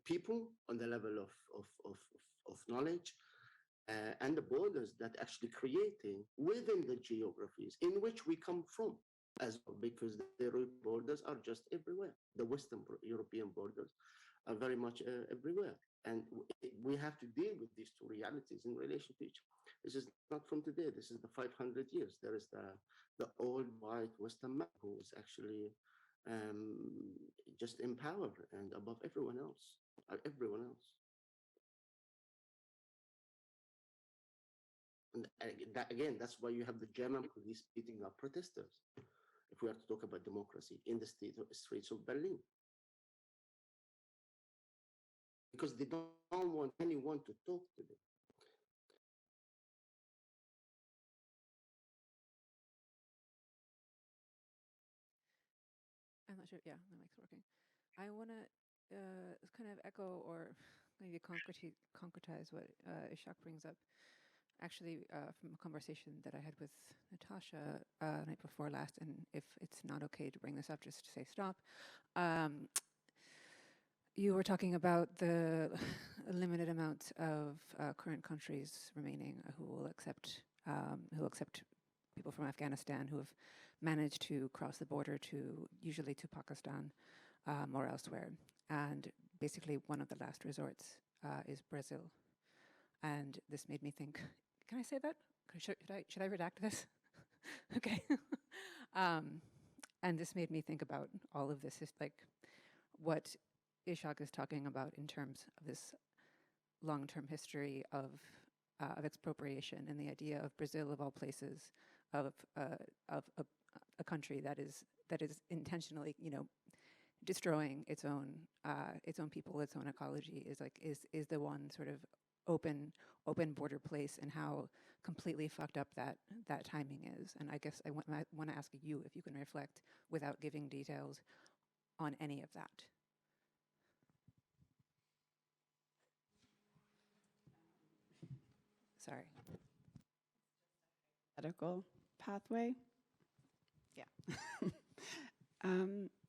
people on the level of knowledge, and the borders that actually creating within the geographies in which we come from as well, because the European borders are just everywhere. The Western European borders are very much everywhere. And we have to deal with these two realities in relation to each other. This is not from today. This is the 500 years. There is the old white Western man who is actually just in power and above everyone else. And again, that's why you have the German police beating up protesters, if we are to talk about democracy, in the streets of Berlin. Because they don't want anyone to talk to them. sure. Yeah, my mic's working. I want to kind of echo or maybe concretize what Isshaq brings up. Actually, from a conversation that I had with Natasha night before last, and if it's not okay to bring this up, just to say stop. You were talking about the limited amount of current countries remaining who will accept people from Afghanistan who have managed to cross the border to usually to Pakistan or elsewhere, and basically one of the last resorts is Brazil. And this made me think. Can I say that? Should I redact this? Okay. And this made me think about all of this, is like what Isshaq is talking about in terms of this long-term history of expropriation, and the idea of Brazil, of all places, of a country that is intentionally, destroying its own people, its own ecology, is the one sort of open border place, and how completely fucked up that timing is. And I guess I want to ask you if you can reflect without giving details on any of that. Sorry. Medical pathway. Yeah.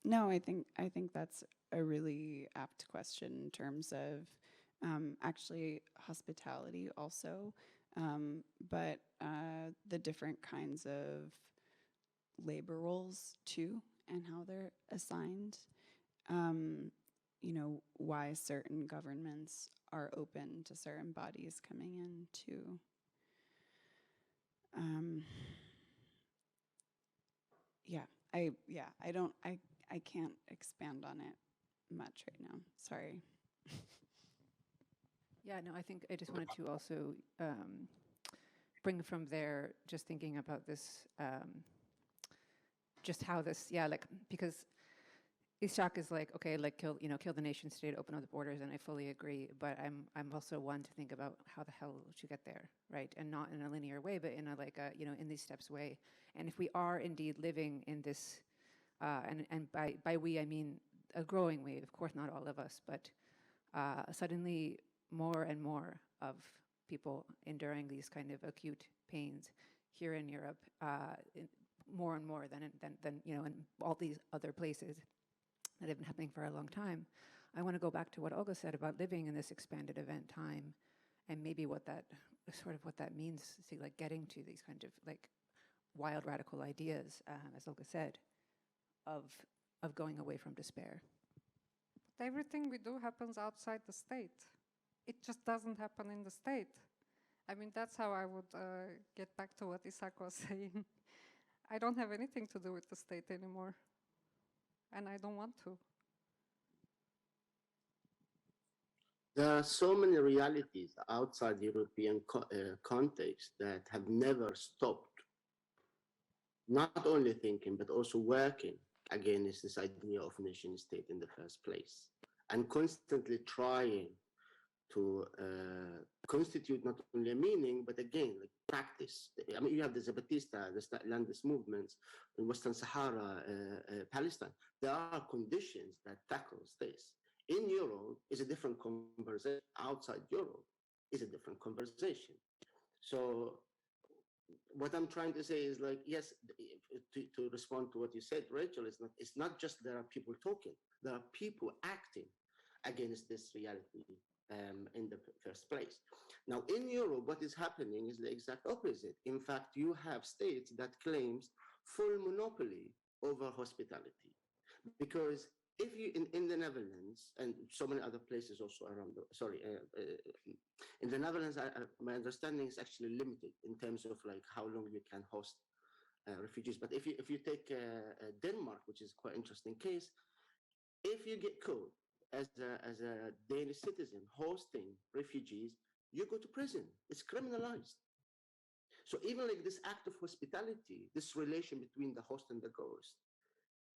No, I think that's a really apt question in terms of actually hospitality also, but the different kinds of labor roles too, and how they're assigned. Why certain governments are open to certain bodies coming in too. I can't expand on it much right now. Sorry. Yeah, no, I think I just wanted to also bring from there, just thinking about this, just how this, because Isshaq is like, okay, like kill the nation state, open up the borders, and I fully agree. But I'm also one to think about how the hell would you get there, right? And not in a linear way, but in a in these steps way. And if we are indeed living in this, and by we I mean a growing way, of course, not all of us, but suddenly more and more of people enduring these kind of acute pains here in Europe, more and more than in all these other places that have been happening for a long time. I want to go back to what Olga said about living in this expanded event time, and maybe what that means, getting to these kind of wild radical ideas, as Olga said, of going away from despair. But everything we do happens outside the state. It just doesn't happen in the state. I mean, that's how I would get back to what Isshaq was saying. I don't have anything to do with the state anymore. And I don't want to. There are so many realities outside the European context that have never stopped, not only thinking, but also working against this idea of nation state in the first place, and constantly trying to constitute not only a meaning, but again, practice. I mean, you have the Zapatista, the landist movements in Western Sahara, Palestine. There are conditions that tackles this. In Europe is a different conversation. Outside Europe is a different conversation. So what I'm trying to say is yes, to respond to what you said, Rachel, it's not just there are people talking, there are people acting against this reality in the first place. Now, in Europe, what is happening is the exact opposite. In fact, you have states that claims full monopoly over hospitality. Because if you, in the Netherlands, and so many other places also around, in the Netherlands, my understanding is actually limited in terms of how long you can host refugees. But if you take Denmark, which is quite an interesting case, if you get caught as a Danish citizen hosting refugees, you go to prison. It's criminalized. So even this act of hospitality, this relation between the host and the ghost,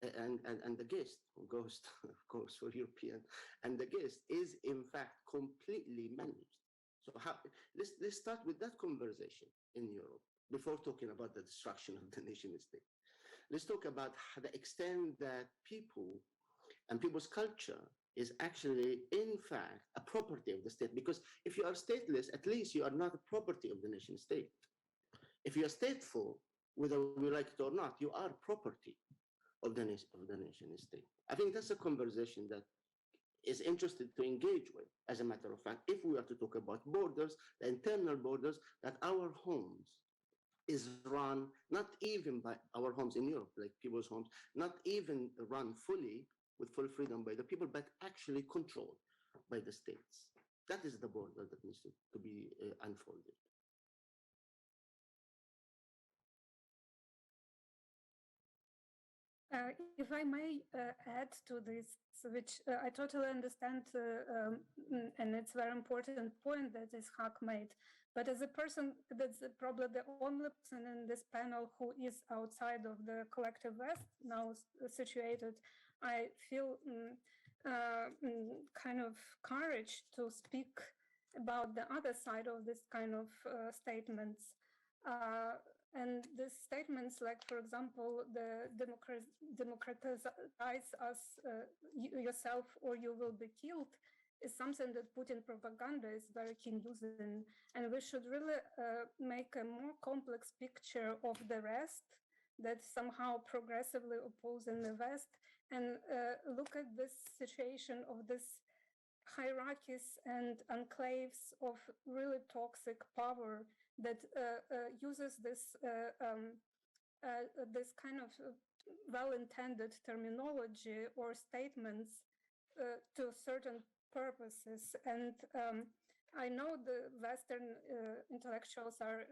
and the guest, ghost, of course, for European, and the guest is in fact completely managed. So let's start with that conversation in Europe before talking about the destruction of the nation state. let's talk about the extent that people and people's culture is actually, in fact, a property of the state. Because if you are stateless, at least you are not a property of the nation state. If you are stateful, whether we like it or not, you are property of the nation state. I think that's a conversation that is interested to engage with, as a matter of fact, if we are to talk about borders, the internal borders, that our homes is run, not even by our homes in Europe, like people's homes, not even run fully with full freedom by the people, but actually controlled by the states. That is the border that needs to be unfolded. If I may add to this, which I totally understand, and it's a very important point that Isshaq made, but as a person that's probably the only person in this panel who is outside of the collective West now situated, I feel kind of courage to speak about the other side of this kind of statements. And these statements, like, for example, the democratize us yourself or you will be killed, is something that Putin propaganda is very keen using. And we should really make a more complex picture of the rest that somehow progressively opposing the West, and look at this situation of this hierarchies and enclaves of really toxic power that uses this this kind of well-intended terminology or statements to certain purposes. And I know the Western intellectuals are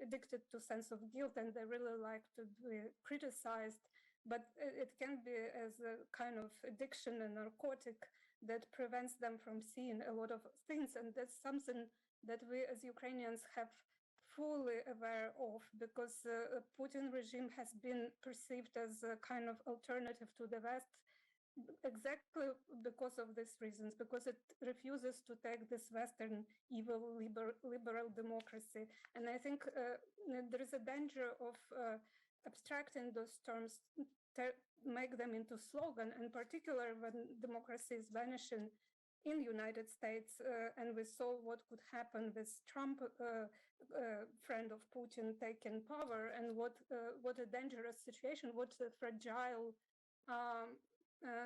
addicted to sense of guilt and they really like to be criticized, but it can be as a kind of addiction and narcotic that prevents them from seeing a lot of things. And that's something that we as Ukrainians have fully aware of, because the Putin regime has been perceived as a kind of alternative to the West exactly because of these reasons, because it refuses to take this Western evil liberal democracy. And I think there is a danger of abstracting those terms, make them into slogan, in particular when democracy is vanishing in the United States, and we saw what could happen with Trump, friend of Putin, taking power, and what a dangerous situation, what a fragile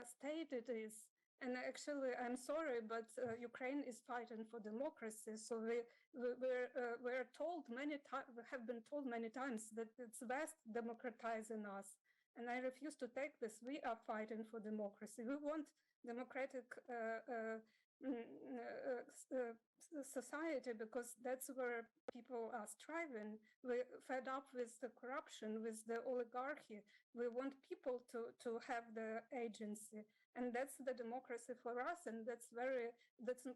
state it is. And actually, I'm sorry, but Ukraine is fighting for democracy. So we're told have been told many times that it's West democratizing us. And I refuse to take this. We are fighting for democracy. We want democratic society because that's where people are striving. We're fed up with the corruption, with the oligarchy. We want people to have the agency. And that's the democracy for us. And that's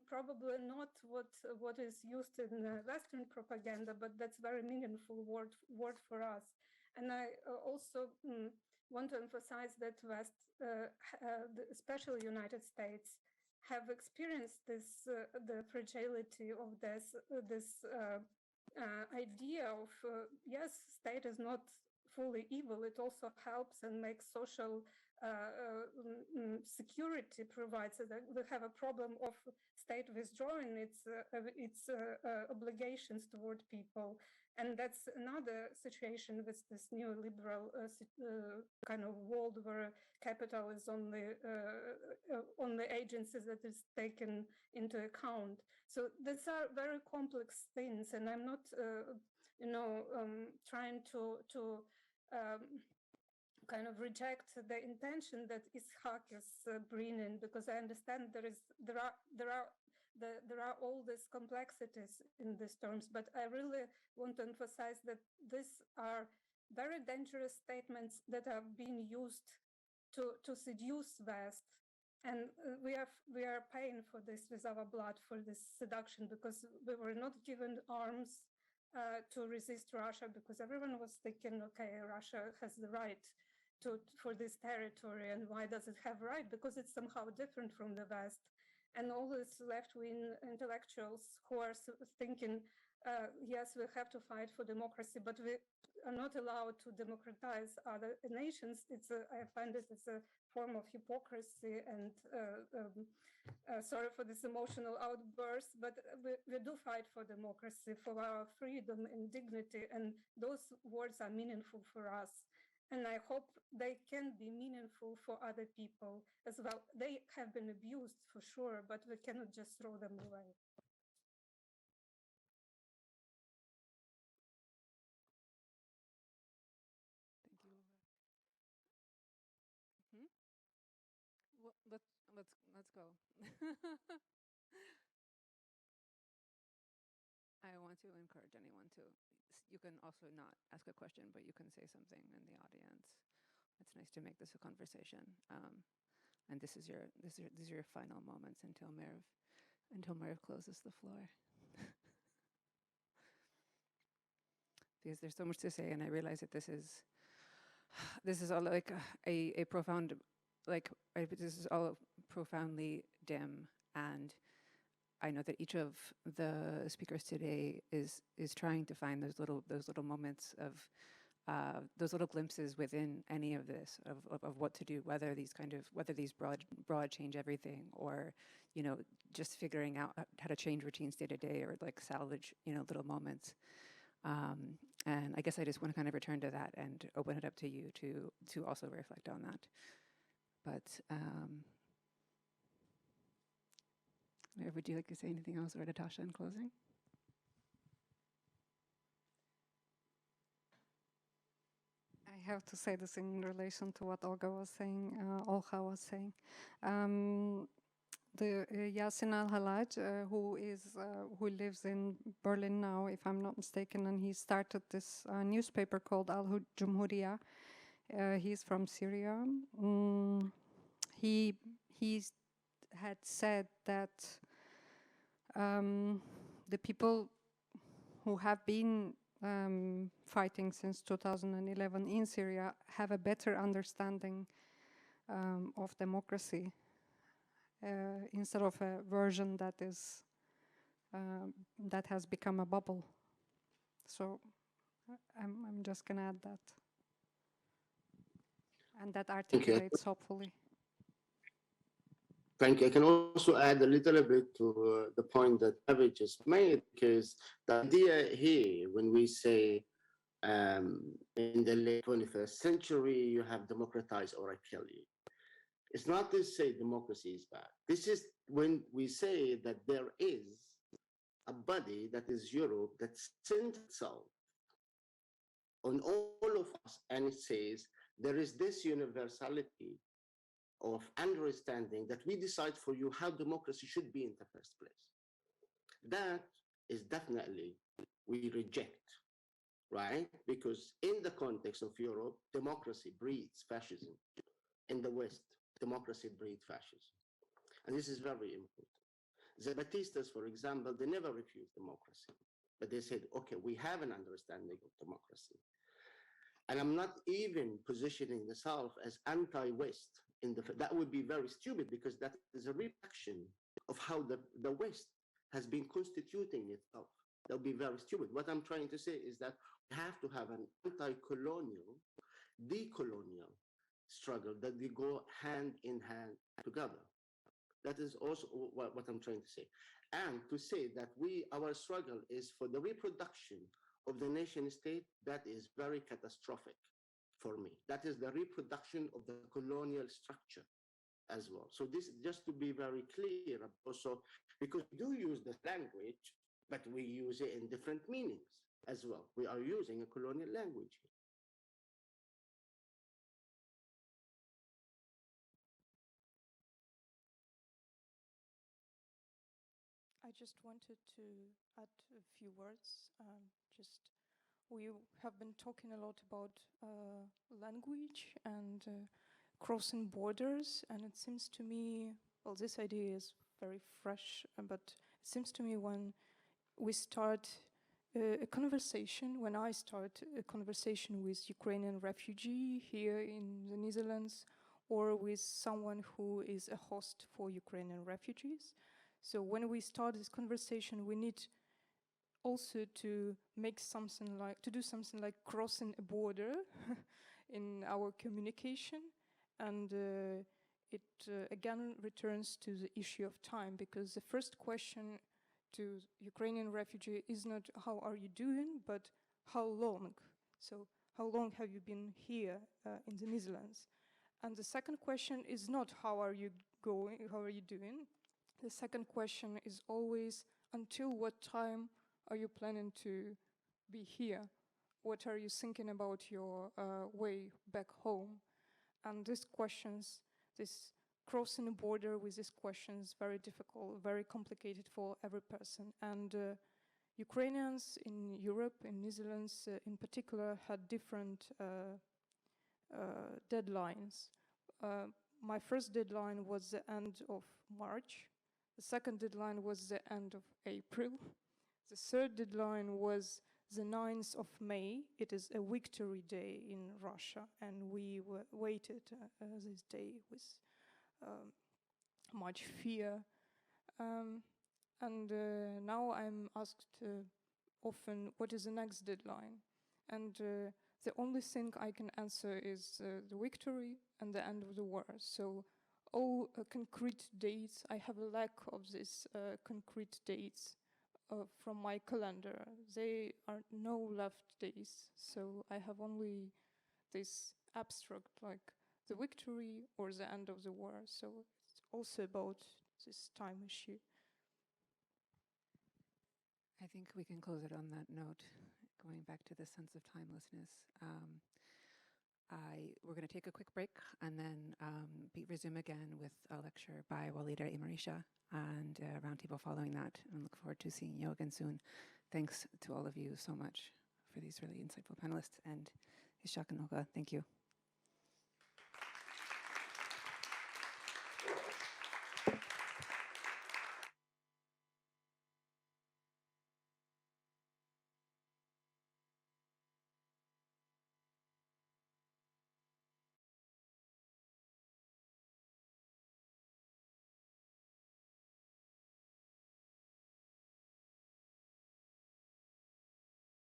probably not what is used in Western propaganda, but that's very meaningful word for us. And I also want to emphasize that West, especially United States, have experienced this the fragility of this idea of yes, state is not fully evil. It also helps and makes social security, provides that we have a problem of state withdrawing its obligations toward people. And that's another situation with this neoliberal kind of world where capital is only agencies that is taken into account. So these are very complex things, and I'm not, trying to kind of reject the intention that Isshaq is bringing, because I understand there are all these complexities in these terms, but I really want to emphasize that these are very dangerous statements that are being used to seduce West, and we are paying for this with our blood, for this seduction, because we were not given arms to resist Russia, because everyone was thinking, okay, Russia has the right for this territory, and why does it have right? Because it's somehow different from the West. and all these left-wing intellectuals who are thinking, yes, we have to fight for democracy, but we are not allowed to democratize other nations. I find it's a form of hypocrisy, and sorry for this emotional outburst, but we do fight for democracy, for our freedom and dignity, and those words are meaningful for us. And I hope they can be meaningful for other people as well. They have been abused for sure, but we cannot just throw them away. Thank you. Well, let's go. I want to encourage anyone to. You can also not ask a question, but you can say something in the audience. It's nice to make this a conversation. And these are your final moments until Merve closes the floor. Because there's so much to say, and I realize that this is all like a profound, this is all profoundly dim, and I know that each of the speakers today is trying to find those little moments of those little glimpses within any of this of what to do, whether these broad change everything, or just figuring out how to change routines day to day, or like salvage little moments. And I guess I just want to kind of return to that and open it up to you to also reflect on that. But Merve, would you like to say anything else, or Natasha, in closing? I have to say this in relation to what Olga was saying. The Yasin Al-Halaj, who lives in Berlin now, if I'm not mistaken, and he started this newspaper called Al-Jumhuriya. He's from Syria. He had said that the people who have been fighting since 2011 in Syria have a better understanding of democracy instead of a version that has become a bubble. So I'm just gonna add that, and that articulates hopefully. Thank you. I can also add a little bit to the point that Merve just made, because the idea here, when we say in the late 21st century, you have democratized or I kill you. It's not to say democracy is bad. This is when we say that there is a body that is Europe that centers itself on all of us, and it says there is this universality of understanding that we decide for you how democracy should be in the first place. That is definitely we reject, right? Because in the context of Europe, democracy breeds fascism. In the West, democracy breeds fascism. And this is very important. The Batistas, for example, they never refused democracy, but they said, okay, we have an understanding of democracy. And I'm not even positioning myself as anti-West. That would be very stupid, because that is a reflection of how the West has been constituting itself. That would be very stupid. What I'm trying to say is that we have to have an anti-colonial, decolonial struggle that they go hand in hand together. That is also what I'm trying to say. And to say that our struggle is for the reproduction of the nation state, that is very catastrophic for me. That is the reproduction of the colonial structure as well. So this, just to be very clear, also, because we do use the language, but we use it in different meanings as well. We are using a colonial language. I just wanted to add a few words. We have been talking a lot about language and crossing borders, and it seems to me, well, this idea is very fresh, but it seems to me when we start a conversation, when I start a conversation with Ukrainian refugee here in the Netherlands, or with someone who is a host for Ukrainian refugees. So when we start this conversation, we need also to make something like, to do something like crossing a border in our communication. And it again returns to the issue of time, because the first question to Ukrainian refugee is not how are you doing, but how long? So how long have you been here in the Netherlands? And the second question is not how are you going, how are you doing? The second question is always until what time are you planning to be here? What are you thinking about your way back home? And these questions, this crossing the border with these questions, very difficult, very complicated for every person. And Ukrainians in Europe, in Netherlands in particular, had different deadlines. My first deadline was the end of March. The second deadline was the end of April. The third deadline was the 9th of May. It is a victory day in Russia, and we waited this day with much fear. And now I'm asked often, what is the next deadline? And the only thing I can answer is the victory and the end of the war. So all concrete dates, I have a lack of these concrete dates from my calendar. They are no left days, so I have only this abstract, like the victory or the end of the war. So it's also about this time issue. I think we can close it on that note, going back to the sense of timelessness. We're going to take a quick break and then resume again with a lecture by Walida Imarisha and a roundtable following that, and look forward to seeing you again soon. Thanks to all of you so much for these really insightful panelists, and Isshaq and Olga, thank you.